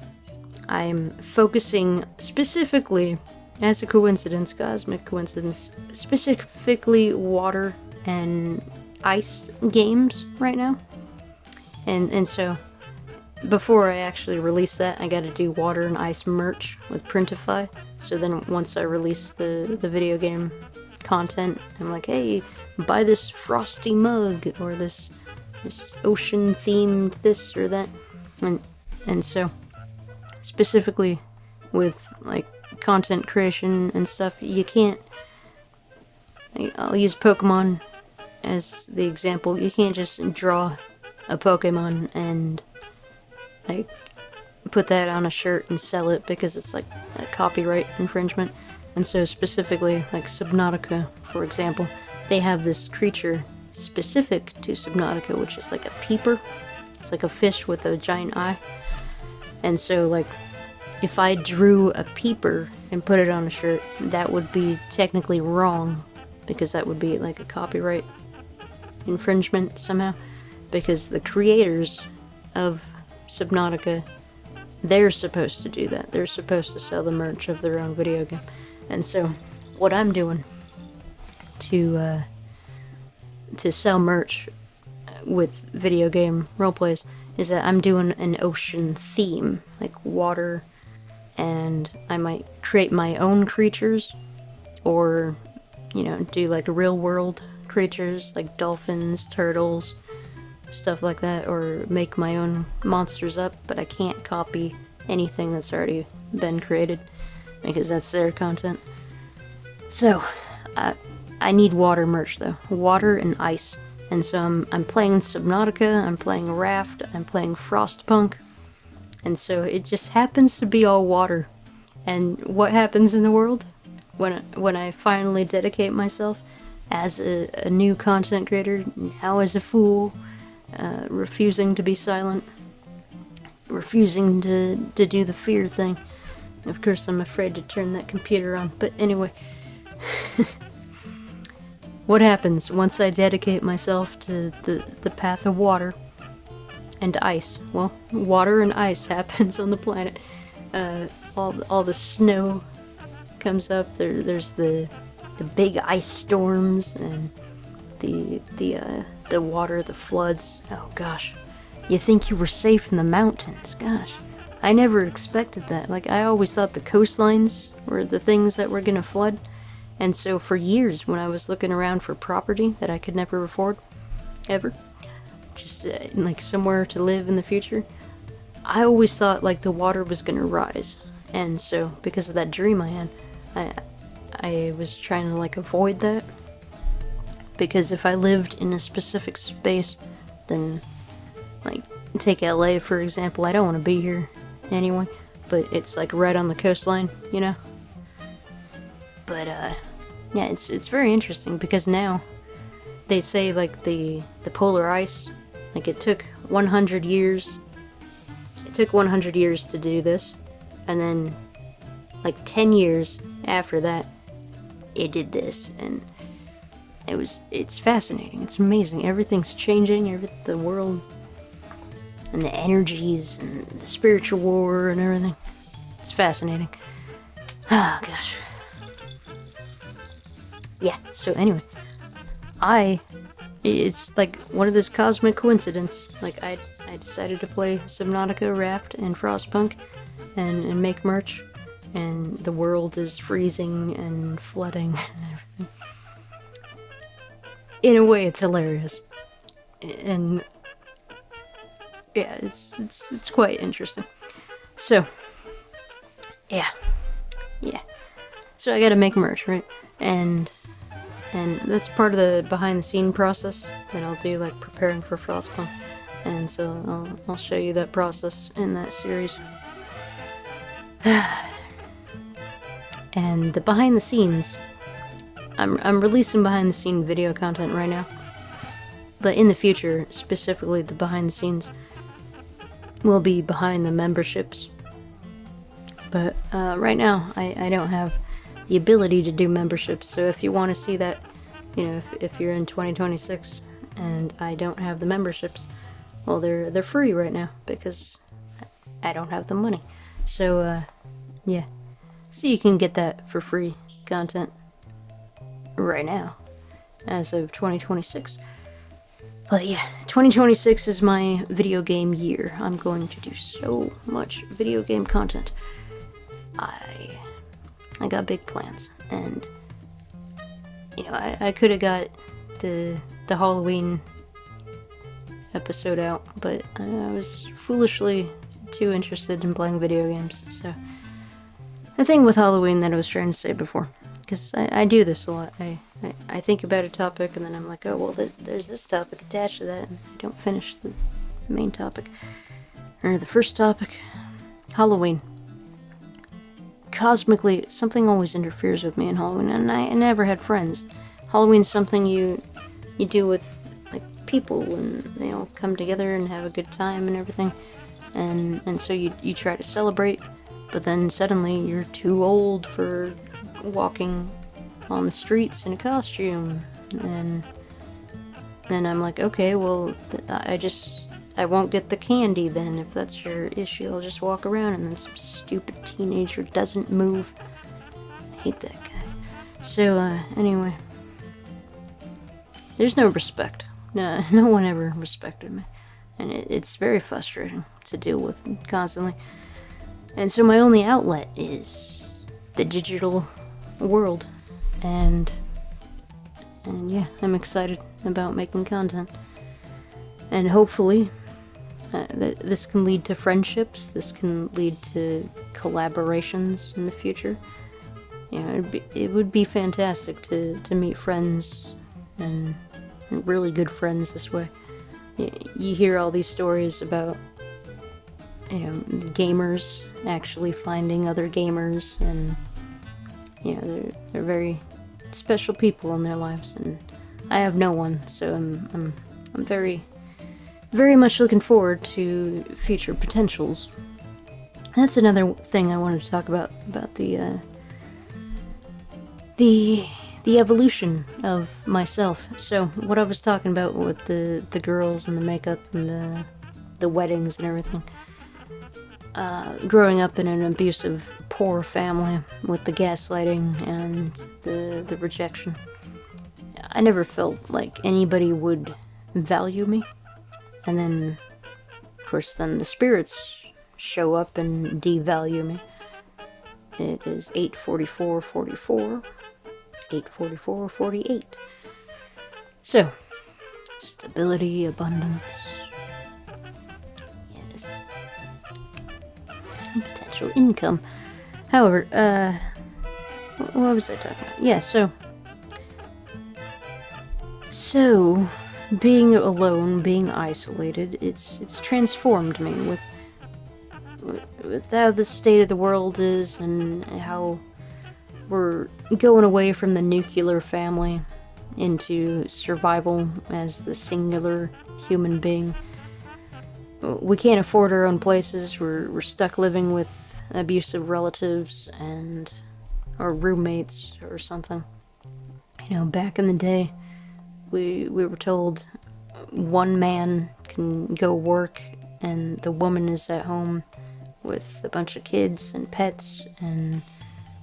Speaker 1: I'm focusing specifically, as a coincidence, cosmic coincidence, specifically water and ice games right now. And so, before I actually release that, I gotta do water and ice merch with Printify. So then once I release the video game content, I'm like, hey, buy this frosty mug, or this ocean themed this or that. And so, specifically with like content creation and stuff, you can't I'll use Pokemon as the example. You can't just draw a Pokemon and like put that on a shirt and sell it because it's like a copyright infringement. And so specifically, like Subnautica, for example, they have this creature specific to Subnautica, which is like a peeper. It's like a fish with a giant eye. And so, like, if I drew a peeper and put it on a shirt, that would be technically wrong, because that would be like a copyright infringement somehow. Because the creators of Subnautica, they're supposed to do that. They're supposed to sell the merch of their own video game. And so, what I'm doing to sell merch with video game roleplays is that I'm doing an ocean theme, like water, and I might create my own creatures, or, you know, do like real world creatures like dolphins, turtles, stuff like that, or make my own monsters up, but I can't copy anything that's already been created because that's their content. So, I need water merch though. Water and ice. And so I'm playing Subnautica, I'm playing Raft, I'm playing Frostpunk, and so it just happens to be all water. And what happens in the world when I finally dedicate myself as a new content creator, now as a fool, refusing to be silent, refusing to do the fear thing. Of course, I'm afraid to turn that computer on, but anyway. What happens once I dedicate myself to the path of water and ice? Well, water and ice happens on the planet. All the snow comes up. There's the big ice storms and the water, the floods. Oh gosh, you think you were safe in the mountains? Gosh, I never expected that. Like, I always thought the coastlines were the things that were gonna flood. And so for years, when I was looking around for property that I could never afford, ever, just like somewhere to live in the future, I always thought like the water was gonna rise. And so because of that dream I had, I was trying to like avoid that. Because if I lived in a specific space, then like take LA for example, I don't want to be here anyway, but it's like right on the coastline, you know? But yeah, it's very interesting because now they say like the polar ice, like it took 100 years. It took 100 years to do this, and then like 10 years after that, it did this, and it's fascinating. It's amazing. Everything's changing. The world and the energies and the spiritual war and everything. It's fascinating. Oh gosh. Yeah, so anyway, it's like one of those cosmic coincidence. Like, I decided to play Subnautica, Raft, and Frostpunk, and make merch, and the world is freezing and flooding and everything. In a way, it's hilarious. And, yeah, it's quite interesting. So, yeah. So I gotta make merch, right? And that's part of the behind-the-scene process that I'll do, like preparing for Frostpunk. And so I'll show you that process in that series. And the behind-the-scenes, I'm releasing behind-the-scene video content right now. But in the future, specifically the behind-the-scenes, will be behind the memberships. But right now, I don't have the ability to do memberships, so if you want to see that, you know, if you're in 2026 and I don't have the memberships, well, they're free right now because I don't have the money. So yeah, so you can get that for free content right now as of 2026. But yeah, 2026 is my video game year. I'm going to do so much video game content. I got big plans, and you know, I could have got the Halloween episode out, but I was foolishly too interested in playing video games. So the thing with Halloween that I was trying to say before, because I do this a lot, I think about a topic, and then I'm like, oh, well, there's this topic attached to that, and I don't finish the main topic. Or the first topic, Halloween. Cosmically, something always interferes with me in Halloween, and I never had friends. Halloween's something you do with, like, people, and they all come together and have a good time and everything. And so you try to celebrate, but then suddenly you're too old for walking on the streets in a costume, and then I'm like, okay, well, I won't get the candy then, if that's your issue. I'll just walk around, and then some stupid teenager doesn't move. I hate that guy. So, anyway. There's no respect. No one ever respected me. And it's very frustrating to deal with constantly. And so my only outlet is the digital world. And yeah, I'm excited about making content. And hopefully, this can lead to friendships. This can lead to collaborations in the future. You know, it would be fantastic to meet friends and really good friends this way. You hear all these stories about, you know, gamers actually finding other gamers, and you know, they're very special people in their lives, and I have no one, so I'm very, very much looking forward to future potentials. That's another thing I wanted to talk about the evolution of myself. So what I was talking about with the girls and the makeup and the weddings and everything. Growing up in an abusive, poor family with the gaslighting and the rejection, I never felt like anybody would value me. And then, of course, then the spirits show up and devalue me. It is 8:44:44. 8:44:48. So, stability, abundance. Yes. And potential income. However, what was I talking about? Yeah, so being alone, being isolated, it's transformed me with how the state of the world is and how we're going away from the nuclear family into survival as the singular human being. We can't afford our own places. We're stuck living with abusive relatives and or roommates or something. You know, back in the day, we were told one man can go work and the woman is at home with a bunch of kids and pets, and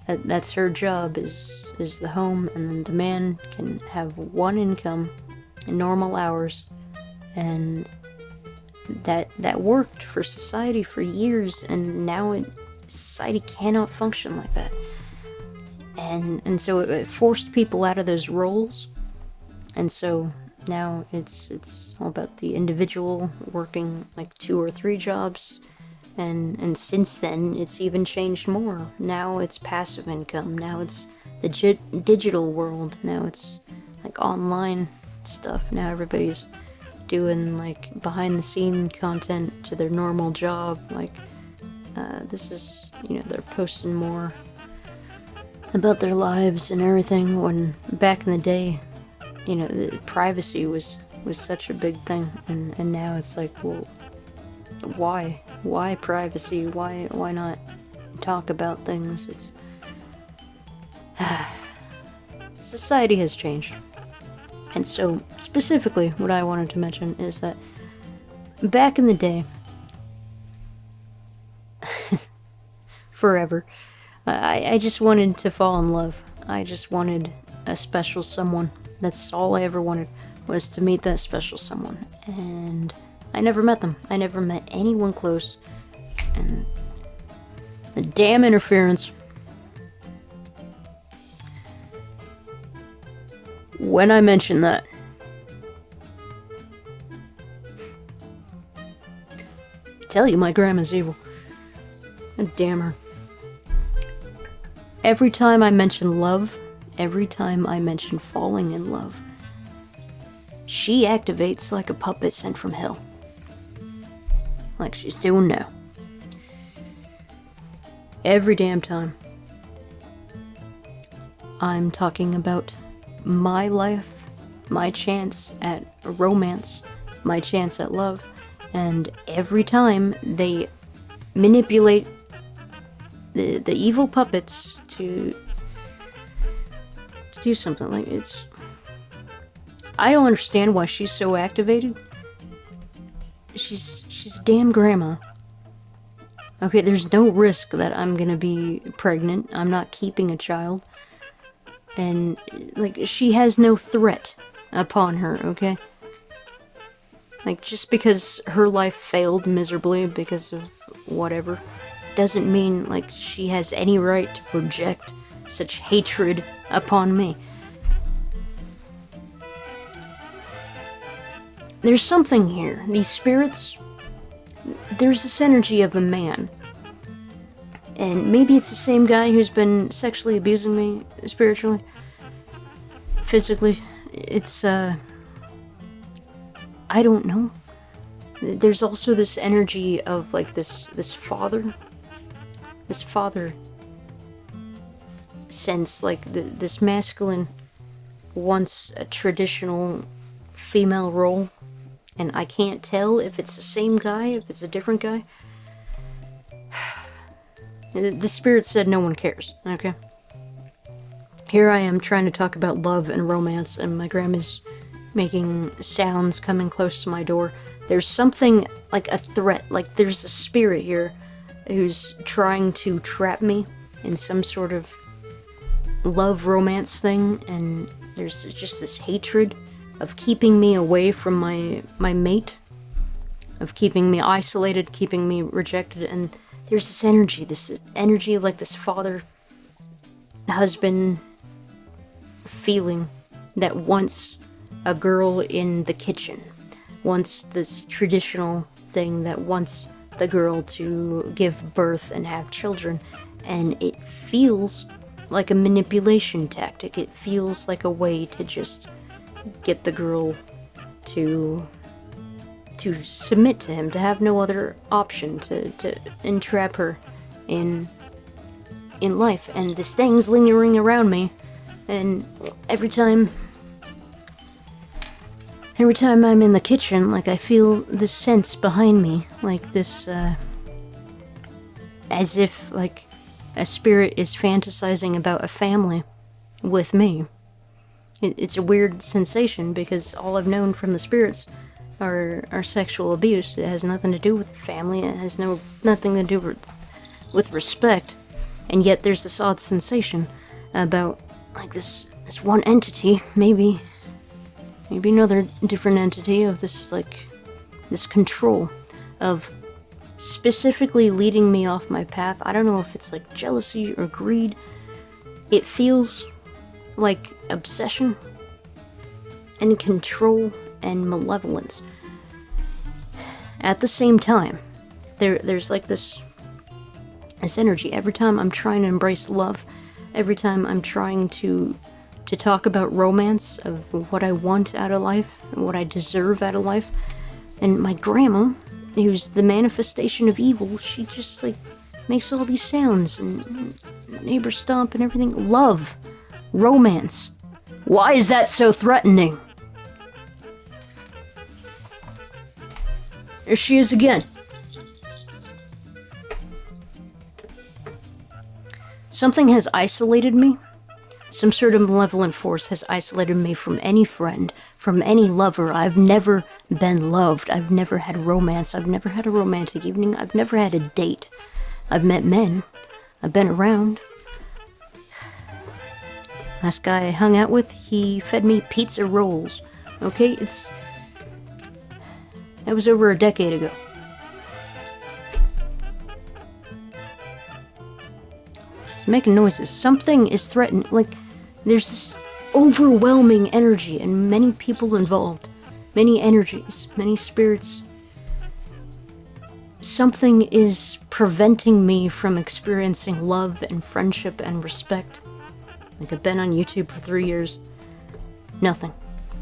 Speaker 1: that's her job, is the home, and then the man can have one income in normal hours, and that worked for society for years, and now society cannot function like that. And so it forced people out of those roles, and so now it's all about the individual working like 2 or 3 jobs. And since then, it's even changed more. Now it's passive income. Now it's the digital world. Now it's like online stuff. Now everybody's doing like behind the scene content to their normal job. Like, this is, you know, they're posting more about their lives and everything, when back in the day, you know, the privacy was such a big thing. And now it's like, well, why privacy? Why not talk about things? It's society has changed. And so specifically what I wanted to mention is that back in the day, forever, I just wanted to fall in love. I just wanted a special someone. That's all I ever wanted, was to meet that special someone. And I never met them. I never met anyone close. And the damn interference. When I mention that, I tell you, my grandma's evil. And damn her. Every time I mention love every time I mention falling in love, she activates like a puppet sent from hell. Like she's doing now. Every damn time I'm talking about my life, my chance at romance, my chance at love, and every time they manipulate the evil puppets to do something. Like, it's... I don't understand why she's so activated. She's damn grandma. Okay, there's no risk that I'm gonna be pregnant. I'm not keeping a child. And, like, she has no threat upon her, okay? Like, just because her life failed miserably because of whatever, doesn't mean, like, she has any right to project such hatred upon me. There's something here. These spirits, there's this energy of a man. And maybe it's the same guy who's been sexually abusing me spiritually, physically. It's, I don't know. There's also this energy of, like, this father sense, like, this masculine wants a traditional female role, and I can't tell if it's the same guy, if it's a different guy. The spirit said no one cares, okay? Here I am trying to talk about love and romance, and my grandma's making sounds coming close to my door. There's something like a threat, like there's a spirit here who's trying to trap me in some sort of love romance thing, and there's just this hatred of keeping me away from my mate, of keeping me isolated, keeping me rejected, and there's this energy of, like, this father husband feeling that wants a girl in the kitchen, wants this traditional thing that wants the girl to give birth and have children, and it feels like a manipulation tactic. It feels like a way to just get the girl to submit to him, to have no other option, to entrap her in life. And this thing's lingering around me, and every time I'm in the kitchen, like, I feel this sense behind me, like this, as if, like, a spirit is fantasizing about a family with me. It's a weird sensation, because all I've known from the spirits are sexual abuse. It has nothing to do with family, it has nothing to do with respect, and yet there's this odd sensation about, like, this one entity, maybe another different entity of this, like, this control of specifically leading me off my path. I don't know if it's, like, jealousy or greed. It feels like obsession and control and malevolence. At the same time, there's like this energy. Every time I'm trying to embrace love, every time I'm trying to talk about romance, of what I want out of life, and what I deserve out of life, and my grandma, who's the manifestation of evil, she just, like, makes all these sounds, and neighbor stomp and everything. Love. Romance. Why is that so threatening? There she is again. Something has isolated me. Some sort of malevolent force has isolated me from any friend, from any lover. I've never been loved. I've never had romance. I've never had a romantic evening. I've never had a date. I've met men. I've been around. Last guy I hung out with, he fed me pizza rolls. Okay, that was over a decade ago. Making noises. Something is threatening. Like, there's this overwhelming energy and many people involved. Many energies, many spirits. Something is preventing me from experiencing love and friendship and respect. Like, I've been on YouTube for 3 years. Nothing.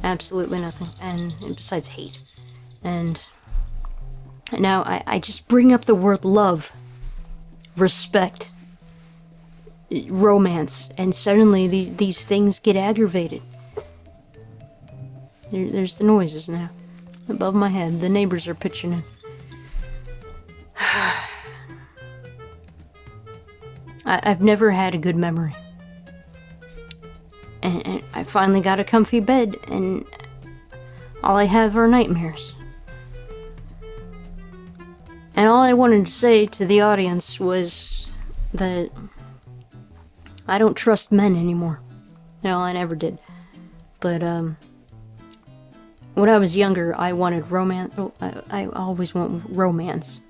Speaker 1: Absolutely nothing. And besides hate. And now I just bring up the word love, respect, romance, and suddenly these things get aggravated. There's the noises now. Above my head. The neighbors are pitching in. I've never had a good memory. And I finally got a comfy bed, and all I have are nightmares. And all I wanted to say to the audience was that I don't trust men anymore. No, I never did. But, when I was younger, I wanted romance. Oh, I always want romance.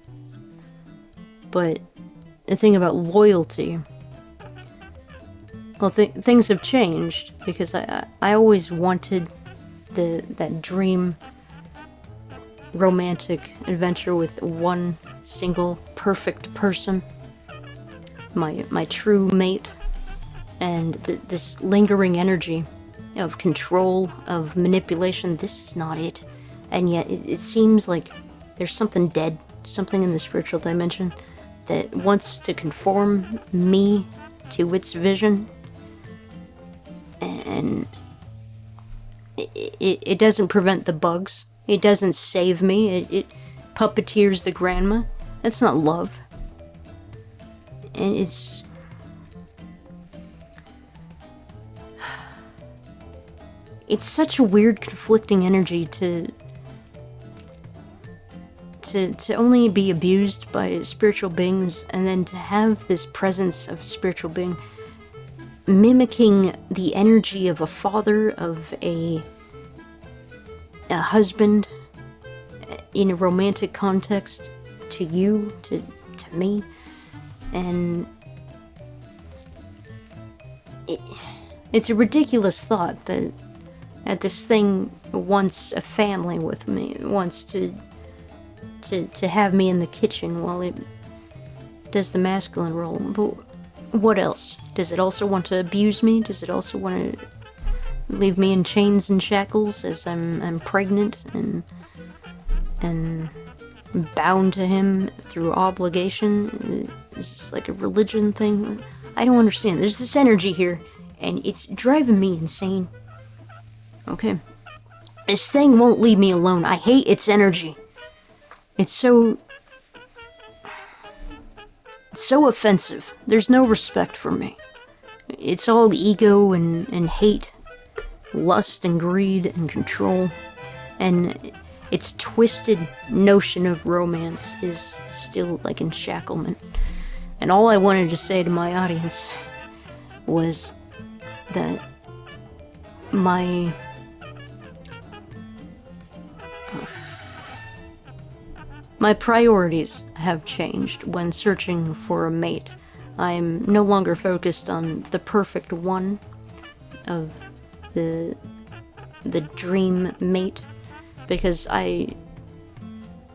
Speaker 1: But the thing about loyalty... Well, things have changed, because I always wanted that dream romantic adventure with one single perfect person. My true mate. And this lingering energy of control, of manipulation, this is not it. And yet it seems like there's something dead, something in the spiritual dimension that wants to conform me to its vision. And it doesn't prevent the bugs. It doesn't save me. It puppeteers the grandma. That's not love. And it's... It's such a weird, conflicting energy to only be abused by spiritual beings, and then to have this presence of a spiritual being mimicking the energy of a father, of a husband, in a romantic context, to you, to me, and it's a ridiculous thought that this thing wants a family with me, wants to have me in the kitchen while it does the masculine role. But what else? Does it also want to abuse me? Does it also want to leave me in chains and shackles as I'm pregnant and bound to him through obligation? Is this like a religion thing? I don't understand. There's this energy here, and it's driving me insane. Okay. This thing won't leave me alone. I hate its energy. It's so offensive. There's no respect for me. It's all ego and hate, lust and greed and control. And its twisted notion of romance is still like enshacklement. And all I wanted to say to my audience was that my priorities have changed when searching for a mate. I'm no longer focused on the perfect one of the dream mate, because I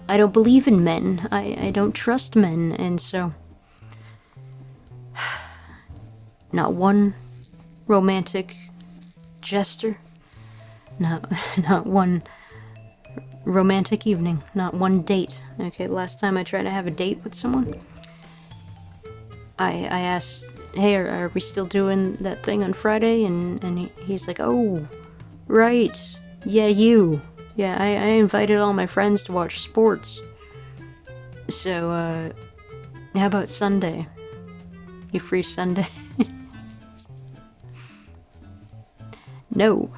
Speaker 1: don't believe in men. I don't trust men, and so not one romantic jEsTeR, not one romantic evening, not one date. Okay, last time I tried to have a date with someone, I asked, hey, are we still doing that thing on Friday? And he's like, oh, right, yeah, you. Yeah, I invited all my friends to watch sports. So, how about Sunday? You free Sunday? No,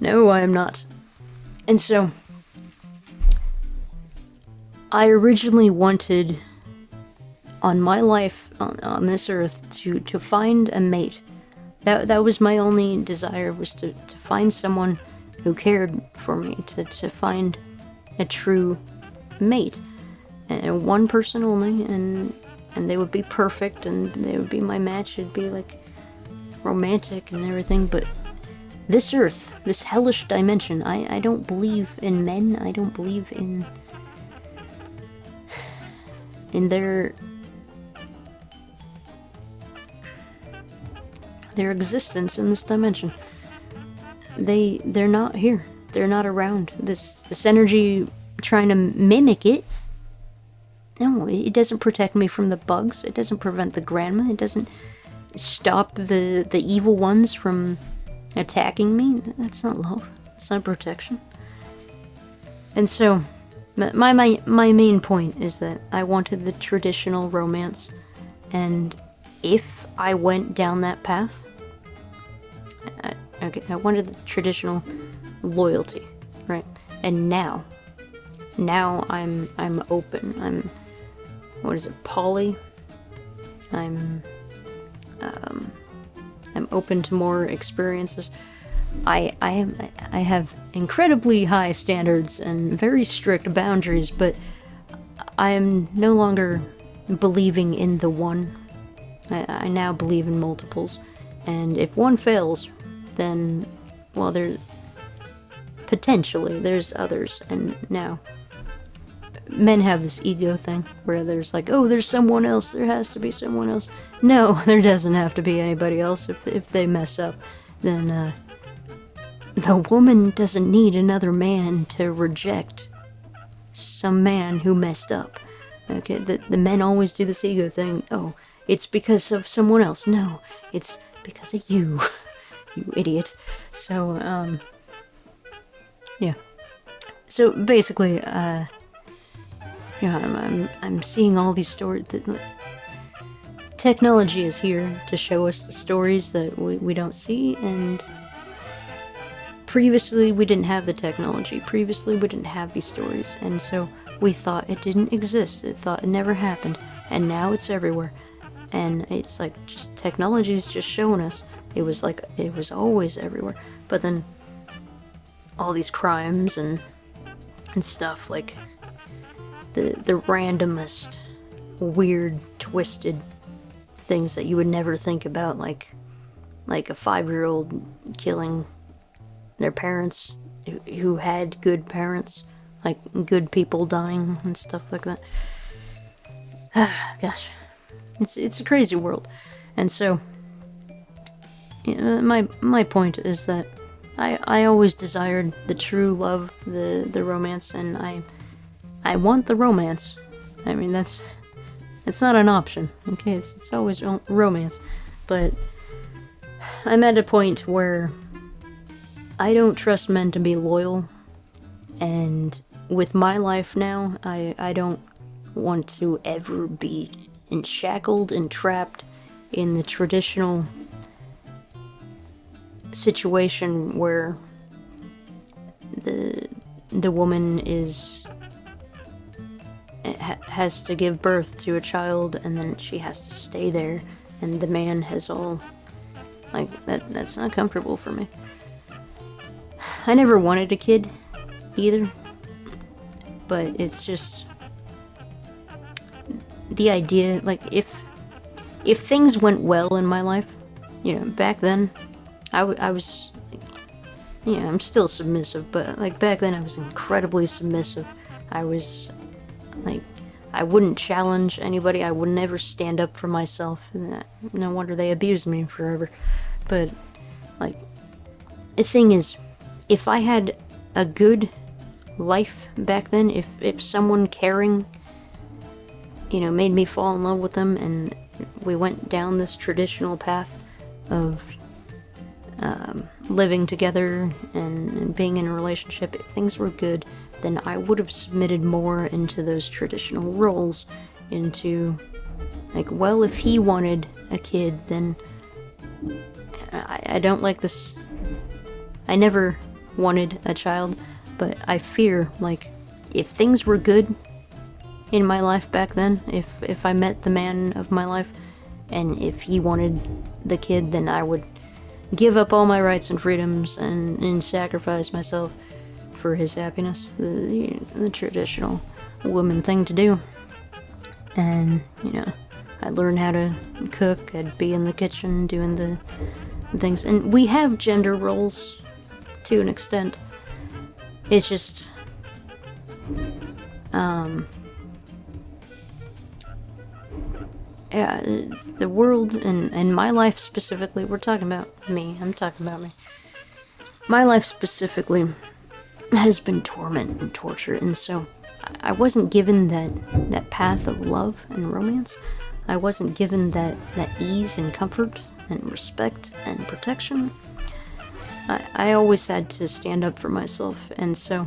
Speaker 1: I am not. And so, I originally wanted, on my life on this earth, to find a mate. That was my only desire, was to find someone who cared for me, to find a true mate. And one person only, and they would be perfect, and they would be my match. It'd be like romantic and everything, but this earth, this hellish dimension, I don't believe in men. I don't believe in their their existence in this dimension. They're not here. They're not around. This energy trying to mimic it. No, it doesn't protect me from the bugs. It doesn't prevent the grandma. It doesn't stop the evil ones from attacking me. That's not love. That's not protection. And so, my main point is that I wanted the traditional romance, and if I went down that path, I wanted the traditional loyalty, right? And now I'm open. I'm, what is it, poly? I'm open to more experiences. I have incredibly high standards and very strict boundaries, but I am no longer believing in the one. I now believe in multiples, and if one fails, then, well, there's others. And now men have this ego thing where there's like, oh, there's someone else, there has to be someone else. No, there doesn't have to be anybody else. If they mess up, then the woman doesn't need another man to reject some man who messed up. Okay, the men always do this ego thing. Oh, it's because of someone else. No, it's because of you, you idiot. So, yeah. So basically, yeah, I'm seeing all these stories. Technology is here to show us the stories that we don't see, and previously we didn't have the technology. Previously we didn't have these stories, and so we thought it didn't exist. It thought it never happened, and now it's everywhere. And it's like, just technology's just showing us. It was like, it was always everywhere. But then all these crimes and stuff, like the randomest, weird, twisted things that you would never think about, like a 5-year-old killing their parents who had good parents, like good people dying and stuff like that. Gosh, it's a crazy world. And so, my point is that I always desired the true love, the romance, and I want the romance. I mean, it's not an option, okay? It's always romance. But I'm at a point where I don't trust men to be loyal, and with my life now, I don't want to ever be enshackled and trapped in the traditional situation where the woman has to give birth to a child, and then she has to stay there, and the man has all, like, that's not comfortable for me. I never wanted a kid either, but it's just the idea, like, if things went well in my life, back then I was, like, I'm still submissive, but like back then I was incredibly submissive. I was like, I wouldn't challenge anybody. I would never stand up for myself. No wonder they abused me forever. But like, the thing is, if I had a good life back then, if someone caring, made me fall in love with them, and we went down this traditional path of living together and being in a relationship, if things were good, then I would have submitted more into those traditional roles, into, like, well, if he wanted a kid, then I don't like this. I never wanted a child, but I fear, like, if things were good in my life back then, if I met the man of my life, and if he wanted the kid, then I would give up all my rights and freedoms and sacrifice myself for his happiness. The traditional woman thing to do. And, I'd learn how to cook, I'd be in the kitchen doing the things. And we have gender roles to an extent. It's just, yeah, the world and my life specifically, we're talking about me, I'm talking about me. My life specifically has been torment and torture, and so I wasn't given that path of love and romance. I wasn't given that ease and comfort and respect and protection. I always had to stand up for myself, and so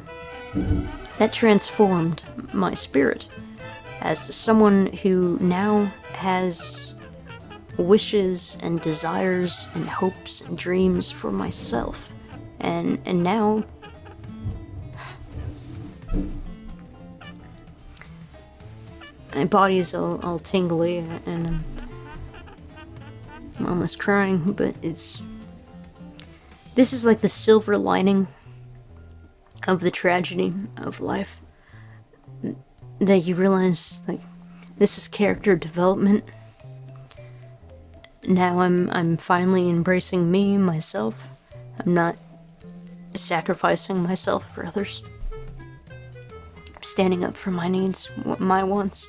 Speaker 1: that transformed my spirit as to someone who now has wishes and desires and hopes and dreams for myself. And now my body is all tingly, and I'm almost crying, but this is like the silver lining of the tragedy of life, that you realize, like, this is character development. Now I'm finally embracing me, myself. I'm not sacrificing myself for others. I'm standing up for my needs, my wants,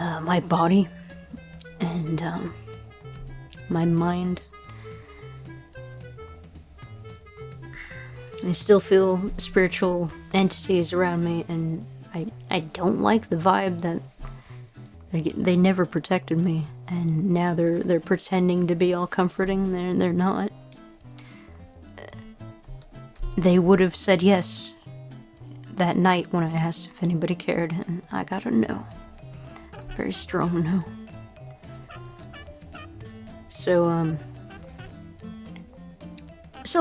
Speaker 1: my body, and my mind. I still feel spiritual entities around me, and I don't like the vibe that they never protected me, and now they're pretending to be all comforting. They're not. They would have said yes that night when I asked if anybody cared, and I got a no. Very strong no. So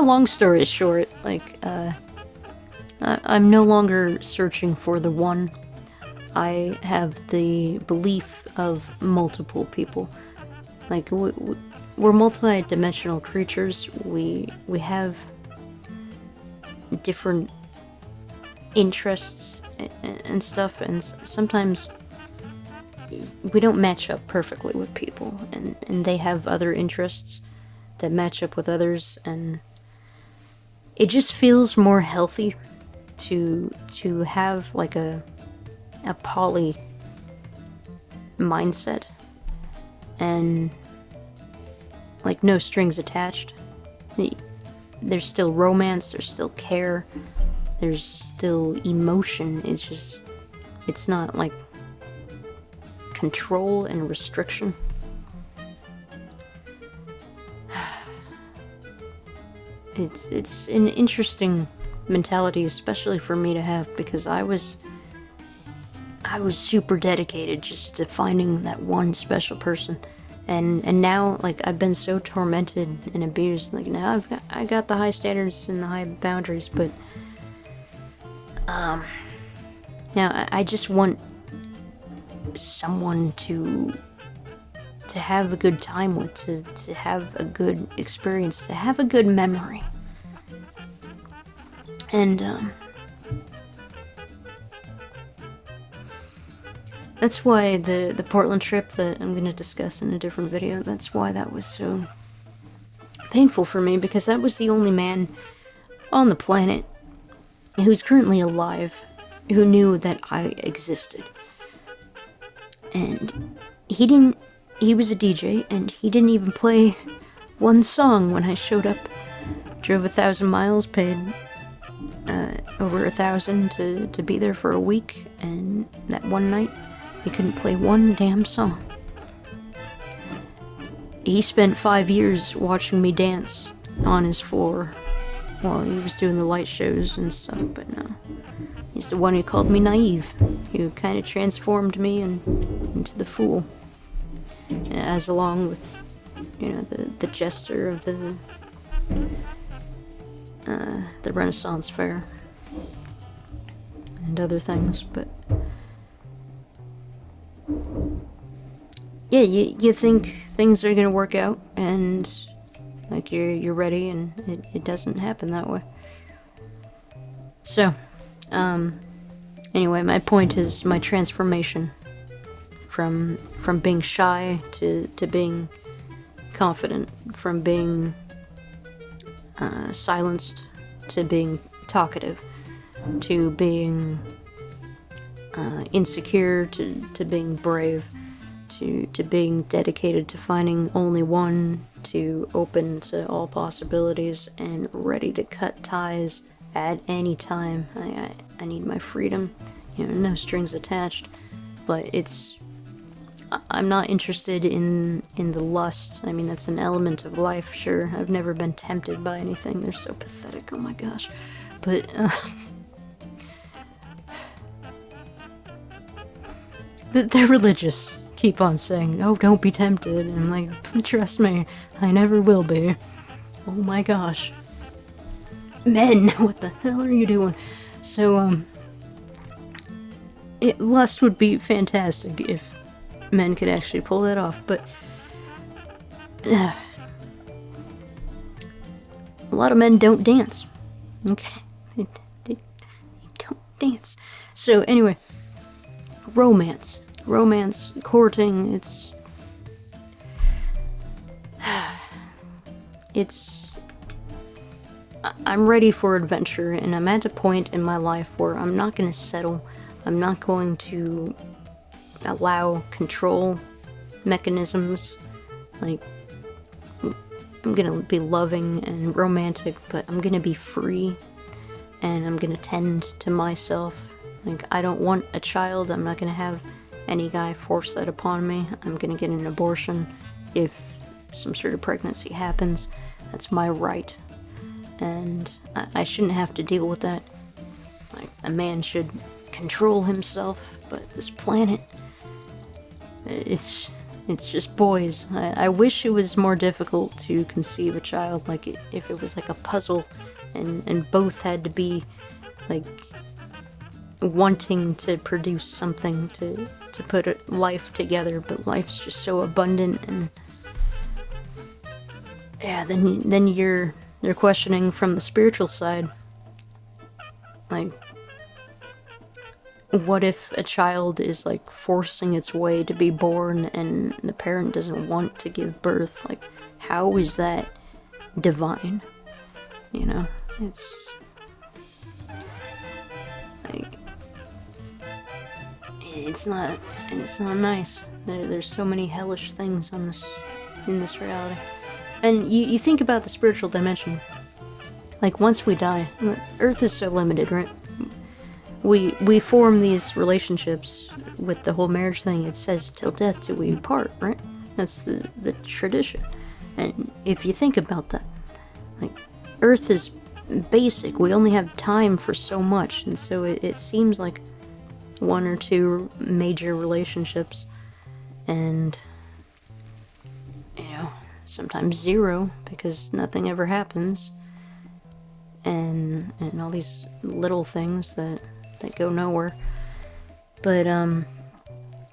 Speaker 1: long story short, like, I'm no longer searching for the one. I have the belief of multiple people. Like, we're multi-dimensional creatures. We have different interests and stuff, and sometimes we don't match up perfectly with people, and they have other interests that match up with others, and it just feels more healthy to have like a poly mindset, and like no strings attached. There's still romance, there's still care, there's still emotion. It's not like control and restriction. It's an interesting mentality, especially for me to have, because I was super dedicated just to finding that one special person, and now, like, I've been so tormented and abused. Like, now I got the high standards and the high boundaries, but now I just want someone to have a good time with, to have a good experience, to have a good memory. And that's why the Portland trip that I'm going to discuss in a different video, that's why that was so painful for me, because that was the only man on the planet who's currently alive who knew that I existed. And he was a DJ, and he didn't even play one song when I showed up. Drove 1,000 miles, paid over 1,000 to be there for a week, and that one night, he couldn't play one damn song. He spent 5 years watching me dance on his floor while he was doing the light shows and stuff, but no. He's the one who called me naive, who kind of transformed me into the fool. As along with, you know, the jester of the Renaissance Fair and other things, but yeah, you think things are gonna work out, and like you're ready, and it doesn't happen that way. So, anyway, my point is my transformation from being shy to being confident, from being silenced to being talkative, to being insecure to being brave, to being dedicated to finding only one, to open to all possibilities and ready to cut ties at any time. I need my freedom, you know, no strings attached. But I'm not interested in the lust. I mean, that's an element of life, sure. I've never been tempted by anything. They're so pathetic, oh my gosh. But they're religious. Keep on saying, oh, don't be tempted. And I'm like, trust me, I never will be. Oh my gosh. Men, what the hell are you doing? So, lust would be fantastic if men could actually pull that off, but a lot of men don't dance. Okay, they don't dance. So anyway, romance, courting. I'm ready for adventure, and I'm at a point in my life where I'm not going to settle. I'm not going to allow control mechanisms. Like, I'm gonna be loving and romantic, but I'm gonna be free, and I'm gonna tend to myself. Like, I don't want a child. I'm not gonna have any guy force that upon me. I'm gonna get an abortion if some sort of pregnancy happens. That's my right, and I shouldn't have to deal with that. Like, a man should control himself, but this planet, it's just boys. I wish it was more difficult to conceive a child, like if it was like a puzzle and both had to be like wanting to produce something to put a life together, but life's just so abundant. And yeah, then you're questioning from the spiritual side, like, what if a child is like forcing its way to be born and the parent doesn't want to give birth? Like, how is that divine? You know, it's like, it's not nice. There's so many hellish things in this reality. And you think about the spiritual dimension. Like, once we die, Earth is so limited, right? We form these relationships with the whole marriage thing. It says, till death do we part, right? That's the tradition. And if you think about that, like, Earth is basic. We only have time for so much, and so it seems like one or two major relationships, and, you know, sometimes zero, because nothing ever happens, and all these little things that go nowhere. But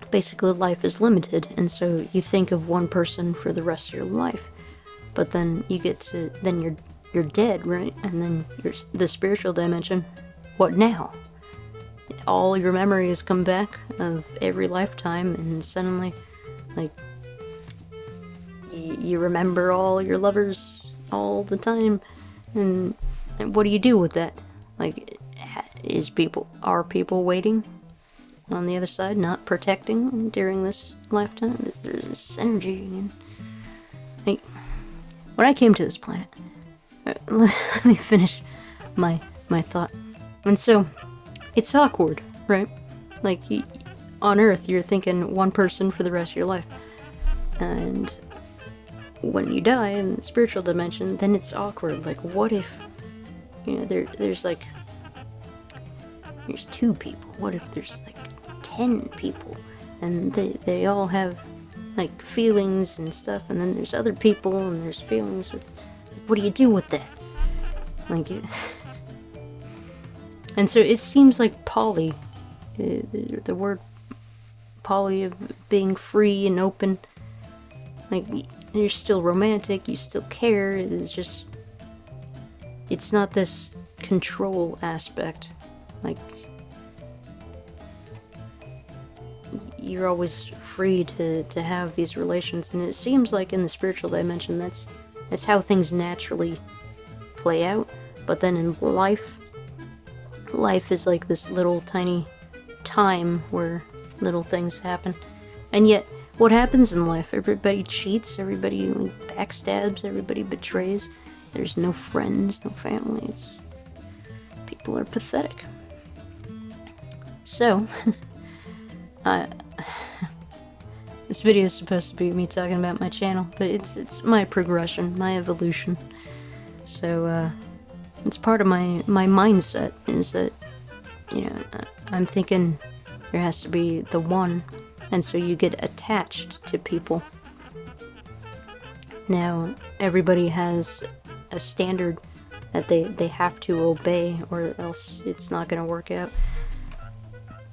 Speaker 1: basically life is limited, and so you think of one person for the rest of your life, but then you're dead, right? And then the spiritual dimension, what now? All your memories come back of every lifetime, and suddenly, like, you remember all your lovers all the time, and what do you do with that? Like, are people waiting on the other side, not protecting during this lifetime? There's this energy, and like, when I came to this planet, let me finish my thought. And so, it's awkward, right? Like, on Earth, you're thinking one person for the rest of your life, and when you die in the spiritual dimension, then it's awkward. Like, what if, you know, there's two people? What if there's like 10 people, and they all have like feelings and stuff, and then there's other people and there's feelings. What do you do with that? Like, and so it seems like poly, the word poly, of being free and open, like, you're still romantic, you still care, it's not this control aspect. Like, you're always free to have these relations, and it seems like in the spiritual dimension that's how things naturally play out. But then in life is like this little tiny time where little things happen, and yet what happens in life. Everybody cheats, everybody backstabs, everybody betrays. There's no friends, no family. People are pathetic. So, this video is supposed to be me talking about my channel, but it's my progression, my evolution. So, it's part of my mindset is that, you know, I'm thinking there has to be the one, and so you get attached to people. Now, everybody has a standard that they have to obey, or else it's not going to work out.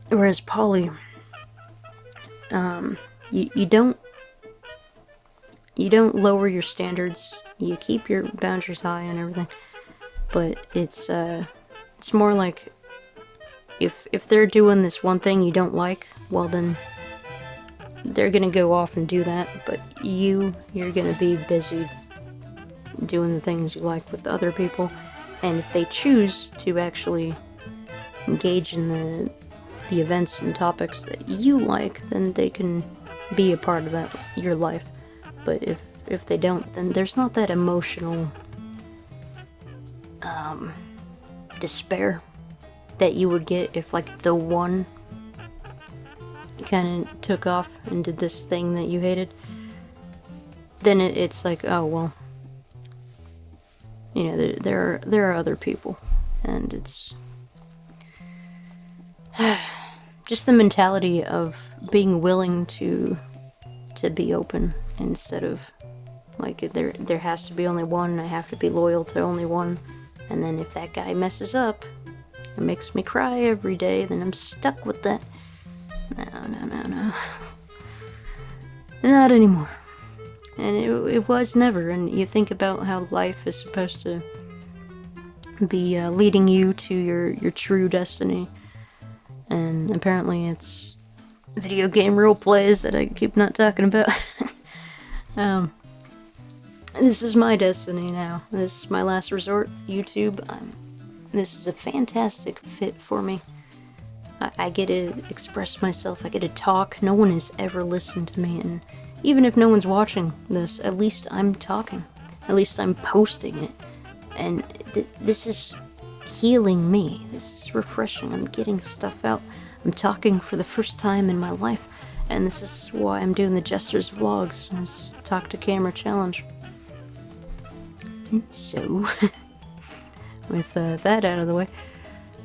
Speaker 1: Whereas poly, you don't lower your standards. You keep your boundaries high and everything, but it's more like if they're doing this one thing you don't like, well then they're gonna go off and do that, but you're gonna be busy doing the things you like with other people. And if they choose to actually engage in the events and topics that you like, then they can be a part of that, your life. But if they don't, then there's not that emotional despair that you would get if like the one kind of took off and did this thing that you hated. Then it's like, oh well, you know, there are other people, and it's just the mentality of being willing to be open instead of like there has to be only one, I have to be loyal to only one, and then if that guy messes up, it makes me cry every day, then I'm stuck with that. No. Not anymore. And it was never. And you think about how life is supposed to be leading you to your true destiny. And apparently it's video game roleplays that I keep not talking about. This is my destiny now. This is my last resort. YouTube. This is a fantastic fit for me. I get to express myself. I get to talk. No one has ever listened to me, and even if no one's watching this, at least I'm talking. At least I'm posting it. And this is healing me. This is refreshing. I'm getting stuff out. I'm talking for the first time in my life. And this is why I'm doing the jEsTeRs vlogs. This talk to camera challenge. So, with that out of the way.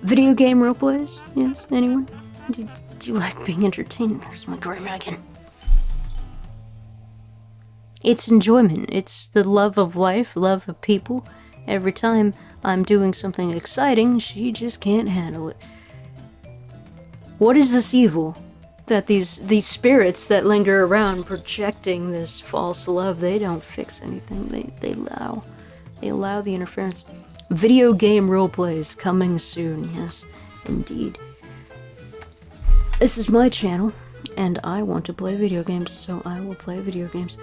Speaker 1: Video game roleplays? Yes, anyone? Do you like being entertained? There's my gray again. It's enjoyment. It's the love of life, love of people. Every time I'm doing something exciting, she just can't handle it. What is this evil? That these spirits that linger around projecting this false love, they don't fix anything. They allow the interference. Video game roleplays coming soon, yes, indeed. This is my channel, and I want to play video games, so I will play video games.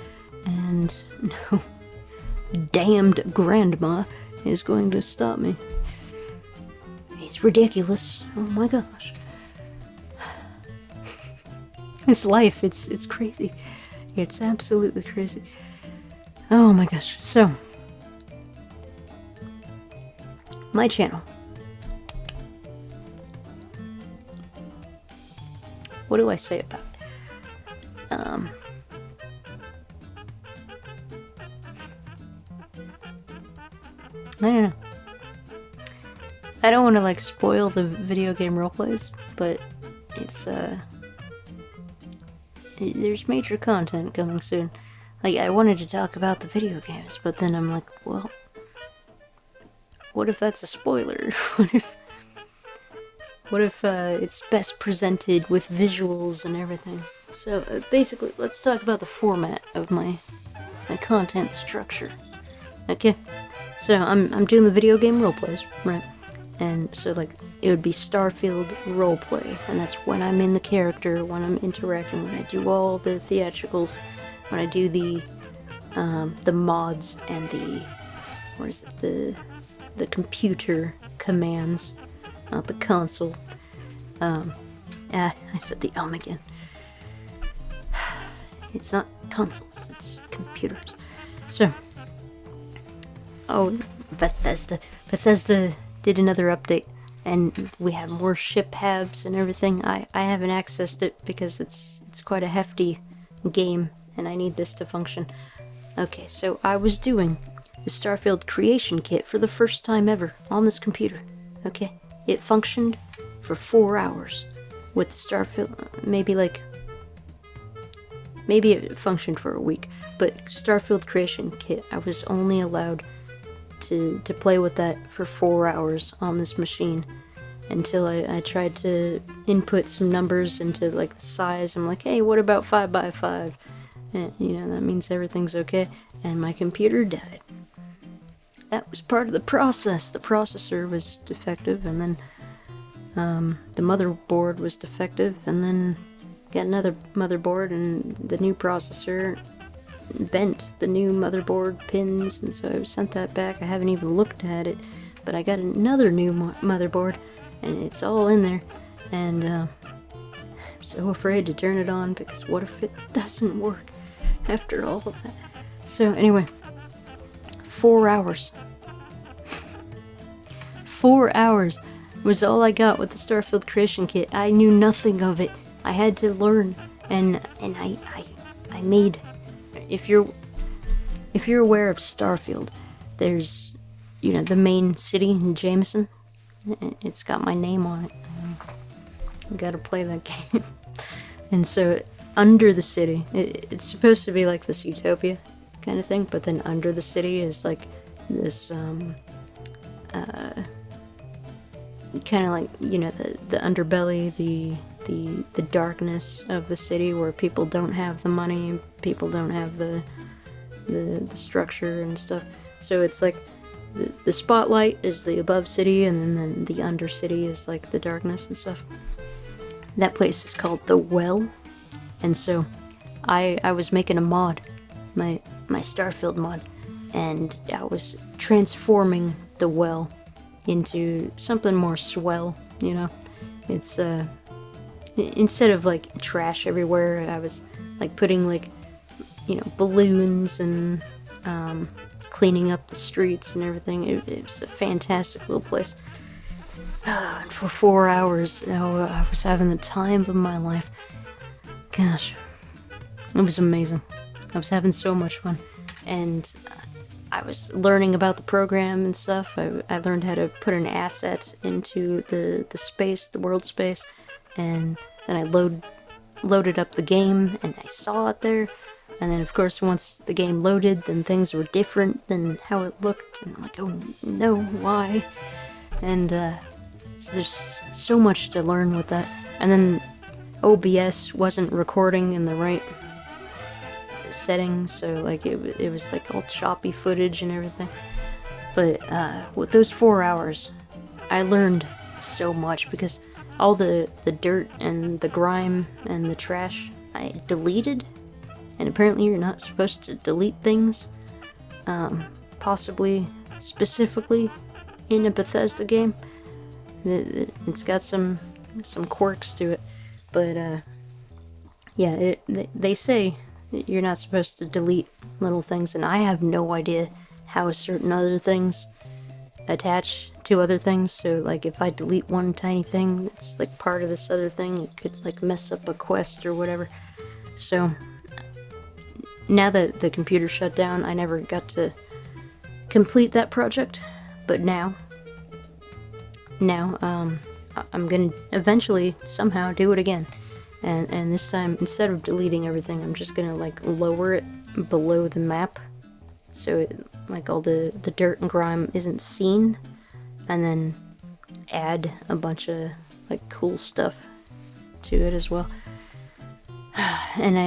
Speaker 1: And no damned grandma is going to stop me. It's ridiculous. Oh my gosh. This life, it's crazy. It's absolutely crazy. Oh my gosh. So, my channel. What do I say about it? I don't know. I don't want to like spoil the video game roleplays, but it's there's major content coming soon. Like, I wanted to talk about the video games, but then I'm like, well, what if that's a spoiler? What if it's best presented with visuals and everything? So basically, let's talk about the format of my content structure. Okay, so I'm doing the video game roleplays, right? And so like it would be Starfield roleplay, and that's when I'm in the character, when I'm interacting, when I do all the theatricals, when I do the mods and the computer commands, not the console. I said the again. It's not consoles, it's computers. So, oh, Bethesda did another update, and we have more ship hubs and everything. I haven't accessed it because it's quite a hefty game, and I need this to function. Okay, so I was doing the Starfield creation kit for the first time ever on this computer. Okay, it functioned for 4 hours with the Starfield, maybe it functioned for a week, but Starfield creation kit, I was only allowed to play with that for 4 hours on this machine until I tried to input some numbers into like the size. I'm like, hey, what about 5 by 5? And, you know, that means everything's okay. And my computer died. That was part of the process. The processor was defective, and then the motherboard was defective, and then got another motherboard, and the new processor bent the new motherboard pins, and so I sent that back. I haven't even looked at it, but I got another new motherboard, and it's all in there, and I'm so afraid to turn it on, because what if it doesn't work after all of that? So anyway, 4 hours. 4 hours was all I got with the Starfield creation kit. I knew nothing of it. I had to learn, and I made. If you're aware of Starfield, there's, you know, the main city in Jameson. It's got my name on it. I gotta play that game. And so under the city, it's supposed to be like this utopia kind of thing, but then under the city is like this kind of like, you know, the underbelly, the darkness of the city, where people don't have the money, people don't have the structure and stuff. So it's like the spotlight is the above city, and then the under city is like the darkness and stuff. That place is called the Well, and so I was making a mod, my Starfield mod, and I was transforming the Well into something more swell, you know. It's instead of like trash everywhere, I was like putting like, you know, balloons and cleaning up the streets and everything. It was a fantastic little place. And for 4 hours, I was having the time of my life. Gosh, it was amazing. I was having so much fun, and I was learning about the program and stuff. I learned how to put an asset into the space, the world space, and then I loaded up the game, and I saw it there. And then, of course, once the game loaded, then things were different than how it looked. And I'm like, oh no, why? And so there's so much to learn with that. And then OBS wasn't recording in the right settings, so like it was like all choppy footage and everything. But with those 4 hours, I learned so much, because all the dirt and the grime and the trash I deleted. And apparently you're not supposed to delete things, possibly specifically in a Bethesda game. It's got some quirks to it, but yeah, they say that you're not supposed to delete little things, and I have no idea how certain other things attach to other things. So like if I delete one tiny thing that's like part of this other thing, it could like mess up a quest or whatever. So now that the computer shut down, I never got to complete that project, but now I'm gonna eventually somehow do it again, and this time, instead of deleting everything, I'm just gonna like lower it below the map, so it, like all the dirt and grime isn't seen, and then add a bunch of like cool stuff to it as well. And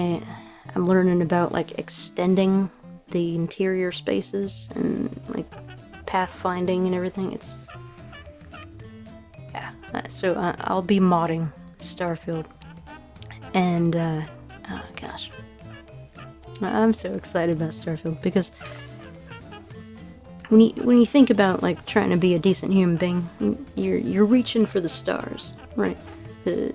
Speaker 1: I'm learning about like extending the interior spaces and like pathfinding and everything. It's yeah. So I'll be modding Starfield, and oh gosh, I'm so excited about Starfield, because when you think about like trying to be a decent human being, you're reaching for the stars, right? The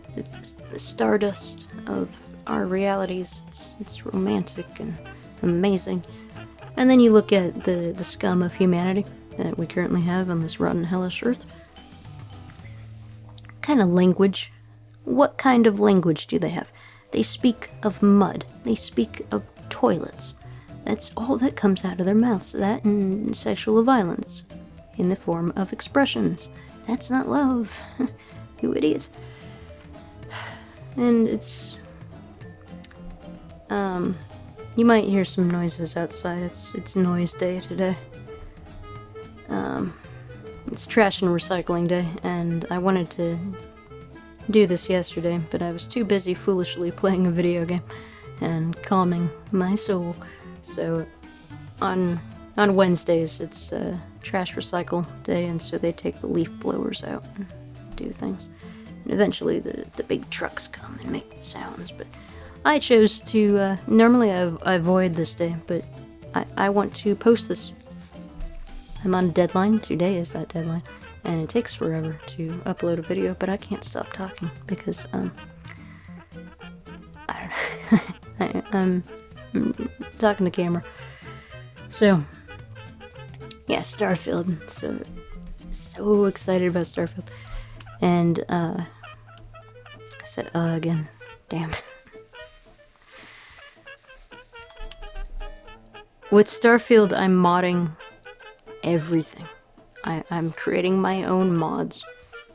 Speaker 1: stardust of our realities. It's romantic and amazing. And then you look at the scum of humanity that we currently have on this rotten, hellish earth. Kind of language. What kind of language do they have? They speak of mud. They speak of toilets. That's all that comes out of their mouths. That and sexual violence in the form of expressions. That's not love. You idiots. And it's... you might hear some noises outside. It's noise day today. It's trash and recycling day, and I wanted to do this yesterday, but I was too busy foolishly playing a video game and calming my soul. So on Wednesdays it's trash recycle day, and so they take the leaf blowers out and do things. And eventually the big trucks come and make the sounds, but I chose to, normally I avoid this day, but I want to post this. I'm on a deadline. Today is that deadline, and it takes forever to upload a video, but I can't stop talking because, I don't know. I'm talking to camera. So, yeah, Starfield. So excited about Starfield. And, I said, again. Damn. With Starfield, I'm modding everything. I'm creating my own mods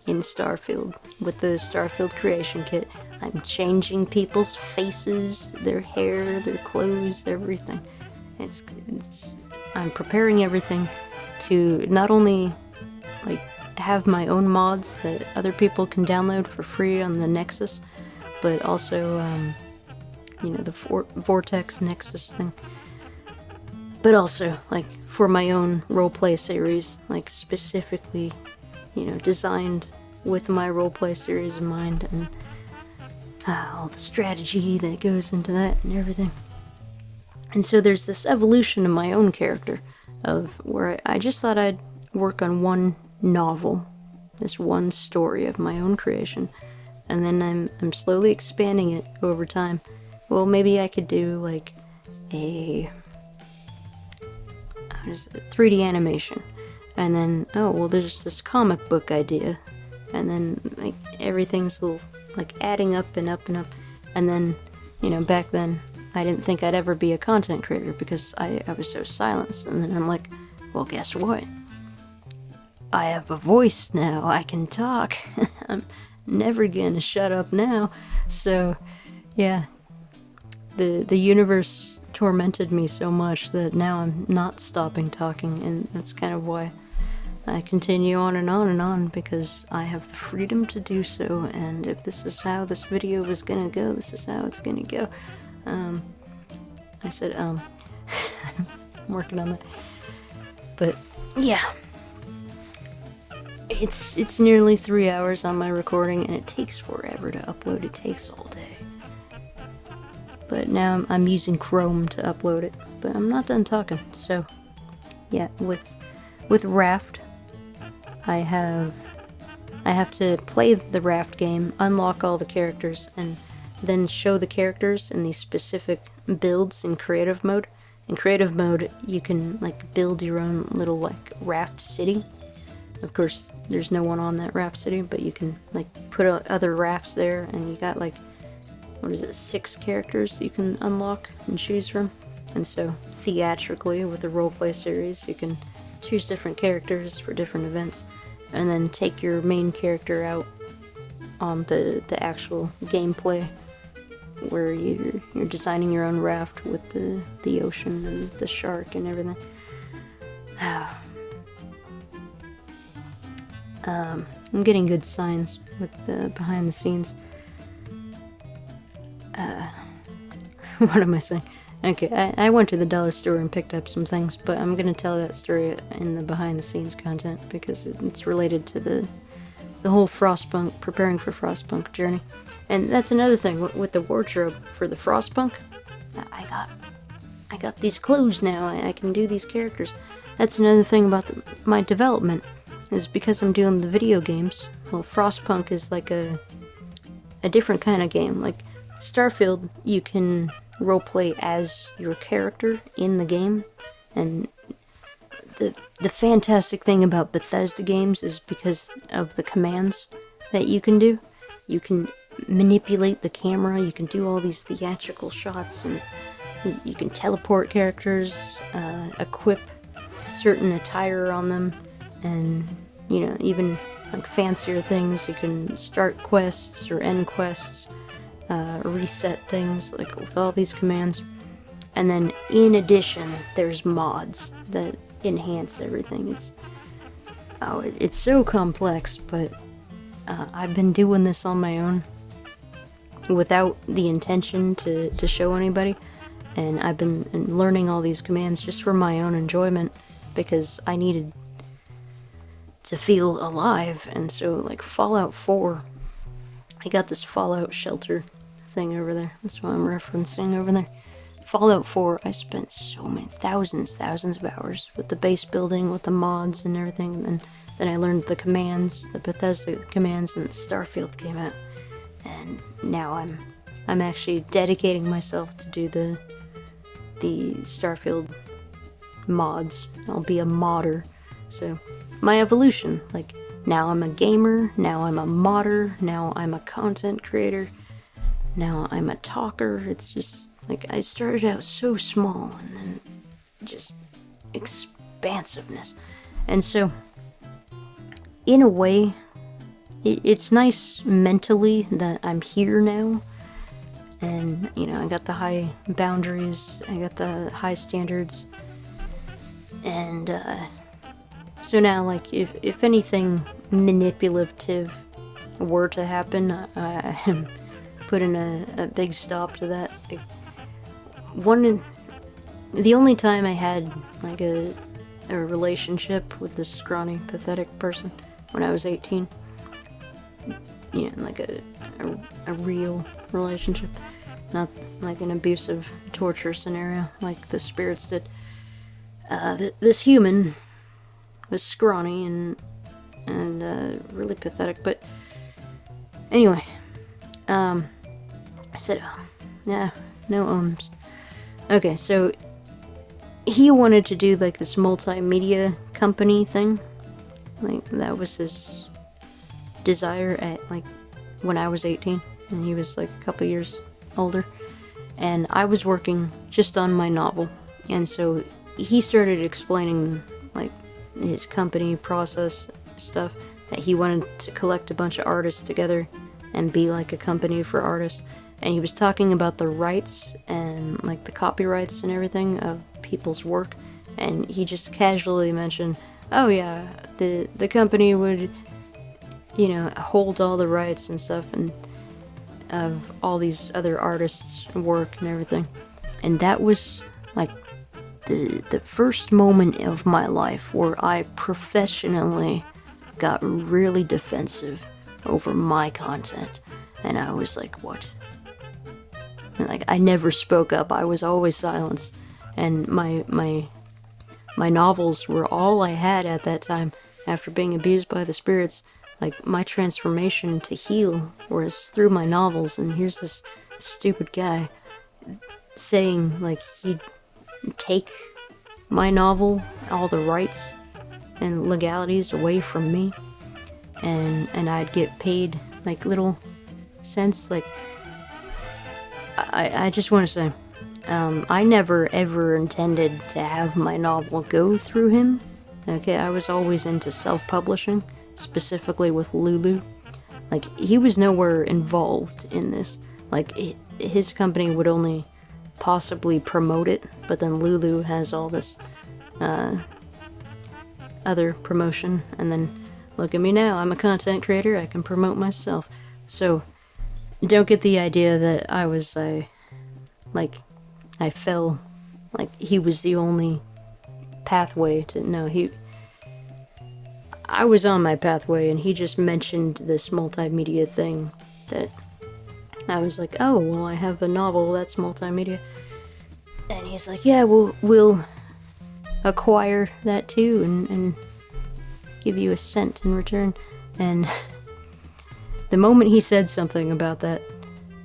Speaker 1: in Starfield with the Starfield creation kit. I'm changing people's faces, their hair, their clothes, everything. I'm preparing everything to not only like have my own mods that other people can download for free on the Nexus, but also you know, the Vortex Nexus thing. But also, like, for my own roleplay series, like, specifically, you know, designed with my roleplay series in mind, and all the strategy that goes into that and everything. And so there's this evolution of my own character, of where I just thought I'd work on one novel, this one story of my own creation, and then I'm slowly expanding it over time. Well, maybe I could do, like, a 3D animation, and then, oh, well, there's this comic book idea, and then, like, everything's little, like, adding up and up and up, and then, you know, back then, I didn't think I'd ever be a content creator because I was so silenced, and then I'm like, well, guess what? I have a voice now, I can talk. I'm never gonna shut up now. So, yeah, the universe tormented me so much that now I'm not stopping talking, and that's kind of why I continue on and on and on, because I have the freedom to do so, and if this is how this video was gonna go, this is how it's gonna go. I said, I'm working on that. But, yeah. It's nearly 3 hours on my recording, and it takes forever to upload. It takes all day. But now I'm using Chrome to upload it. But I'm not done talking, so... Yeah, with Raft, I have to play the Raft game, unlock all the characters, and then show the characters in these specific builds in creative mode. In creative mode, you can, like, build your own little, like, Raft city. Of course, there's no one on that Raft city, but you can, like, put other rafts there, and you got, like, what is it, 6 characters you can unlock and choose from. And so, theatrically, with the roleplay series, you can choose different characters for different events, and then take your main character out on the actual gameplay, where you're designing your own raft with the ocean and the shark and everything. I'm getting good signs with the behind the scenes. What am I saying? Okay, I went to the dollar store and picked up some things, but I'm gonna tell that story in the behind the scenes content because it's related to the whole Frostpunk, preparing for Frostpunk journey. And that's another thing with the wardrobe for the Frostpunk. I got these clothes now. I can do these characters. That's another thing about my development, is because I'm doing the video games. Well, Frostpunk is like a different kind of game. Like, Starfield, you can roleplay as your character in the game, and the fantastic thing about Bethesda games is because of the commands that you can do. You can manipulate the camera, you can do all these theatrical shots, and you can teleport characters, equip certain attire on them, and, you know, even like fancier things. You can start quests or end quests, reset things, like with all these commands. And then in addition, there's mods that enhance everything. It's so complex, but I've been doing this on my own without the intention to show anybody, and I've been learning all these commands just for my own enjoyment because I needed to feel alive. And so, like, Fallout 4, I got this Fallout shelter thing over there, that's what I'm referencing over there. Fallout 4, I spent so many thousands of hours with the base building, with the mods and everything, and then I learned the commands, the Bethesda commands, and Starfield came out. And now I'm actually dedicating myself to do the Starfield mods. I'll be a modder. So my evolution, like, now I'm a gamer, now I'm a modder, now I'm a content creator, now I'm a talker. It's just like, I started out so small, and then just expansiveness. And so, in a way, it's nice mentally that I'm here now. And, you know, I got the high boundaries, I got the high standards. And, so now, like, if anything manipulative were to happen, I am putting a big stop to that. The only time I had, like, a relationship with this scrawny, pathetic person when I was 18, you know, like a real relationship, not like an abusive torture scenario like the spirits did. This human was scrawny and really pathetic, but anyway, I said, yeah, no ums. Okay, so he wanted to do, like, this multimedia company thing. Like, that was his desire at, like, when I was 18, and he was, like, a couple years older. And I was working just on my novel, and so he started explaining, like, his company process stuff, that he wanted to collect a bunch of artists together and be like a company for artists. And he was talking about the rights and, like, the copyrights and everything of people's work, and he just casually mentioned, oh yeah, the company would, you know, hold all the rights and stuff and of all these other artists' work and everything. And that was, like, the first moment of my life where I professionally got really defensive over my content. And I was like, what? And, like, I never spoke up. I was always silenced. And my novels were all I had at that time after being abused by the spirits. Like, my transformation to heal was through my novels, and here's this stupid guy saying, like, he'd take my novel, all the rights and legalities away from me, and I'd get paid, like, little cents. Like, I just want to say, I never ever intended to have my novel go through him. Okay, I was always into self-publishing, specifically with Lulu. Like, he was nowhere involved in this. Like, his company would only possibly promote it, but then Lulu has all this other promotion, and then look at me now, I'm a content creator, I can promote myself. So don't get the idea that I was like, I fell, like he was the only pathway to, no, I was on my pathway, and he just mentioned this multimedia thing that I was like, oh, well, I have a novel that's multimedia. And he's like, yeah, we'll acquire that too, and give you a cent in return. And the moment he said something about that,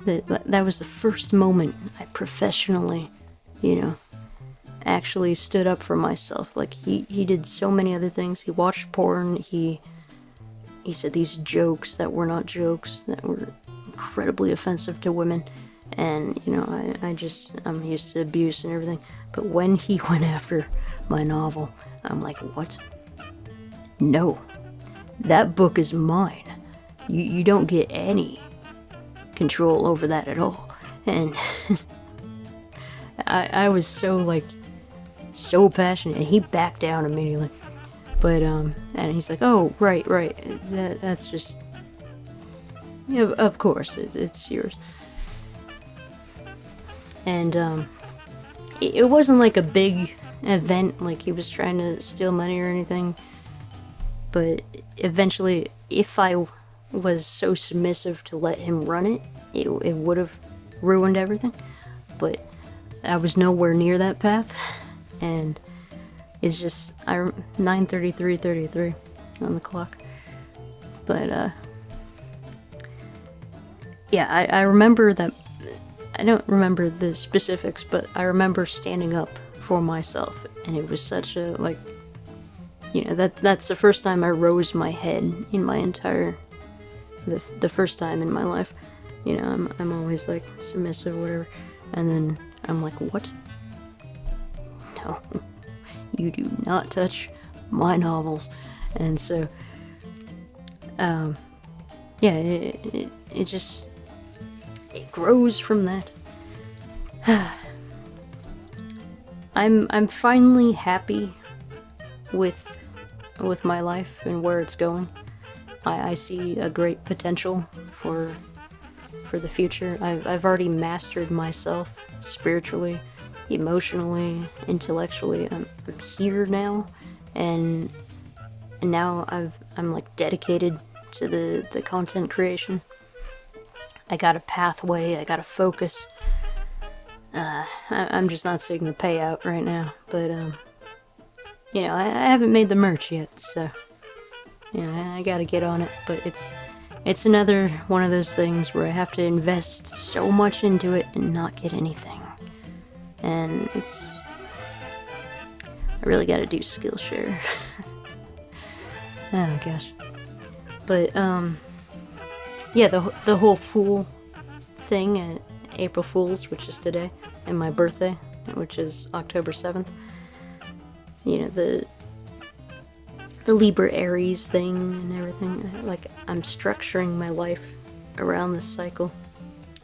Speaker 1: that was the first moment I professionally, you know, actually stood up for myself. Like, he did so many other things. He watched porn, he said these jokes that were not jokes, that were incredibly offensive to women. And, you know, I'm used to abuse and everything. But when he went after my novel, I'm like, what? No. That book is mine. You don't get any control over that at all. And I was so, like, so passionate, and he backed down immediately. But, and he's like, oh, right, that's just, yeah, of course, it's yours. And, it wasn't like a big event, like he was trying to steal money or anything, but eventually, if I was so submissive to let him run it, it would have ruined everything. But I was nowhere near that path, and it's just 9:33:33 on the clock. But yeah, I remember that. I don't remember the specifics, but I remember standing up for myself, and it was such a, like, you know, that's the first time I rose my head in my entire, the first time in my life. You know, I'm always like submissive, whatever, and then I'm like, what? No, you do not touch my novels. And so, yeah, it just, it grows from that. I'm finally happy with my life and where it's going. I see a great potential for the future. I've already mastered myself spiritually, emotionally, intellectually. I'm here now, and now I'm like dedicated to the content creation. I got a pathway, I got a focus. I'm just not seeing the payout right now, but you know, I haven't made the merch yet, so you know, I gotta get on it. But it's another one of those things where I have to invest so much into it and not get anything. And I really gotta do Skillshare. Oh gosh. But yeah, the whole Fool thing at April Fool's, which is today, and my birthday, which is October 7th. You know, the Libra Aries thing and everything. Like, I'm structuring my life around this cycle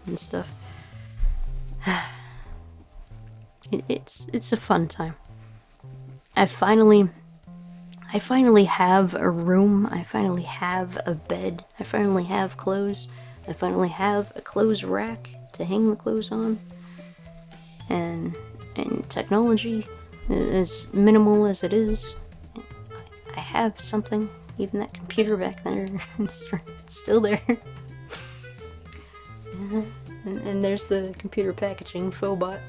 Speaker 1: and stuff. It's a fun time. I finally have a room. I finally have a bed. I finally have clothes. I finally have a clothes rack to hang the clothes on. And technology, as minimal as it is, I have something. Even that computer back there, it's still there. And there's the computer packaging Phobot.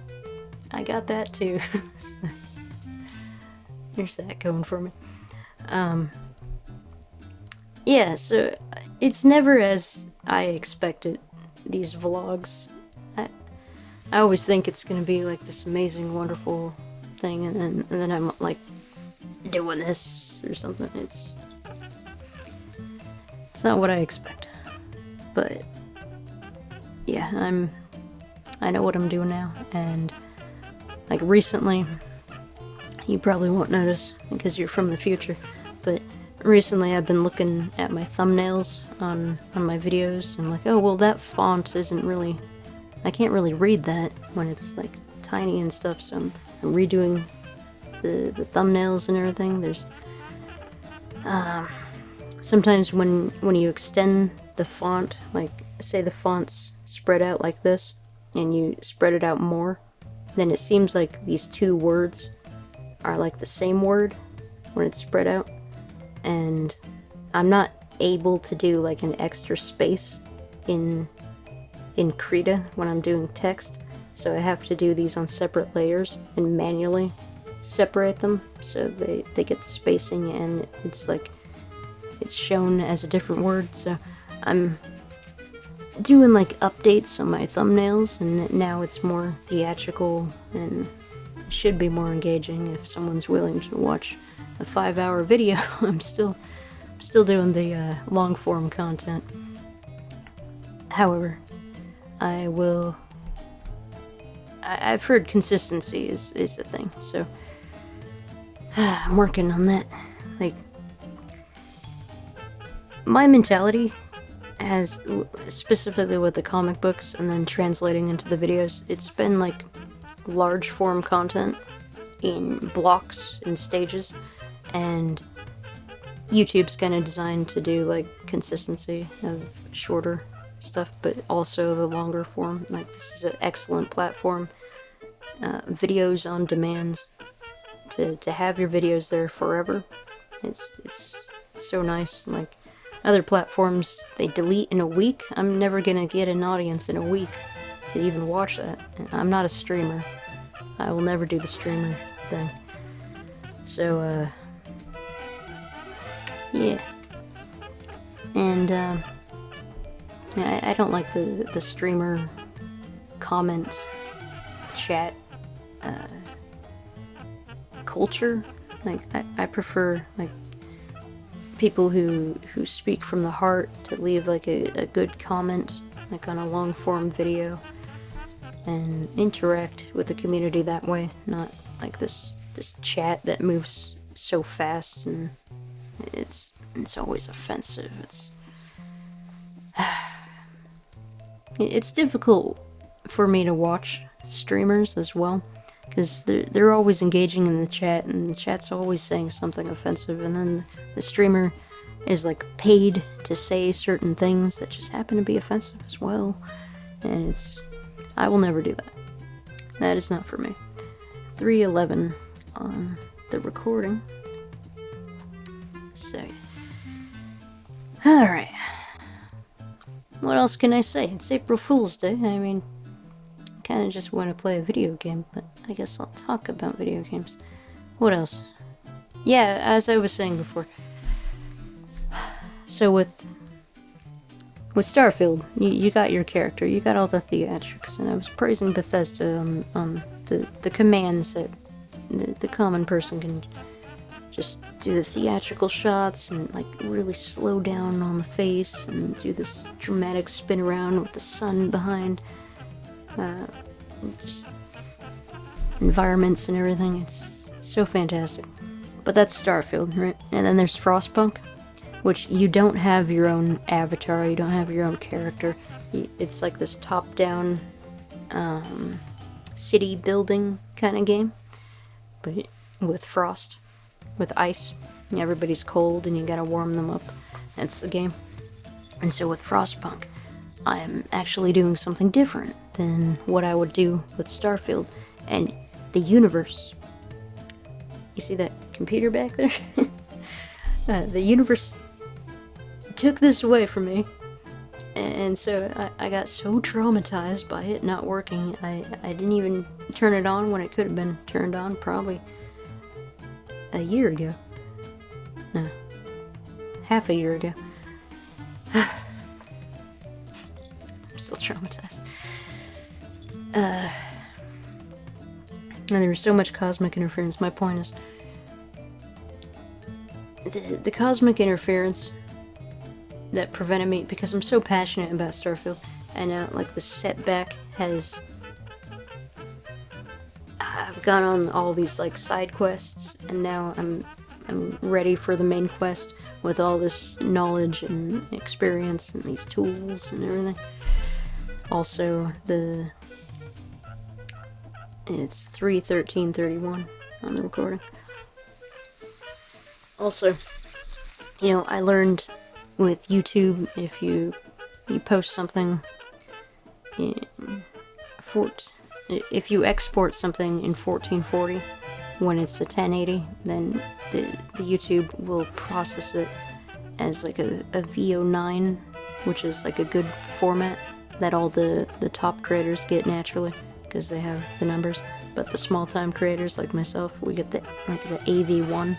Speaker 1: I got that too. There's that going for me. Yeah, so it's never as I expected, these vlogs. I always think it's gonna be like this amazing, wonderful thing, and then I'm like doing this or something. It's not what I expect. But yeah, I know what I'm doing now, and like recently, you probably won't notice because you're from the future, but recently I've been looking at my thumbnails on my videos, and I'm like, oh well, that font isn't really, I can't really read that when it's like tiny and stuff, so I'm redoing the thumbnails and everything. There's sometimes when you extend the font, like say the font's spread out like this, and you spread it out more, then it seems like these two words are like the same word when it's spread out, and I'm not able to do like an extra space in Krita when I'm doing text, so I have to do these on separate layers and manually separate them so they get the spacing, and it's like it's shown as a different word. So I'm doing like updates on my thumbnails, and now it's more theatrical and should be more engaging if someone's willing to watch a 5-hour video. I'm still doing the long form content. However, I've heard consistency is a thing, so I'm working on that. Like, my mentality has, specifically with the comic books and then translating into the videos, it's been like large form content in blocks and stages, and YouTube's kind of designed to do like consistency of shorter stuff, but also the longer form. Like, this is an excellent platform. Videos on demand, to have your videos there forever. It's so nice. Like, other platforms, they delete in a week. I'm never gonna get an audience in a week to even watch that. I'm not a streamer. I will never do the streamer thing. So, yeah. And, I don't like the streamer comment chat culture. Like, I prefer like people who speak from the heart to leave like a good comment, like on a long form video, and interact with the community that way, not like this chat that moves so fast, and it's always offensive. It's difficult for me to watch streamers as well, because they're always engaging in the chat, and the chat's always saying something offensive, and then the streamer is like paid to say certain things that just happen to be offensive as well, and I will never do that. That is not for me. 3:11 on the recording. So, alright. What else can I say? It's April Fool's Day. I mean, I kind of just want to play a video game, but I guess I'll talk about video games. What else? Yeah, as I was saying before. So with Starfield, you got your character, you got all the theatrics, and I was praising Bethesda on the commands that the common person can just do the theatrical shots and like really slow down on the face and do this dramatic spin around with the sun behind, just environments and everything. It's so fantastic. But that's Starfield, right? And then there's Frostpunk, which you don't have your own avatar, you don't have your own character. It's like this top-down city building kind of game, but with frost, with ice. Everybody's cold and you gotta warm them up. That's the game. And so with Frostpunk, I'm actually doing something different than what I would do with Starfield. And the universe, you see that computer back there? The universe took this away from me, and so I got so traumatized by it not working, I didn't even turn it on when it could have been turned on probably a year ago. No, half a year ago. I'm still traumatized. And there was so much cosmic interference. My point is, the cosmic interference that prevented me, because I'm so passionate about Starfield, and like the setback has, I've gone on all these like side quests, and now I'm ready for the main quest with all this knowledge and experience and these tools and everything. Also, it's 3:13:31 on the recording. Also, you know, I learned with YouTube, if you post something if you export something in 1440 when it's a 1080, then the YouTube will process it as like a VO9, which is like a good format that all the top creators get naturally because they have the numbers. But the small time creators like myself, we get the AV1,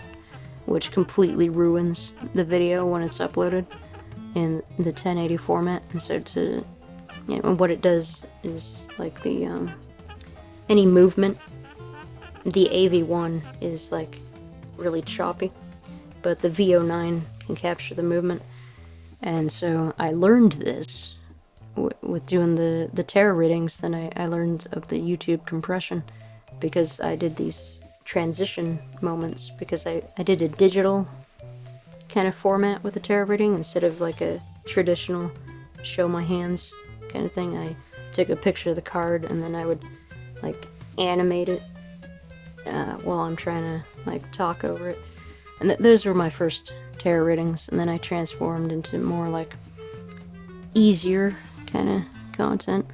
Speaker 1: which completely ruins the video when it's uploaded in the 1080 format. And so to and what it does is like the any movement. The AV1 is like really choppy, but the VO9 can capture the movement. And so I learned this with doing the tera readings. Then I learned of the YouTube compression because I did these transition moments, because I did a digital kind of format with the tera reading instead of like a traditional show my hands kind of thing. I took a picture of the card and then I would like animate it while I'm trying to like talk over it. And those were my first tera readings, and then I transformed into more like easier kind of content.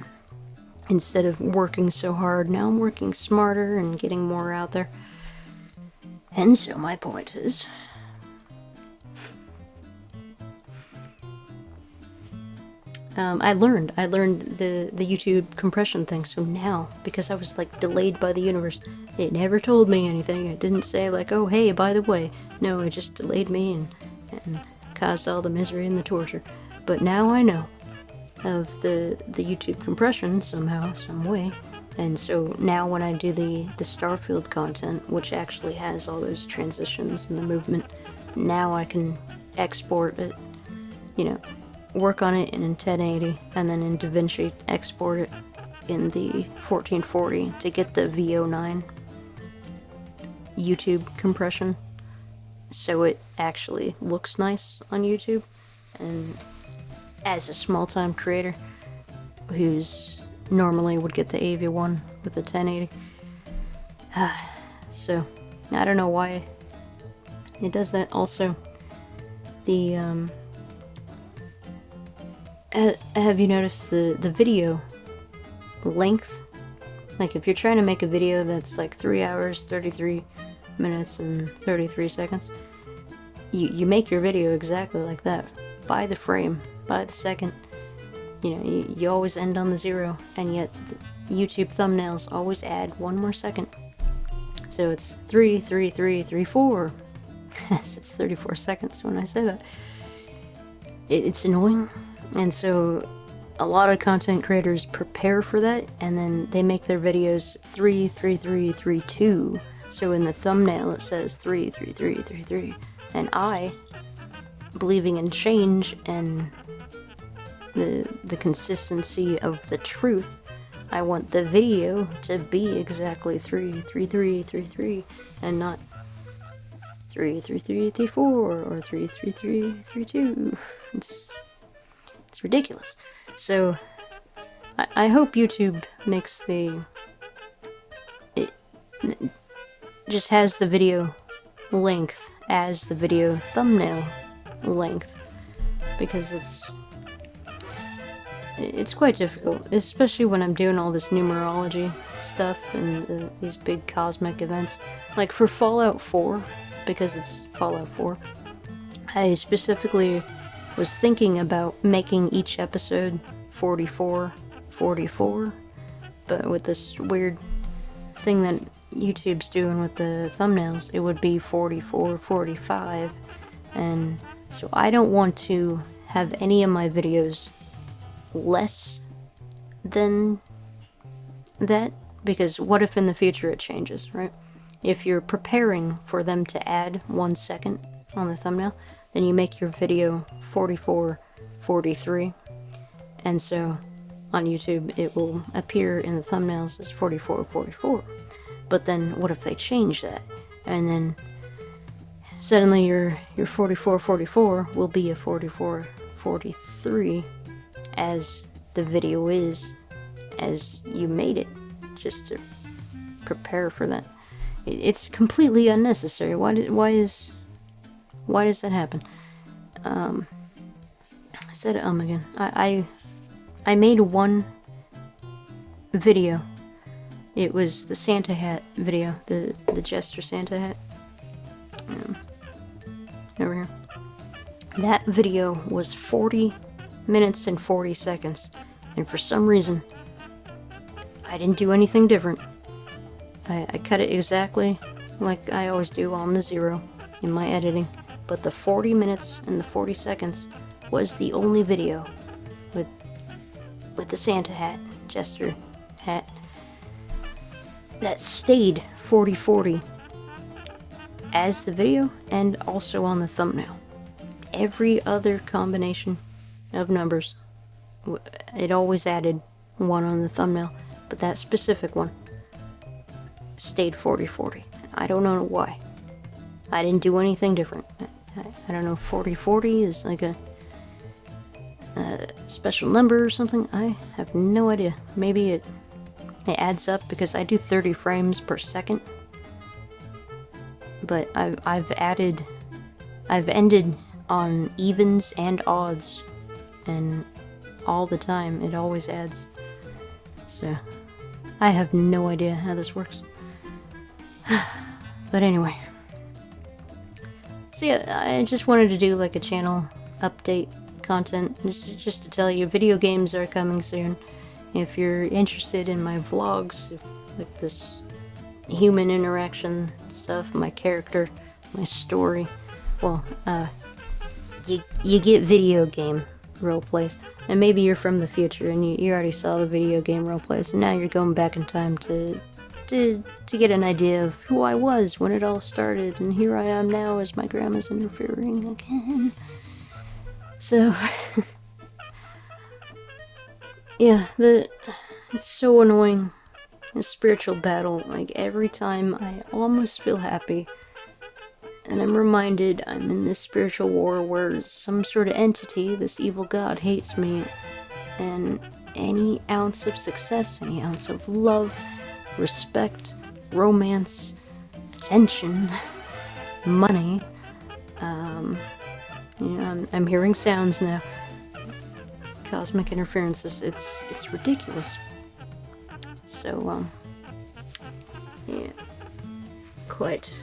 Speaker 1: Instead of working so hard, now I'm working smarter and getting more out there. And so my point is, I learned the YouTube compression thing. So now, because I was like delayed by the universe, it never told me anything. It didn't say like, oh hey, by the way. No, it just delayed me and caused all the misery and the torture. But now I know of the YouTube compression somehow, some way. And so now when I do the Starfield content, which actually has all those transitions and the movement, now I can export it, you know, work on it in 1080, and then in DaVinci export it in the 1440 to get the VO9 YouTube compression, so it actually looks nice on YouTube. And as a small-time creator who's normally would get the AV1 with the 1080, so I don't know why it does that. Also, the have you noticed the video length? Like if you're trying to make a video that's like 3 hours, 33 minutes, and 33 seconds, you make your video exactly like that, by the frame, by the second. You know, you always end on the 0, and yet the YouTube thumbnails always add 1 more second. So it's 3, 3, 3, 3, 4. Yes, it's 34 seconds when I say that. It's annoying. And so a lot of content creators prepare for that, and then they make their videos 3, 3, 3, 3, 2. So in the thumbnail it says 3, 3, 3, 3, 3. And I, believing in change and the consistency of the truth, I want the video to be exactly 3, 3, 3, 3, 3, and not 3, 3, 3, 3, 4, or 3, 3, 3, 3, 2. It's ridiculous. So I hope YouTube makes it just has the video length as the video thumbnail length, because it's quite difficult, especially when I'm doing all this numerology stuff and these big cosmic events. Like for Fallout 4, because it's Fallout 4, I specifically was thinking about making each episode 44, 44, but with this weird thing that YouTube's doing with the thumbnails, it would be 44, 45, and so I don't want to have any of my videos less than that, because what if in the future it changes, right? If you're preparing for them to add 1 second on the thumbnail, then you make your video 44, 43, and so on YouTube it will appear in the thumbnails as 44, 44. But then what if they change that, and then suddenly your 44, 44 will be a 44, 43 as the video is, as you made it, just to prepare for that. It's completely unnecessary. Why does that happen? I said again. I made one video. It was the Santa hat video, the jEsTeR Santa hat. Over here. That video was 40 minutes and 40 seconds, and for some reason I didn't do anything different. I cut it exactly like I always do on the 0 in my editing, but the 40 minutes and the 40 seconds was the only video with with the Santa hat, jEsTeR hat, that stayed 4040 as the video and also on the thumbnail. Every other combination of numbers, it always added 1 on the thumbnail, but that specific one stayed 4040. I don't know why. I didn't do anything different. I don't know if 4040 is like a special number or something. I have no idea. Maybe it adds up because I do 30 frames per second. But I've ended on evens and odds, and all the time it always adds. So I have no idea how this works. But anyway. So yeah, I just wanted to do like a channel update content just to tell you video games are coming soon. If you're interested in my vlogs, like this human interaction stuff, my character, my story, well, you get video game roleplays. And maybe you're from the future and you already saw the video game roleplays, and now you're going back in time to get an idea of who I was when it all started, and here I am now as my grandma's interfering again. So, yeah, it's so annoying. The spiritual battle, like every time I almost feel happy, and I'm reminded I'm in this spiritual war where some sort of entity, this evil god, hates me, and any ounce of success, any ounce of love, respect, romance, attention, money, you know, I'm hearing sounds now. Cosmic interferences, it's ridiculous. So, yeah, quite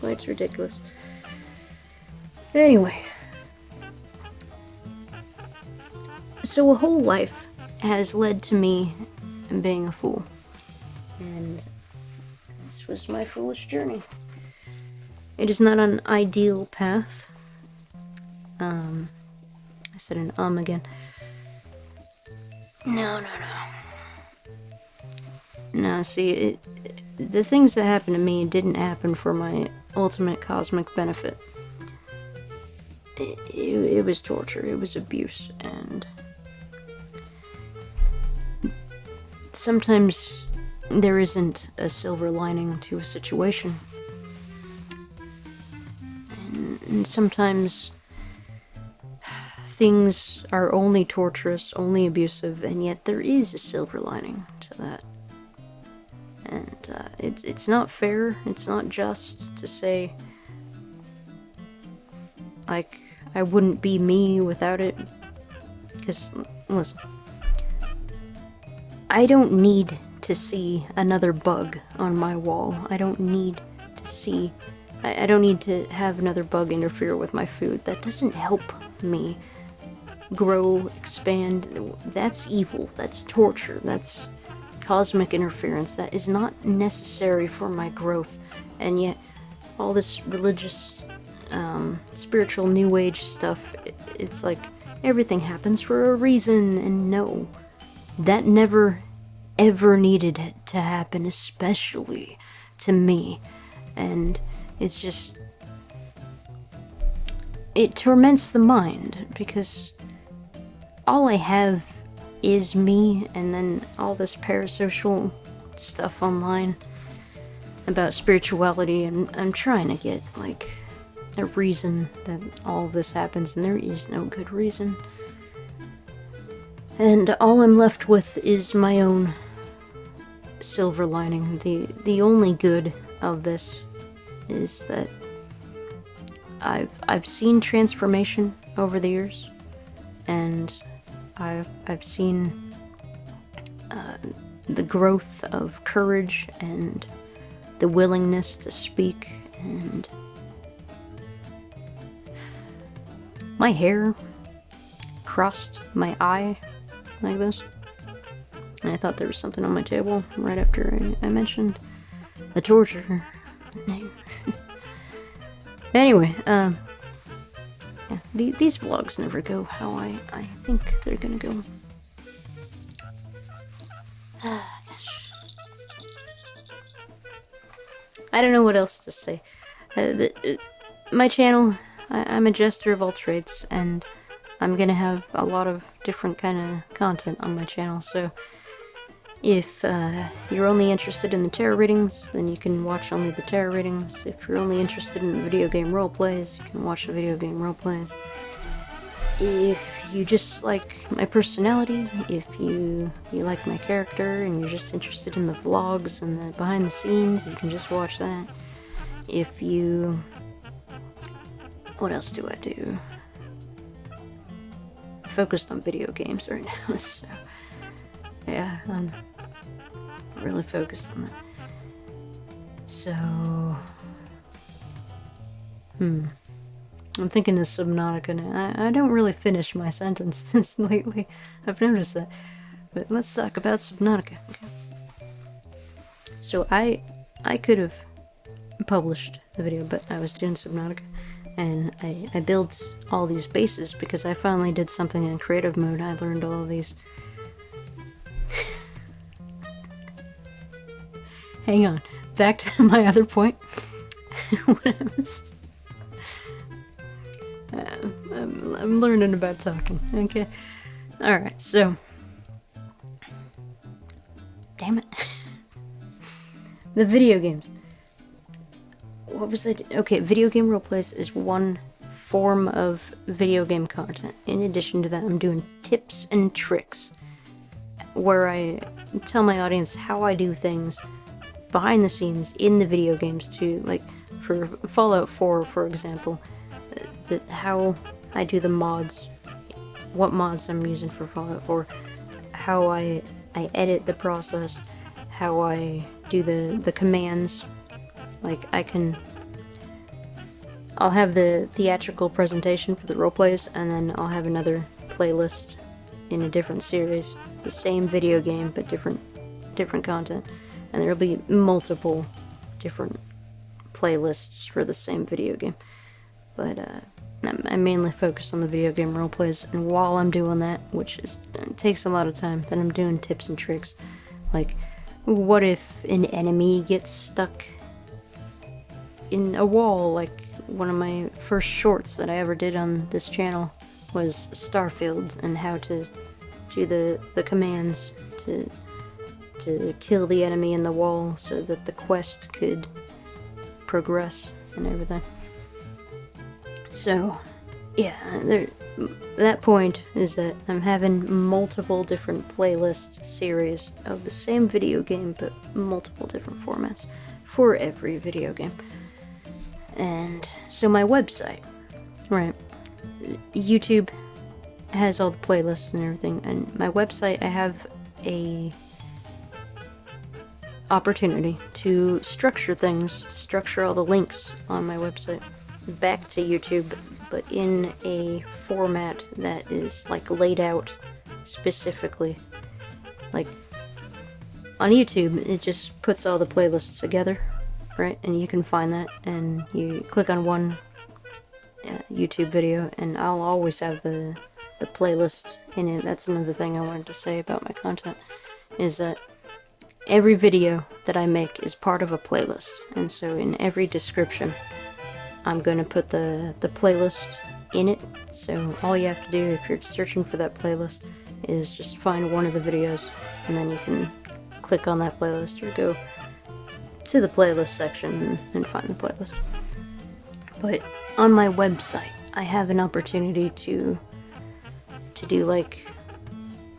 Speaker 1: ridiculous. Anyway, so a whole life has led to me being a fool, and this was my foolish journey. It is not an ideal path. I said an again. No, see, the things that happened to me didn't happen for my ultimate cosmic benefit. It was torture, it was abuse, and sometimes there isn't a silver lining to a situation. And sometimes things are only torturous, only abusive, and yet there is a silver lining to that. And it's not fair, it's not just to say, like, I wouldn't be me without it. Because, listen, I don't need to see another bug on my wall. I don't need to see, I don't need to have another bug interfere with my food. That doesn't help me grow, expand. That's evil, that's torture, that's cosmic interference. That is not necessary for my growth. And yet all this religious, spiritual new age stuff, it's like everything happens for a reason, and no, that never ever needed to happen, especially to me. And it's just, it torments the mind, because all I have is me, and then all this parasocial stuff online about spirituality, and I'm trying to get, like, a reason that all of this happens, and there is no good reason. And all I'm left with is my own silver lining. The only good of this is that I've seen transformation over the years, and I've seen the growth of courage and the willingness to speak, and my hair crossed my eye like this. And I thought there was something on my table right after I mentioned the torture name. Anyway, yeah, these vlogs never go how I think they're gonna go. I don't know what else to say. My channel, I'm a jester of all trades, and I'm gonna have a lot of different kind of content on my channel, so if you're only interested in the tarot readings, then you can watch only the tarot readings. If you're only interested in the video game roleplays, you can watch the video game roleplays. If you just like my personality, if you like my character, and you're just interested in the vlogs and the behind the scenes, you can just watch that. If you... what else do I do? I'm focused on video games right now, so... yeah, I'm really focused on that. So... I'm thinking of Subnautica now. I don't really finish my sentences lately. I've noticed that. But let's talk about Subnautica. Okay. So I could have published a video, but I was doing Subnautica. And I built all these bases because I finally did something in creative mode. I learned all of these. Hang on. Back to my other point. I'm learning about talking, okay? Alright, so... damn it. The video games. What was I doing? Okay, video game roleplays is one form of video game content. In addition to that, I'm doing tips and tricks, where I tell my audience how I do things behind the scenes in the video games too. Like, for Fallout 4, for example, how I do the mods, what mods I'm using for Fallout 4, how I edit the process, how I do the commands. Like, I'll have the theatrical presentation for the roleplays, and then I'll have another playlist in a different series, the same video game but different content, and there'll be multiple different playlists for the same video game. But I'm mainly focused on the video game roleplays, and while I'm doing that, which takes a lot of time, then I'm doing tips and tricks. Like, what if an enemy gets stuck in a wall? Like, one of my first shorts that I ever did on this channel was Starfield, and how to do the commands to kill the enemy in the wall so that the quest could progress and everything. So, yeah, that point is that I'm having multiple different playlist series of the same video game, but multiple different formats for every video game. And so my website, right, YouTube has all the playlists and everything, and my website, I have a opportunity to structure things, structure all the links on my website back to YouTube, but in a format that is like laid out specifically. Like, on YouTube, it just puts all the playlists together, right? And you can find that, and you click on one YouTube video, and I'll always have the playlist in it. That's another thing I wanted to say about my content, is that every video that I make is part of a playlist, and so in every description I'm going to put the playlist in it. So all you have to do if you're searching for that playlist is just find one of the videos, and then you can click on that playlist or go to the playlist section and find the playlist. But on my website, I have an opportunity to do, like,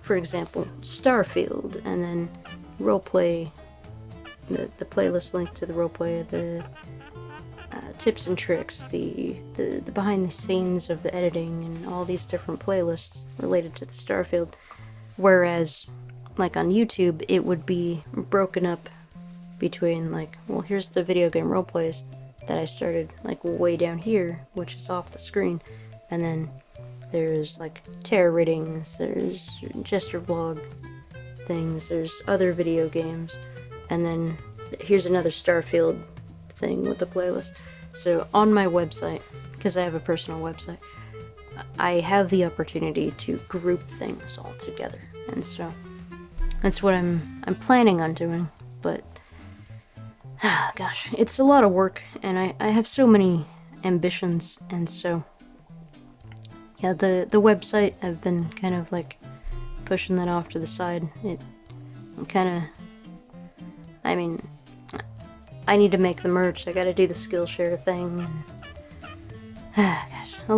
Speaker 1: for example, Starfield, and then roleplay, the playlist link to the roleplay, the tips and tricks, the behind the scenes of the editing, and all these different playlists related to the Starfield. Whereas, like, on YouTube, it would be broken up between, like, well, here's the video game roleplays that I started, like, way down here, which is off the screen, and then there's, like, tarot readings, there's jEsTeR vlog things, there's other video games, and then here's another Starfield thing with a playlist. So on my website, because I have a personal website, I have the opportunity to group things all together, and so that's what I'm planning on doing. But Gosh, it's a lot of work, and I have so many ambitions, and so yeah, the website, I've been kind of like pushing that off to the side. It kind of, I mean, I need to make the merch. I got to do the Skillshare thing, and gosh, a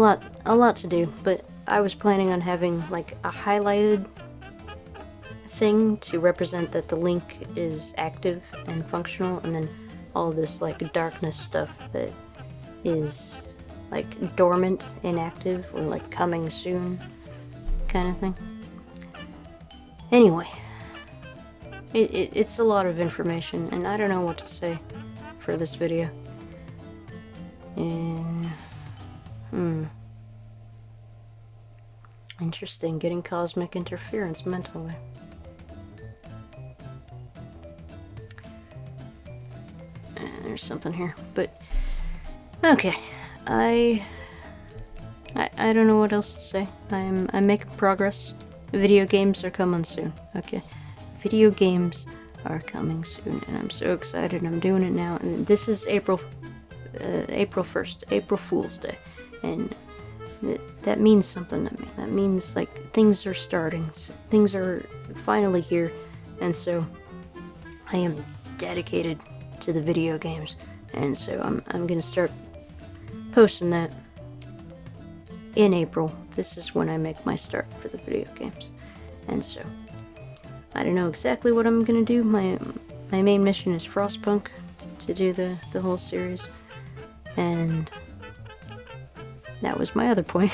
Speaker 1: lot to do. But I was planning on having like a highlighted thing to represent that the link is active and functional, and then all this like darkness stuff that is like dormant, inactive, or like coming soon kind of thing. Anyway, it's a lot of information, and I don't know what to say for this video. Interesting, getting cosmic interference mentally. There's something here, but okay. I don't know what else to say. I'm making progress. Video games are coming soon. Okay, video games are coming soon, and I'm so excited. I'm doing it now, and this is April 1st, April Fool's Day, and that means something to me. That means like things are starting. Things are finally here, and so I am dedicated to the video games, and so I'm gonna start posting that in April. This is when I make my start for the video games, and so I don't know exactly what I'm gonna do. My main mission is Frostpunk, to do the whole series, and that was my other point.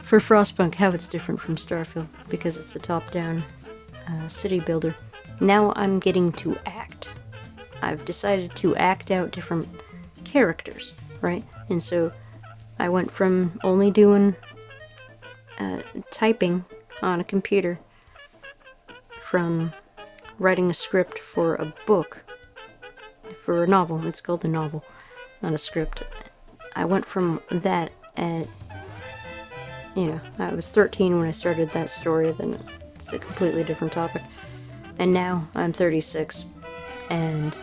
Speaker 1: For Frostpunk, how it's different from Starfield, because it's a top-down city builder. Now I'm getting to act. I've decided to act out different characters, right? And so I went from only doing typing on a computer, from writing a script for a book, for a novel. It's called a novel, not a script. I went from that at, I was 13 when I started that story, then it's a completely different topic. And now I'm 36, and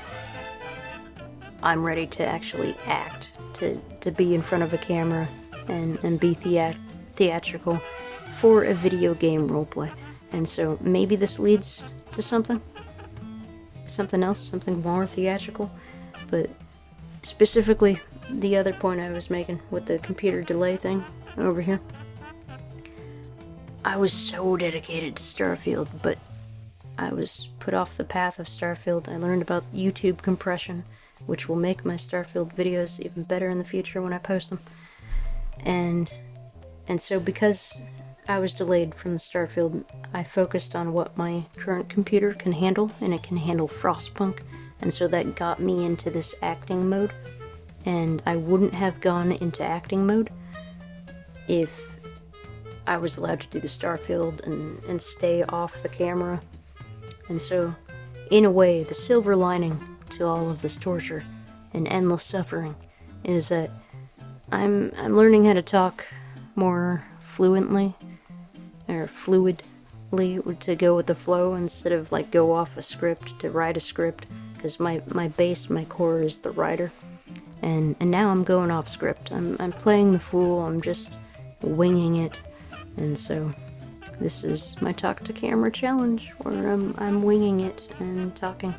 Speaker 1: I'm ready to actually act, to be in front of a camera and be theatrical for a video game roleplay. And so maybe this leads to something else, something more theatrical. But specifically, the other point I was making with the computer delay thing over here, I was so dedicated to Starfield, but I was put off the path of Starfield. I learned about YouTube compression, which will make my Starfield videos even better in the future when I post them. And so because I was delayed from the Starfield, I focused on what my current computer can handle, and it can handle Frostpunk, and so that got me into this acting mode. And I wouldn't have gone into acting mode if I was allowed to do the Starfield and stay off the camera. And so, in a way, the silver lining to all of this torture and endless suffering is that I'm learning how to talk more fluently, or fluidly, to go with the flow instead of like go off a script to write a script, because my base, my core is the writer. And now I'm going off script. I'm playing the fool. I'm just winging it. And so this is my talk to camera challenge, where I'm winging it and talking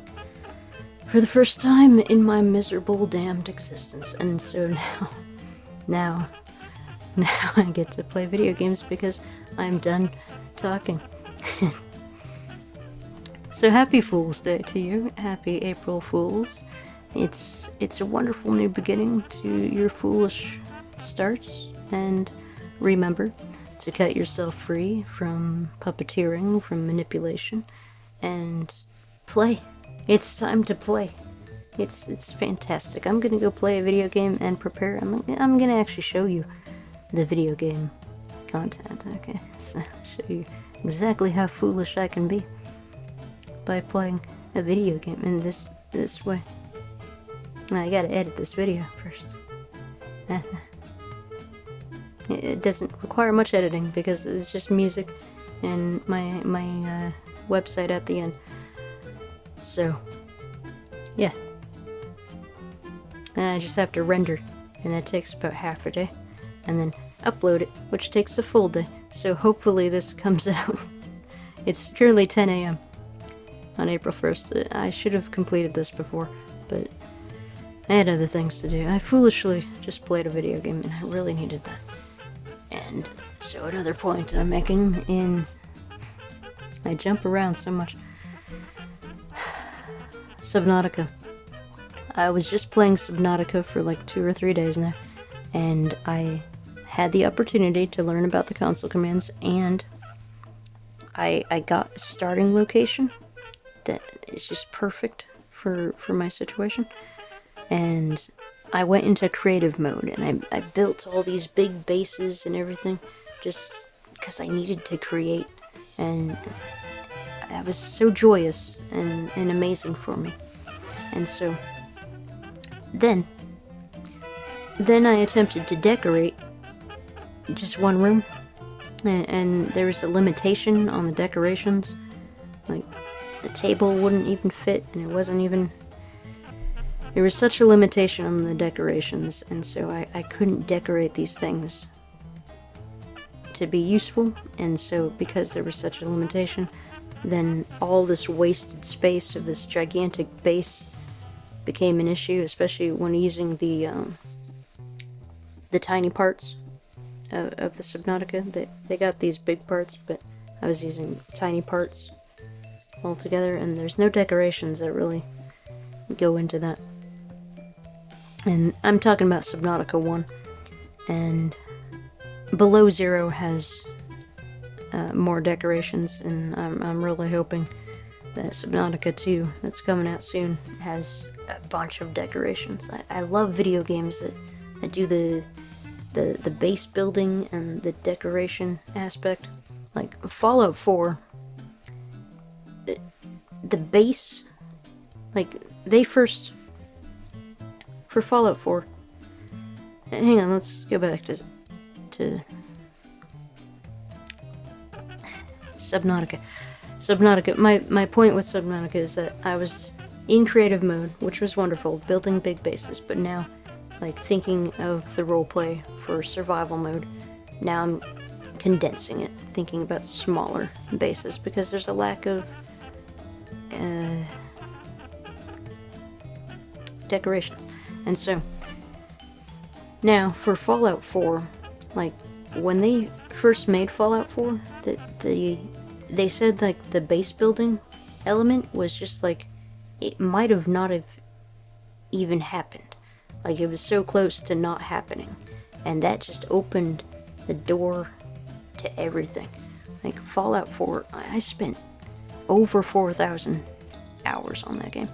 Speaker 1: for the first time in my miserable damned existence. And so now I get to play video games because I'm done talking. So happy Fool's Day to you. Happy April Fools. It's a wonderful new beginning to your foolish starts, and remember to cut yourself free from puppeteering, from manipulation, and play. It's time to play. It's fantastic. I'm gonna go play a video game and prepare. I'm gonna actually show you the video game content. Okay, so show you exactly how foolish I can be by playing a video game in this way. Now, I gotta edit this video first. It doesn't require much editing because it's just music and my website at the end. So, yeah. And I just have to render, and that takes about half a day, and then upload it, which takes a full day. So hopefully this comes out. It's currently 10 a.m. on April 1st. I should have completed this before, but I had other things to do. I foolishly just played a video game, and I really needed that. And so another point I'm making in... I jump around so much. Subnautica. I was just playing Subnautica for like 2 or 3 days now, and I had the opportunity to learn about the console commands, and I got a starting location that is just perfect for my situation. And I went into creative mode, and I built all these big bases and everything just because I needed to create, and that was so joyous and amazing for me. And so then I attempted to decorate just one room, and there was a limitation on the decorations. Like, the table wouldn't even fit, and it wasn't even... There was such a limitation on the decorations, and so I couldn't decorate these things to be useful, and so because there was such a limitation, then all this wasted space of this gigantic base became an issue, especially when using the tiny parts of the Subnautica. They got these big parts, but I was using tiny parts altogether, and there's no decorations that really go into that. And I'm talking about Subnautica 1, and Below Zero has more decorations, and I'm really hoping that Subnautica 2, that's coming out soon, has a bunch of decorations. I love video games that do the base building and the decoration aspect. Like Fallout 4, the base, like they first... For Fallout 4, hang on, let's go back to Subnautica. Subnautica, my point with Subnautica is that I was in creative mode, which was wonderful, building big bases, but now, like, thinking of the roleplay for survival mode, now I'm condensing it, thinking about smaller bases, because there's a lack of decorations. And so, now, for Fallout 4, like, when they first made Fallout 4, they said, like, the base building element was just, like, it might have not have even happened. Like, it was so close to not happening. And that just opened the door to everything. Like, Fallout 4, I spent over 4,000 hours on that game.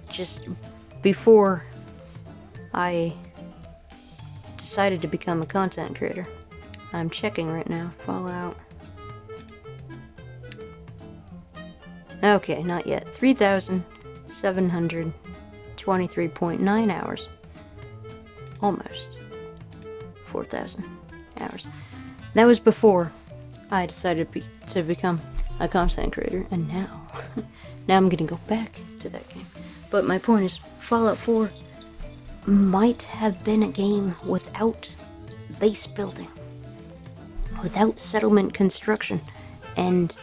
Speaker 1: Just before I decided to become a content creator. I'm checking right now. Fallout. Okay, not yet. 3,723.9 hours. Almost 4,000 hours. That was before I decided to become a content creator, and now I'm gonna go back to that game. But my point is, Fallout 4 might have been a game without base building, without settlement construction, and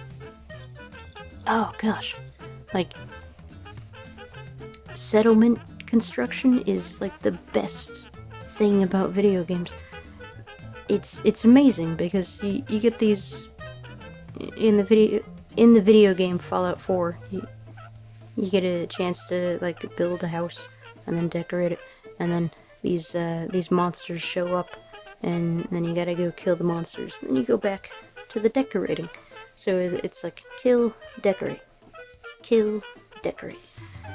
Speaker 1: oh gosh, like, settlement construction is like the best thing about video games. It's amazing because you get these in the video game Fallout 4. You get a chance to, like, build a house and then decorate it, and then these monsters show up, and then you gotta go kill the monsters. Then you go back to the decorating. So it's like kill, decorate, kill, decorate.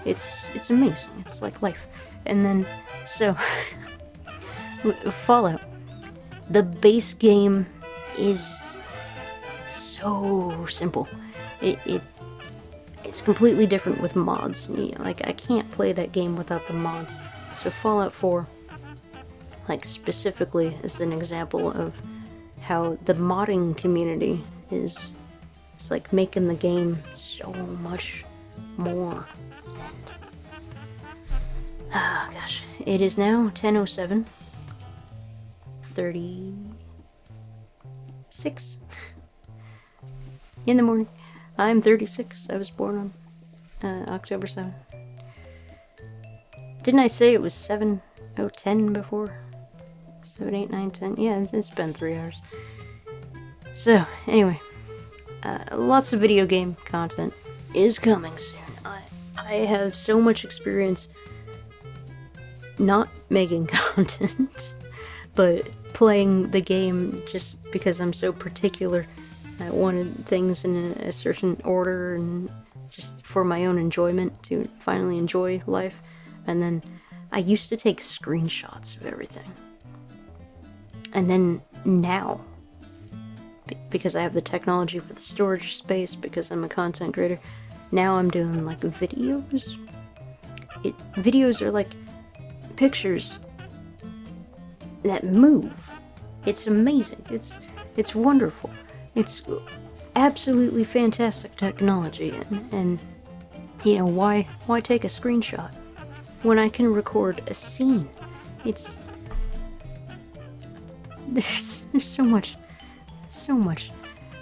Speaker 1: It's amazing. It's like life. And then so Fallout, the base game is so simple. It's completely different with mods. Like, I can't play that game without the mods. So Fallout 4, like, specifically is an example of how the modding community is like making the game so much more. Ah, gosh. It is now 10:07. 36 in the morning. I'm 36. I was born on October 7th. Didn't I say it was 7:10 before? 7, 8, 9, 10. Yeah, it's been 3 hours. So, anyway. Lots of video game content is coming soon. I have so much experience not making content, but playing the game just because I'm so particular. I wanted things in a certain order and just for my own enjoyment to finally enjoy life. And then I used to take screenshots of everything. And then now, because I have the technology for the storage space, because I'm a content creator, now I'm doing like videos. Videos are like pictures that move. It's amazing. It's wonderful. It's absolutely fantastic technology, and you know, why take a screenshot when I can record a scene? There's so much.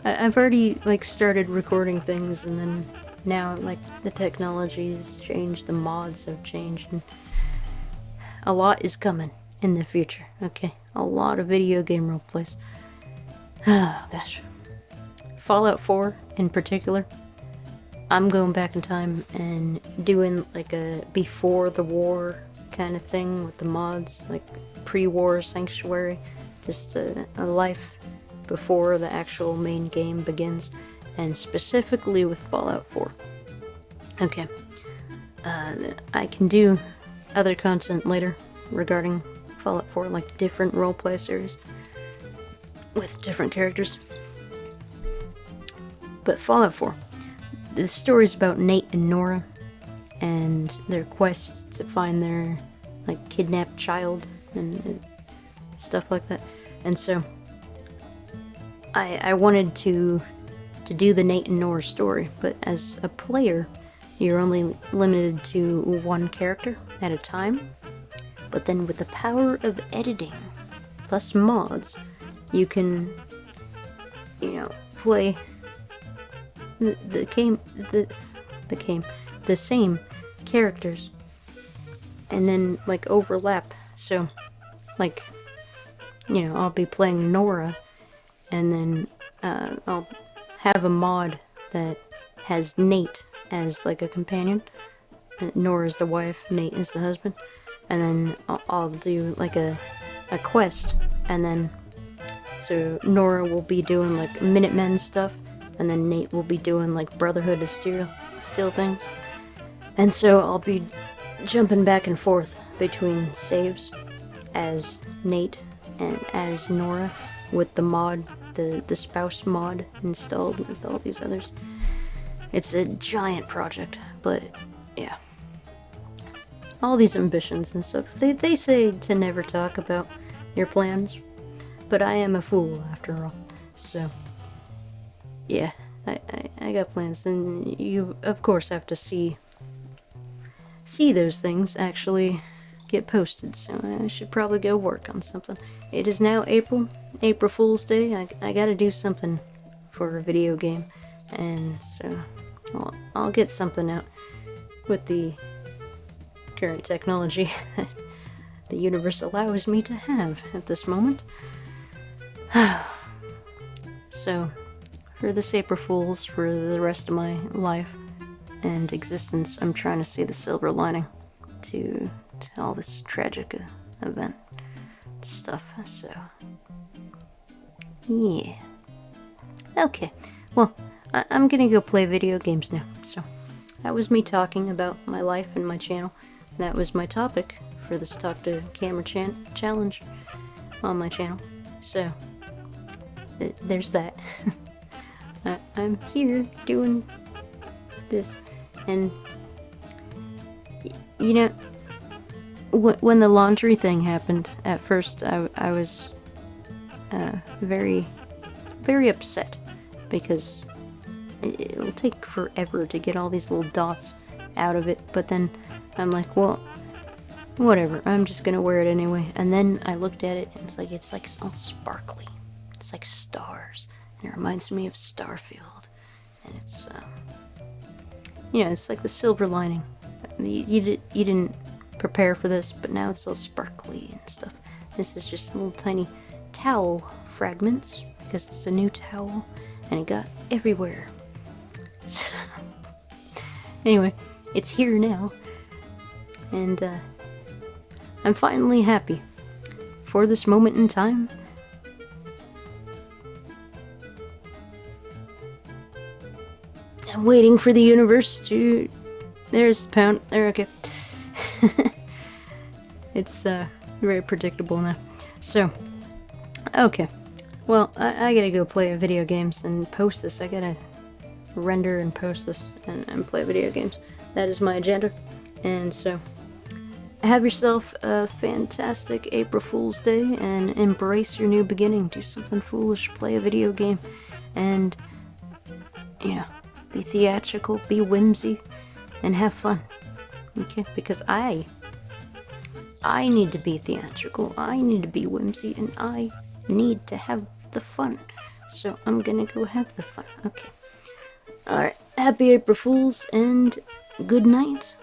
Speaker 1: I've already like started recording things, and then now like the technology's changed, the mods have changed, and a lot is coming in the future. Okay, a lot of video game roleplays. Oh gosh. Fallout 4 in particular, I'm going back in time and doing like a before the war kind of thing with the mods, like pre-war sanctuary, just a life before the actual main game begins, and specifically with Fallout 4. Okay, I can do other content later regarding Fallout 4, like different roleplay series with different characters. But Fallout 4, the story's about Nate and Nora and their quest to find their like kidnapped child and stuff like that. And so I wanted to do the Nate and Nora story, but as a player, you're only limited to one character at a time. But then with the power of editing plus mods, you can, you know, play the same characters and then like overlap. So like, you know, I'll be playing Nora, and then I'll have a mod that has Nate as like a companion. Nora's the wife, Nate is the husband, and then I'll do like a quest, and then so Nora will be doing like Minutemen stuff, and then Nate will be doing like Brotherhood of Steel things. And so I'll be jumping back and forth between saves as Nate and as Nora with the mod, the spouse mod installed with all these others. It's a giant project, but yeah. All these ambitions and stuff. They say to never talk about your plans, but I am a fool after all. So yeah, I got plans, and you of course have to see those things actually get posted, so I should probably go work on something. It is now April Fool's Day. I gotta do something for a video game, and so I'll get something out with the current technology that the universe allows me to have at this moment. So, for this April Fool's, for the rest of my life and existence, I'm trying to see the silver lining to all this tragic event stuff. So, yeah. Okay, well, I'm gonna go play video games now. So, that was me talking about my life and my channel. That was my topic for this Talk to Camera challenge on my channel. So, there's that. I'm here doing this, and you know, when the laundry thing happened, at first I was very, very upset, because it'll take forever to get all these little dots out of it. But then I'm like, well, Whatever, I'm just gonna wear it anyway. And then I looked at it, and it's like all sparkly. It's like stars, and it reminds me of Starfield. And it's, you know, it's like the silver lining. You didn't prepare for this, but now it's all sparkly and stuff. This is just little tiny towel fragments, because it's a new towel, and it got everywhere. So, anyway, it's here now, and I'm finally happy for this moment in time. I'm waiting for the universe to... There's the pound. There, okay. It's very predictable now. So, okay. Well, I gotta go play video games and post this. I gotta render and post this and play video games. That is my agenda. And so, have yourself a fantastic April Fool's Day and embrace your new beginning. Do something foolish, play a video game, and, you know, be theatrical, be whimsy, and have fun. Okay? Because I need to be theatrical, I need to be whimsy, and I need to have the fun. So I'm gonna go have the fun. Okay. Alright. Happy April Fools, and good night.